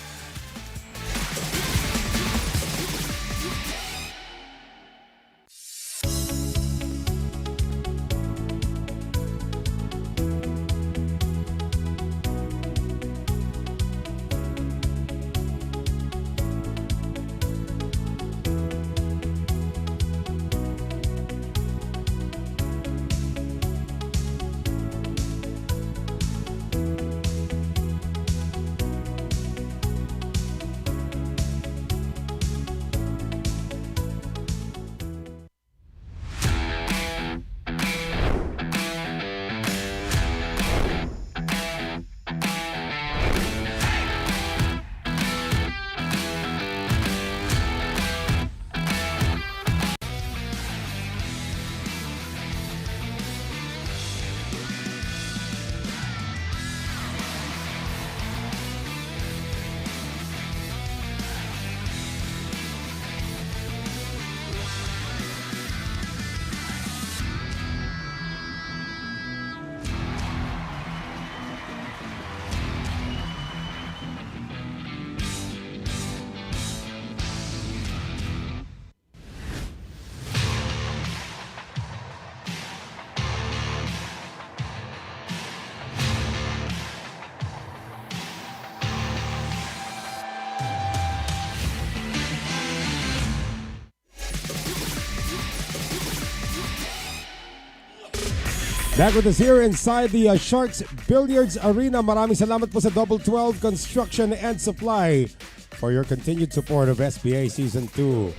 Back with us here inside the Sharks Billiards Arena. Maraming salamat po sa Double 12 Construction and Supply for your continued support of SBA Season 2.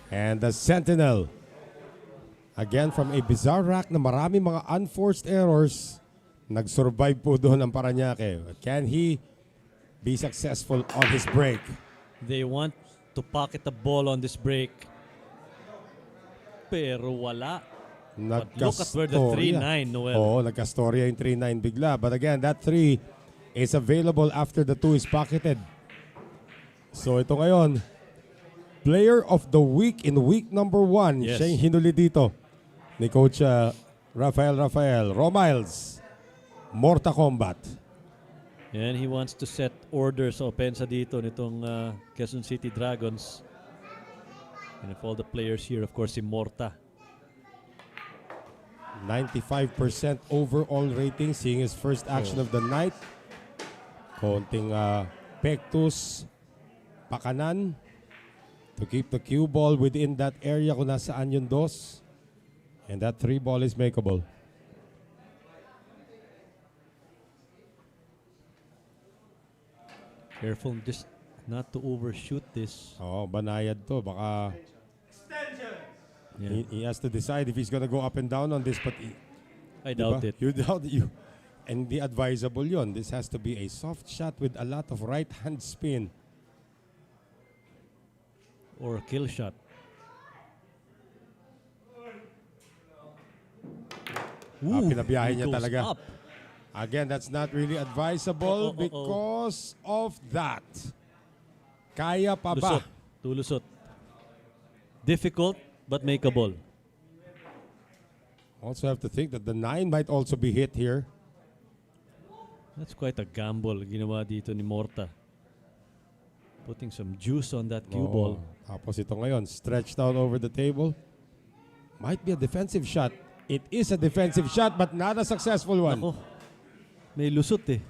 And the Sentinel. Again, from a bizarre rack na maraming mga unforced errors, nag-survive po doon ang Parañaque. Can he be successful on his break? They want to pocket the ball on this break. Pero wala. But look at where the 3-9, Noel. Oo, nagka-storya yung 3-9 bigla. But again, that 3 is available after the 2 is pocketed. So ito ngayon, Player of the Week in week number 1. Yes. Siya yung hinuli dito ni Coach Rafael. Romiles, Morta Combat. And he wants to set order sa opensa dito nitong Quezon City Dragons. And of all the players here, of course, si Morta. 95% overall rating, seeing his first action of the night. Konting pectus, pakanan to keep the cue ball within that area kung nasaan yung dos. And that 3 ball is makeable. Careful just not to overshoot this. Oh, banayad to. Baka Yeah. he has to decide if he's gonna go up and down on this. But I doubt it. You doubt you. And the advisable yun. This has to be a soft shot with a lot of right hand spin. Or a kill shot. Pinabiyahe niya goes talaga. up. Again, that's not really advisable because of that. Kaya pa ba? Lusot. Tulusot. Difficult but makeable. Also have to think that the 9 might also be hit here. That's quite a gamble ginawa dito ni Morta. Putting some juice on that cue ball. Tapos ito ngayon, stretched out over the table. Might be a defensive shot. It is a defensive shot but not a successful one. Ako, may lusot eh.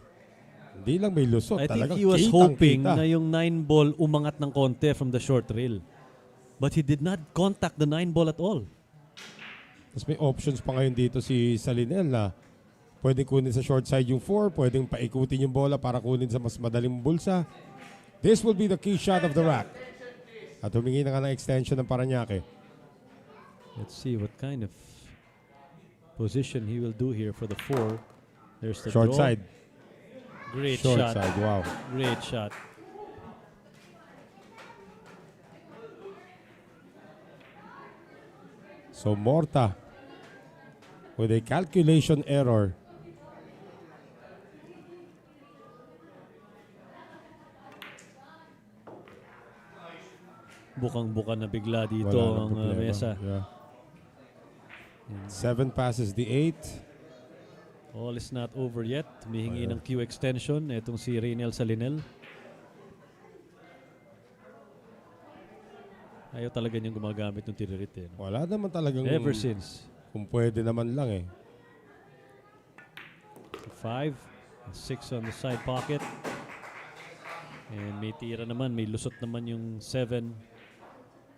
Hindi lang may lusot. I think Talagang he was hoping kitang-kita. na yung 9 ball umangat ng konti from the short rail. But he did not contact the 9 ball at all. Tapos may options pa ngayon dito si Salinel na pwedeng kunin sa short side yung 4, pwedeng paikutin yung bola para kunin sa mas madaling bulsa. This will be the key shot of the rack. At humingi na nga ng extension ng Parañaque. Let's see what kind of position he will do here for the 4. There's the Short draw. side. Great Short shot. side, wow. Great shot. So Morta with a calculation error. Bukang-buka na bigla dito Wala nang ang problema. mesa. Yeah. 7 passes the 8. All is not over yet. Humihingi ng queue extension. Itong si Reynel Salinel. Ayaw talaga niyang gumagamit ng tiririt eh. Wala naman talagang Ever since. kung pwede naman lang eh. 5. 6 on the side pocket. And may tira naman. May lusot naman yung 7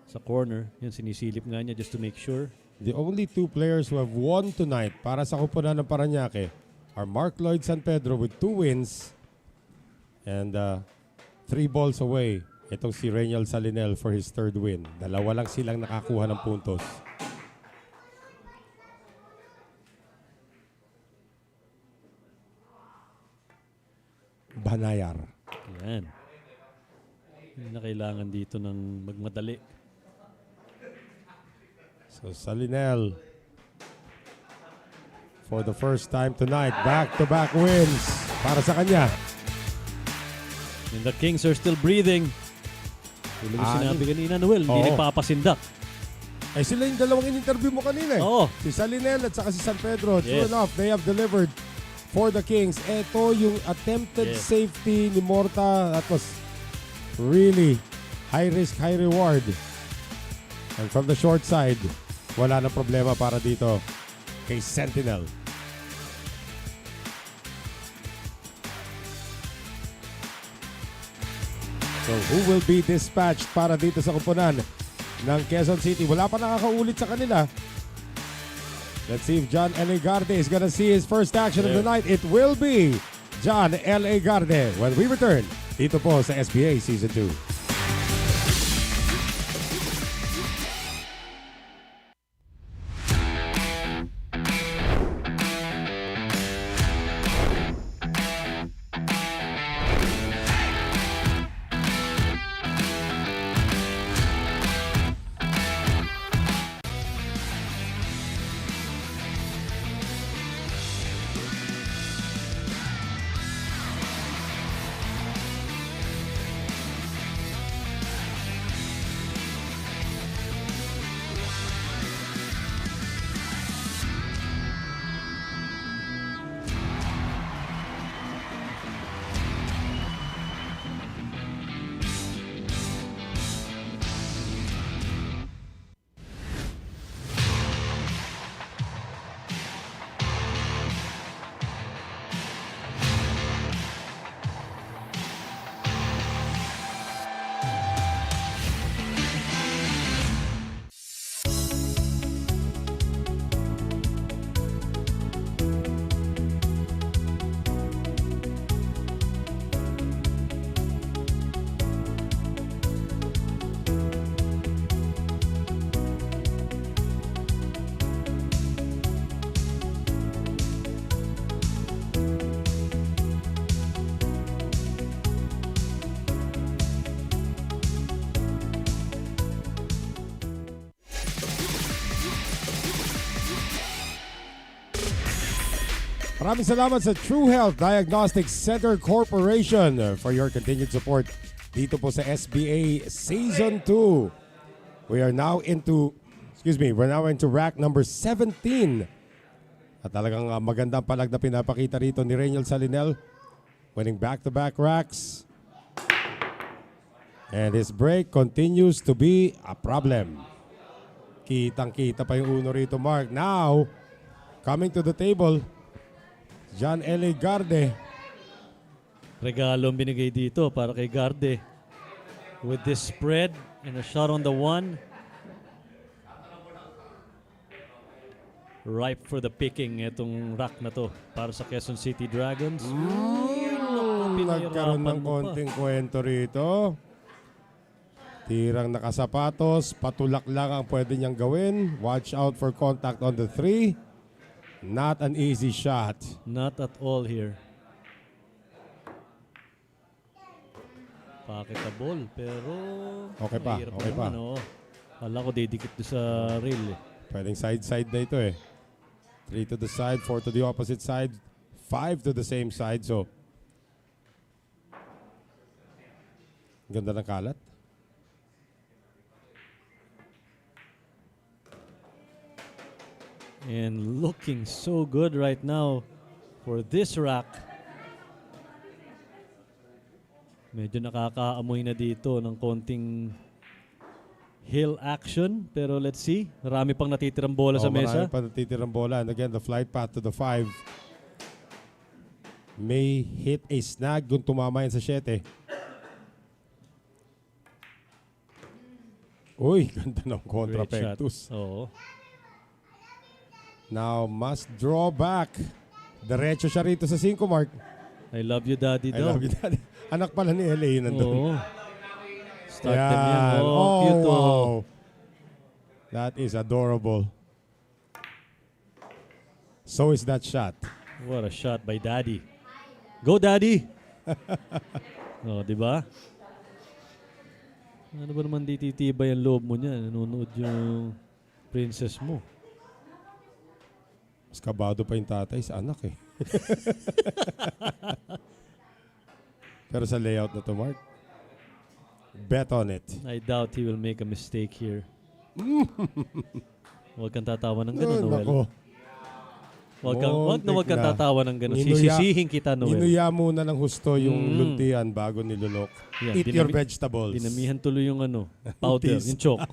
sa corner. Yan, sinisilip nga niya just to make sure. The only 2 players who have won tonight para sa kupunan ng Parañaque are Mark Lloyd San Pedro with 2 wins and 3 balls away. Itong si Reynel Salinel for his 3rd win. Dalawa lang silang nakakuha ng puntos. Banayar. Yan. Hindi na kailangan dito ng magmadali. So Salinel for the first time tonight, back-to-back wins para sa kanya. And the Kings are still breathing. Tulad yung sinabi kanina, Noel, hindi Oo. nagpapasindak. Eh sila yung dalawang in-interview mo kanina eh. Oo. Si Salinel at saka si San Pedro. True Yes. enough, they have delivered for the Kings. Ito yung attempted Yes. safety ni Morta. That was really high risk, high reward. And from the short side, wala na problema para dito kay Sentinel. So who will be dispatched para dito sa kupunan ng Quezon City? Wala pa nakakaulit sa kanila. Let's see if John L.A. Garde is gonna see his first action of the night. It will be John L.A. Garde when we return dito po sa SBA Season 2. Maraming salamat sa True Health Diagnostic Center Corporation for your continued support dito po sa SBA Season 2. We're now into rack number 17. At talagang magandang palag na pinapakita rito ni Reynel Salinel, winning back-to-back racks. And his break continues to be a problem. Kitang-kita pa yung uno rito, Mark. Now, coming to the table, John L.A. Garde. Regalo ang binigay dito para kay Garde. With this spread and a shot on the one. Ripe for the picking itong rack na to para sa Quezon City Dragons. Nagkaroon ng konting kwento rito. Tirang nakasapatos, patulak lang ang pwede niyang gawin. Watch out for contact on the 3. Not an easy shot. Not at all here. Pocketable, pero Okay pa, mahirap okay pa. naman, oh. Kala ko didikit doon sa rail eh. Pwedeng side-side na ito eh. 3 to the side, 4 to the opposite side, 5 to the same side. So, ganda ng kalat. And looking so good right now for this rack. Medyo nakakaamoy na dito ng konting hill action. Pero let's see. Marami pang natitirang bola sa mesa. Marami pang natitirang bola. And again, the flight path to the 5 may hit a snag kung tumama yan sa 7. Uy, ganda ng kontra Great shot. pectus. Oo. Now, must draw back. Diretso siya rito sa 5, Mark. I love you, Daddy. I love you, Daddy. Anak pala ni LA yun nandun. Oo. Start them yan. Oh, cute. wow. Oh. That is adorable. So is that shot. What a shot by Daddy. Go, Daddy! Oh, di ba? Ano ba naman dititibay ang loob mo niya? Nanonood yung princess mo. Mas kabado pa yung tatay sa anak eh. Pero sa layout na to, Mark, bet on it. I doubt he will make a mistake here. Huwag kang tatawa ng gano'n, Noel. Nako. Huwag kang tatawa ng gano'n. Inuya- Sisisihin kita, Noel. Inuya muna ng husto yung luntian bago nilunok. Yeah, Eat your vegetables. Dinamihan tuloy yung powder, Tis. yung chalk.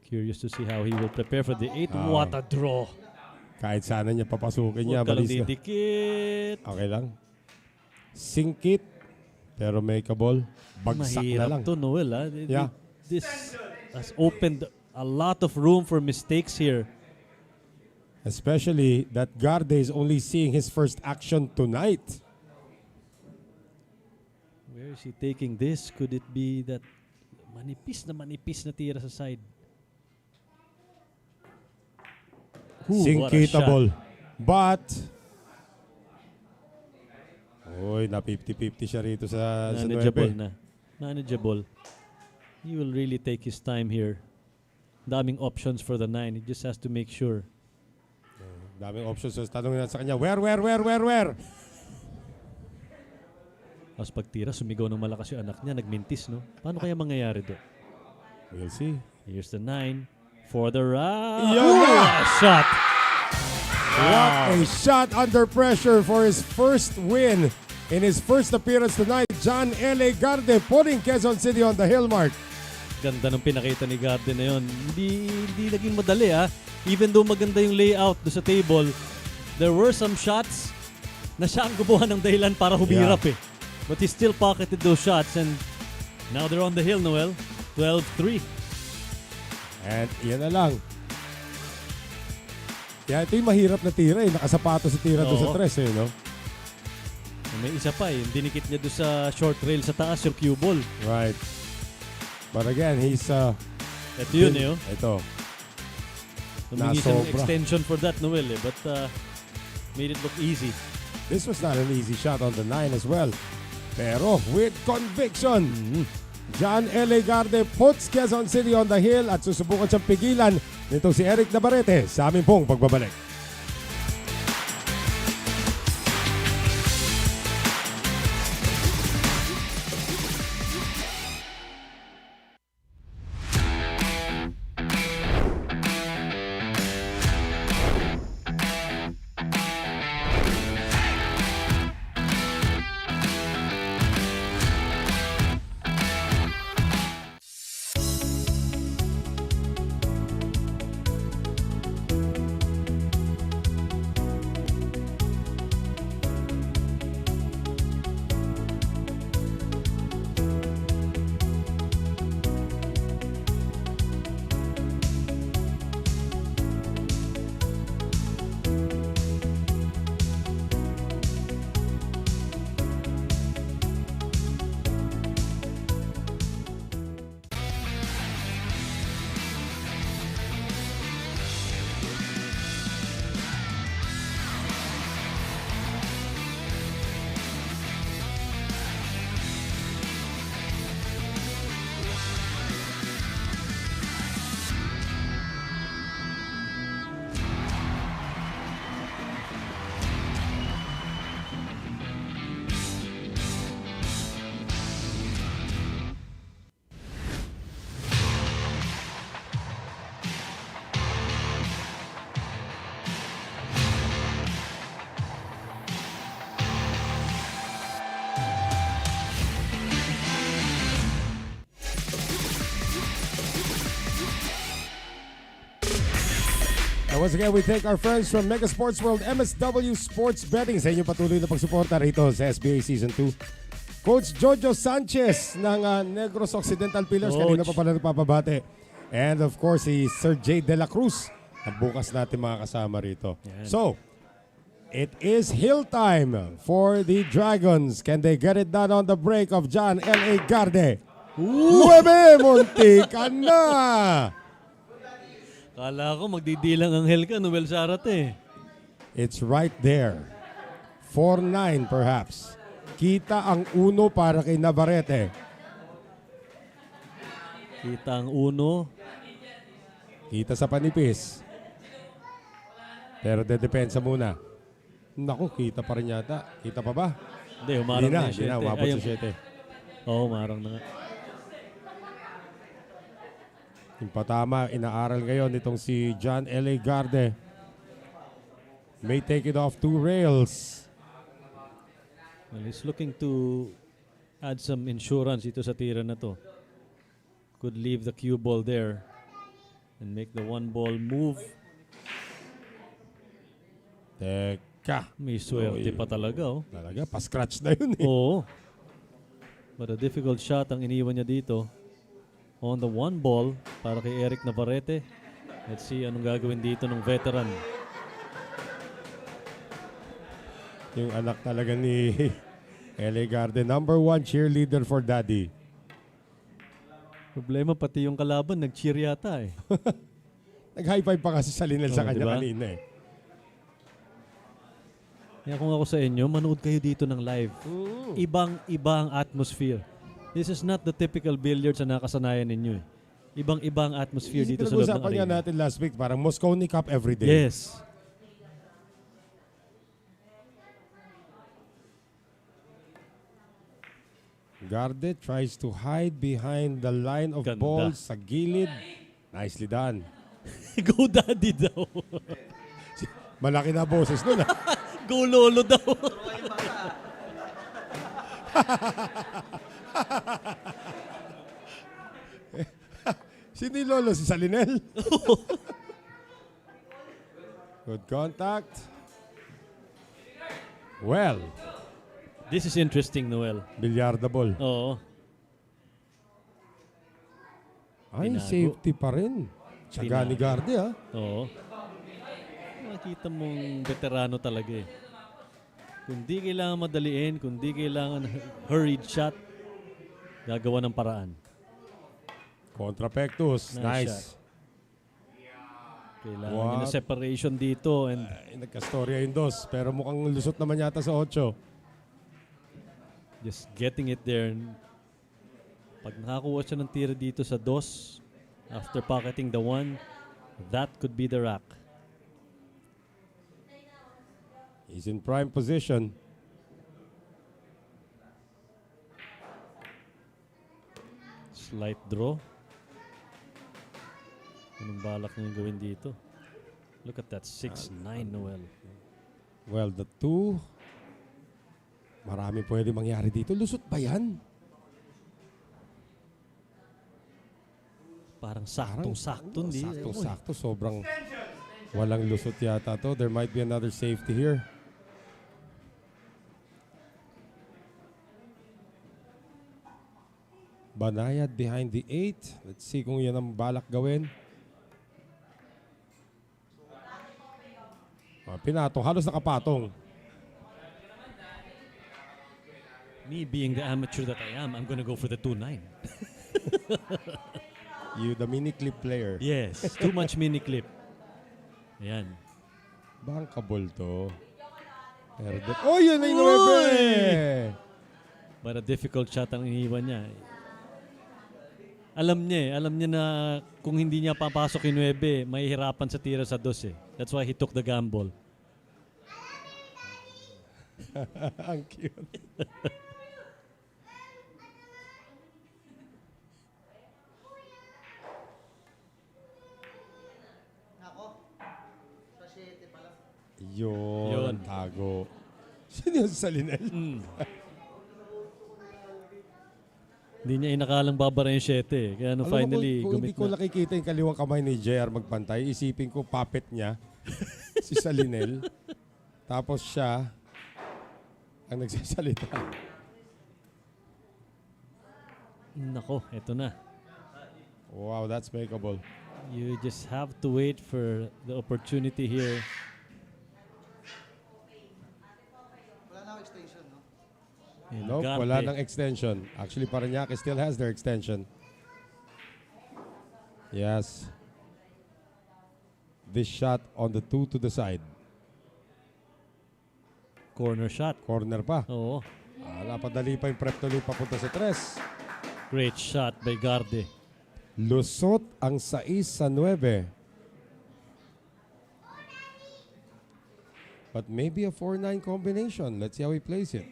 Curious to see how he will prepare for the 8. What a draw. Kahit sana niya papasukin niya. Huwag ka lang Balis na. didikit. Okay lang. Singkit. Pero makeable. Bagsak na lang. Mahirap to, Noel. Ha? Yeah. This has opened a lot of room for mistakes here. Especially that Garde is only seeing his first action tonight. Where is he taking this? Could it be that manipis na tira sa side? What a Sinkitable. But, na 50-50 siya rito sa 9. Manageable na. Manageable. He will really take his time here. Daming options for the 9. He just has to make sure. Daming options. So, tanongin natin sa kanya, where? Tapos pagtira, sumigaw ng malakas yung anak niya, nagmintis, no? Paano kaya mangyayari doon? We'll see. Here's the 9 for the round. Yeah. Shot! What a shot under pressure for his first win in his first appearance tonight. John L.A. Garde putting Quezon City on the hill, Mark. Ganda ng pinakita ni Garden na yun. Hindi naging madali, ha? Even though maganda yung layout do sa table, there were some shots na siya ang gubuhan ng dahilan para humirap eh. But he still pocketed those shots and now they're on the hill, Noel. 12-3. And yan na lang. Kaya ito yung mahirap na tira eh. Nakasapato sa tira doon sa tres eh, no? May isa pa eh. Dinikit niya doon sa short rail sa taas yung cue ball. Right. But again, he's... Ito yun eh. Ito. Humingi siya ng Nasobra. extension for that, Noel eh. But made it look easy. This was not an easy shot on the 9 as well. Pero with conviction. John L.A. Garde puts Quezon City on the hill at susubukan siyang pigilan nito si Eric Navarrete sa aming pong pagbabalik. And once again, we thank our friends from Mega Sports World, MSW Sports Betting sa inyong patuloy na pagsuporta rito sa SBA Season 2. Coach Jojo Sanchez ng Negros Occidental Pillars, kanina pa pala nagpapabate. And of course, si Sir J. De La Cruz, ang bukas natin mga kasama rito. Yan. So, it is hill time for the Dragons. Can they get it done on the break of John L.A. Garde? Nuebe, muntikan na! Kala ko magdidilang ang hell ka, Noel Zarate. It's right there. 4-9 perhaps. Kita ang uno para kay Navarrete. Kita ang uno. Kita sa panipis. Pero dedepensa muna. Naku, kita pa rin yata. Kita pa ba? Hindi, umarang na. Hindi na, umabot sa 7. Oo, umarang na nga. Yung patama, inaaral ngayon itong si John L.A. Garde. May take it off 2 rails. Well, he's looking to add some insurance ito sa tira na to. Could leave the cue ball there and make the 1 ball move. Teka. May swerte pa talaga, oh. Talaga, pa-scratch na yun eh. Oo. But a difficult shot ang iniwan niya dito. On the 1 ball para kay Eric Navarrete. Let's see anong gagawin dito ng veteran. Yung anak talaga ni L.A. Garde, number 1 cheerleader for daddy. Problema pati yung kalaban, nag-cheer yata eh. Nag-high five pa kasi sa Linel sa kanya diba? kanina eh. Kaya kung ako sa inyo, manood kayo dito ng live. Ibang-iba ang atmosphere. This is not the typical billiards na nakasanayan ninyo eh. Ibang-ibang atmosphere dito sa loob ng Pinag-usapan nga arena. natin last week, parang Moscone Cup every day. Yes. Garde tries to hide behind the line of Ganda. balls sa gilid. Nicely done. Go daddy daw. Malaki na boses nun ah. Go lolo daw. Sino yung lolo? Si Salinel? Good contact. Well, This is interesting, Noel. bilyardable. Oo. Ay, Binago. safety pa rin. Tsaga ni Garde ah. Oo. Makikita mong veterano talaga eh. Kung di kailangan madaliin, kung di kailangan hurried shot, gagawa ng paraan. Contra Pectus. Nice Nice. shot. Kailangan niya What? ng separation dito and Ay, nagkastorya yung dos. Pero mukhang lusot naman yata sa 8. just getting it there. Pag nakakuha siya ng tira dito sa dos, after pocketing the 1, that could be the rack. He's in prime position. Slight draw. Anong balak niya gawin dito? Look at that 6-9, Noel. Well, the 2. Marami pwede mangyari dito. Lusot ba yan? Parang saktong-sakto, hindi? Saktong-sakto. Sobrang walang lusot yata to. There might be another safety here. Banayad behind the 8. Let's see kung yan ang balak gawin. Pinatong. Halos nakapatong. Me being the amateur that I am, I'm gonna go for the 2-9. You, the mini clip player. Yes, too much mini clip. Ayan. Bankable to. Oh, yun ay 9! But a difficult shot ang iniwan niya. Alam niya na kung hindi niya papasok yung 9, mahihirapan sa tira sa 2 eh. That's why he took the gamble. Ang cute. Yun. Tago. Sino yung Salinel? Hindi niya inakalang babara yung 7 eh. Kaya no, finally, kung gumit hindi ko na. nakikita yung kaliwang kamay ni JR magpantay, isipin ko puppet niya, si Salinel. Tapos siya ang nagsasalita. Nako, eto na. Wow, that's makeable. You just have to wait for the opportunity here. Nope, wala nang extension. Actually, Parañaque still has their extension. Yes. This shot on the 2 to the side. Corner shot. Corner pa. Oo. Napadali pa yung prep tuloy papunta sa 3. Great shot by Garde. Lusot ang 6 sa 9. But maybe a 4-9 combination. Let's see how he plays it.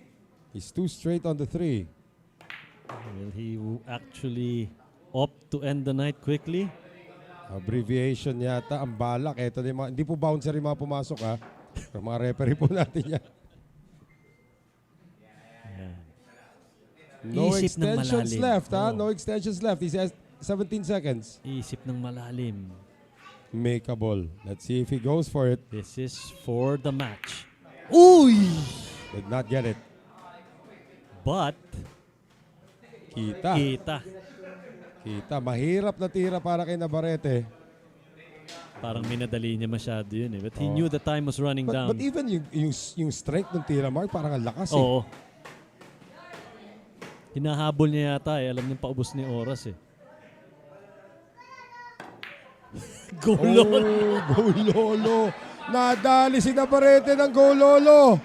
He's 2 straight on the 3. Will he actually opt to end the night quickly? Abbreviation yata ang balak. Ito din hindi po bouncer yung mga pumasok ha. Pero mga referee po natin yan. No Isip ng extensions malalim. left ha. No extensions left. He says 17 seconds. Isip ng malalim. Makeable. Let's see if he goes for it. This is for the match. Uy! Did not get it. But, Kita. Mahirap na tira para kay Navarrete. parang minadali niya masyado yun eh. But he knew the time was running down. But even yung strength ng tira, Mark, parang ang lakas eh. Oo. Hinahabol niya yata eh. Alam niya paubos ni oras eh. Go Lolo! Go Lolo! Nadali si Navarrete ng Go Lolo!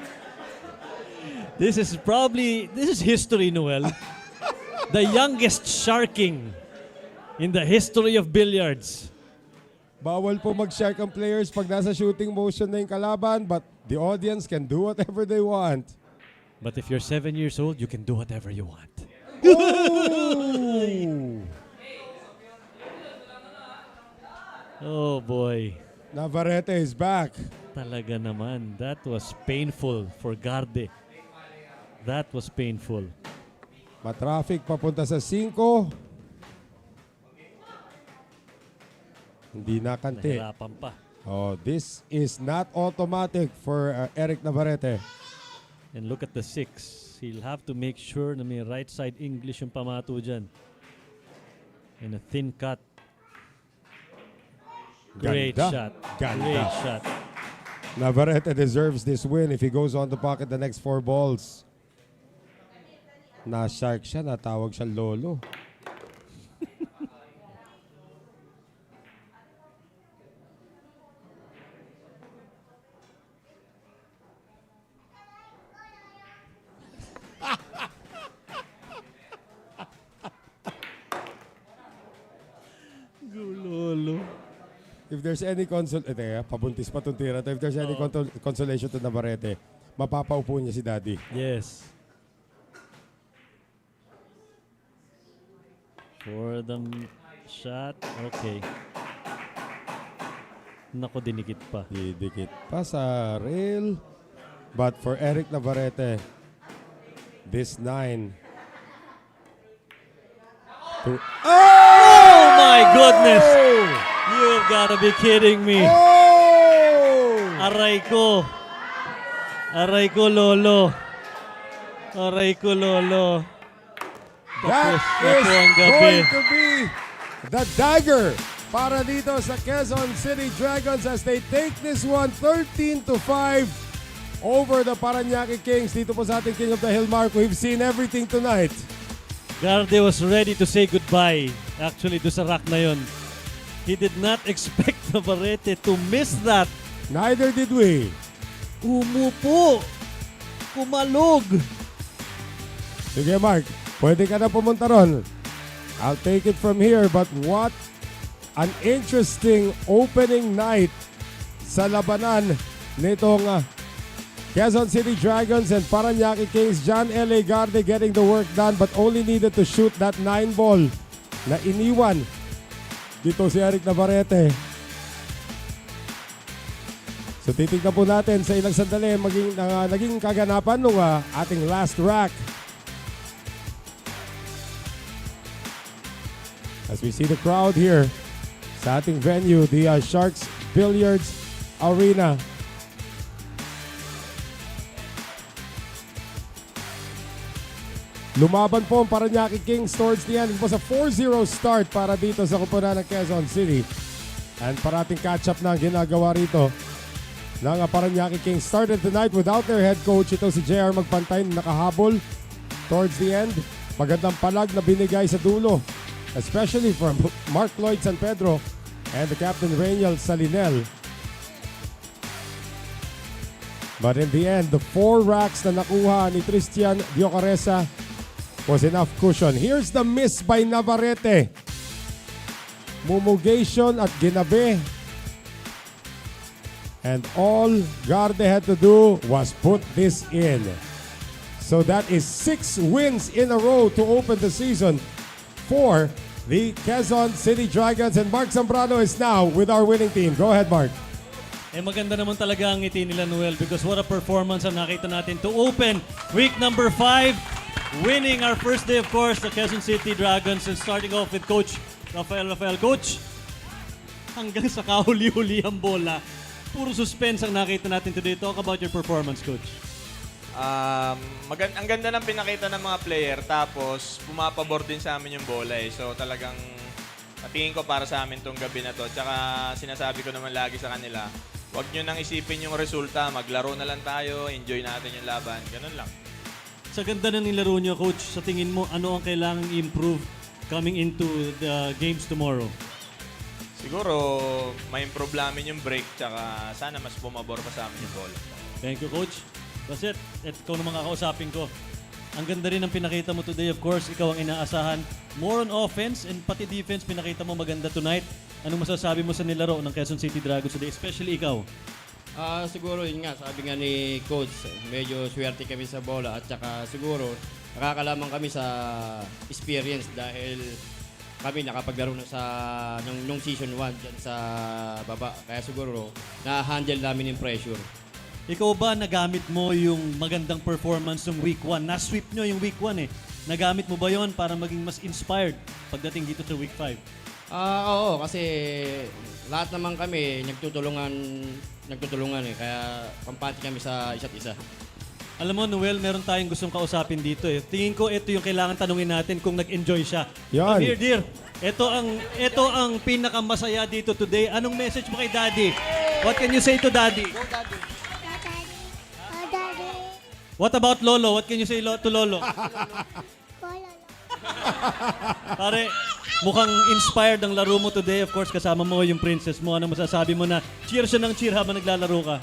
This is history, Noel. The youngest sharking in the history of billiards. Bawal po mag-shark ang players pag nasa shooting motion na yung kalaban, but the audience can do whatever they want. But if you're 7 years old, you can do whatever you want. Oh boy. Navarrete is back. Talaga naman. That was painful for Garde. That was painful. Matraffic papunta sa 5. Hindi nakante. Nahirapan pa. Oh, this is not automatic for Eric Navarrete. And look at the 6. He'll have to make sure na may right side English yung pamato dyan. And a thin cut. Great Ganda. shot. Ganda. Great shot. Navarrete deserves this win if he goes on to pocket the next 4 balls. Na-shark siya, natawag siya Lolo. if there's any pabuntis pa itong tira to. If there's any consolation to Navarrete, mapapaupo niya si Daddy. Yes. For the shot. Okay. Nako, dinikit pa. Didikit pa sa rail. But for Eric Navarrete, this 9. Oh my goodness! You've gotta be kidding me. Aray ko. Aray ko, Lolo. Aray ko, Lolo. That Tapos na is po ang gabi. going to be the dagger para dito sa Quezon City Dragons as they take this one 13-5 over the Parañaque Kings. Dito po sa ating King of the Hill, Mark. We've seen everything tonight. Garde was ready to say goodbye. Actually, doon sa rack na yun. He did not expect Navarrete to miss that. Neither did we. Umupo. Kumalog. Sige, Mark. Pwede ka na pumunta ron. I'll take it from here. But what an interesting opening night sa labanan nitong Quezon City Dragons and Parañaque Kings. John L.A. Garde getting the work done but only needed to shoot that 9 ball na iniwan dito si Eric Navarrete. So titignan po natin sa ilang sandali naging kaganapan ng ating last rack. As we see the crowd here sa ating venue, the Sharks Billiards Arena. Lumaban po ang Parañaque Kings towards the end. It was a 4-0 start para dito sa kupunan ng Quezon City. And parating catch-up na ang ginagawa rito ng Parañaque Kings. Started the night without their head coach. Ito si JR Magpantay na nakahabol towards the end. Magandang palag na binigay sa dulo, especially from Mark Lloyd San Pedro and the captain Rainiel Salinel. But in the end, the 4 racks na nakuha ni Christian Diocaresa was enough cushion. Here's the miss by Navarrete. Mumugation at ginabi. And all Garde had to do was put this in. So that is 6 wins in a row to open the season for the Quezon City Dragons. And Mark Zambrano is now with our winning team. Go ahead, Mark. Maganda naman talaga ang ngiti nila, Noel, because what a performance ang nakita natin to open week number 5. Winning our first day, of course, the Quezon City Dragons, and starting off with Coach Rafael. Coach, hanggang sa kahuli-huli ang bola, puro suspense ang nakita natin today. Talk about your performance, Coach. Ang ganda ng pinakita ng mga player, tapos pumapabor din sa amin yung bola eh. So talagang tingin ko para sa amin tong gabi na to. Tsaka sinasabi ko naman lagi sa kanila, huwag nyo nang isipin yung resulta, maglaro na lang tayo, enjoy natin yung laban, ganun lang. Sa ganda ng nilaro nyo, Coach, sa tingin mo, ano ang kailangang i-improve coming into the games tomorrow? Siguro, may improve namin yung break, tsaka sana mas bumabor pa sa amin yung bola. Thank you, Coach. That's it. At ikaw naman kakausapin ko. Ang ganda rin ng pinakita mo today. Of course, ikaw ang inaasahan. More on offense and pati defense, pinakita mo maganda tonight. Anong masasabi mo sa nilaro ng Quezon City Dragons today, especially ikaw? Siguro yun nga, sabi nga ni Coach, medyo swerte kami sa bola at saka siguro nakakalaman kami sa experience dahil kami nakapaglaro na nung season 1 dyan sa baba. Kaya siguro na-handle namin yung pressure. Ikaw ba nagamit mo yung magandang performance ng week 1? Na-sweep nyo yung week 1 eh. Nagamit mo ba yon para maging mas inspired pagdating dito sa week 5? Oo, kasi lahat naman kami nagtutulungan eh. Kaya kampante kami sa isa't isa. Alam mo, Noel, meron tayong gustong kausapin dito eh. Tingin ko ito yung kailangan tanungin natin kung nag-enjoy siya. Yan. Come here, dear. Ito ang pinakamasaya dito today. Anong message mo kay Daddy? What can you say to Daddy? Go, Daddy. Oh, Daddy. What about Lolo? What can you say to Lolo? Follow. Pare, mukhang inspired ang laro mo today. Of course, kasama mo yung princess mo. Ano masasabi mo na cheer siya ng cheer habang naglalaro ka?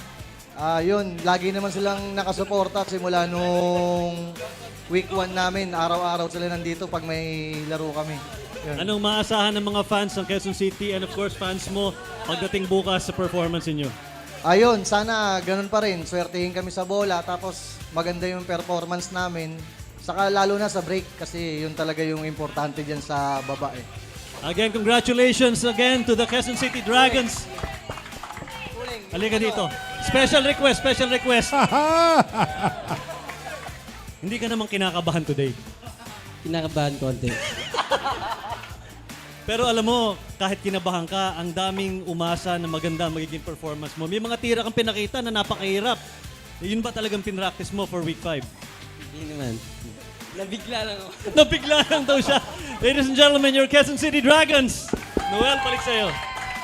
Yun, lagi naman silang nakasuporta simula nung week 1 namin. Araw-araw sila nandito pag may laro kami. Anong maasahan ng mga fans ng Quezon City and of course fans mo pagdating bukas sa performance niyo? Ayun, sana ganun pa rin. Swertihin kami sa bola, tapos maganda yung performance namin. Saka lalo na sa break, kasi yun talaga yung importante dyan sa babae. Again, congratulations again to the Quezon City Dragons. Halika dito. Special request, special request. Hindi ka naman kinakabahan today. Kinakabahan konti. Pero alam mo, kahit kinabahan ka, ang daming umasa na maganda magiging performance mo. May mga tira kang pinakita na napakahirap. Yun ba talagang pinractice mo for week 5? Hindi naman. Nabigla lang ako. Nabigla lang daw siya. Ladies and gentlemen, your Quezon City Dragons. Noel, balik sa'yo.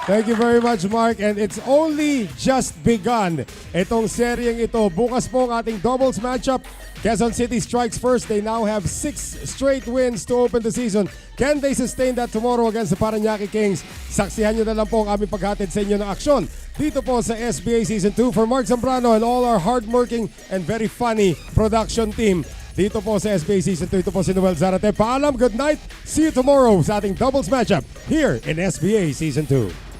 Thank you very much, Mark. And it's only just begun. Itong seryeng ito. Bukas po ang ating doubles matchup. Quezon City strikes first. They now have 6 straight wins to open the season. Can they sustain that tomorrow against the Parañaque Kings? Saksihan nyo na lang po ang aming paghatid sa inyo ng aksyon dito po sa SBA Season 2. For Mark Zambrano and all our hardworking and very funny production team dito po sa SBA Season 2. Ito po si Noel Zarate. Paalam, good night. See you tomorrow sa ating doubles matchup here in SBA Season 2.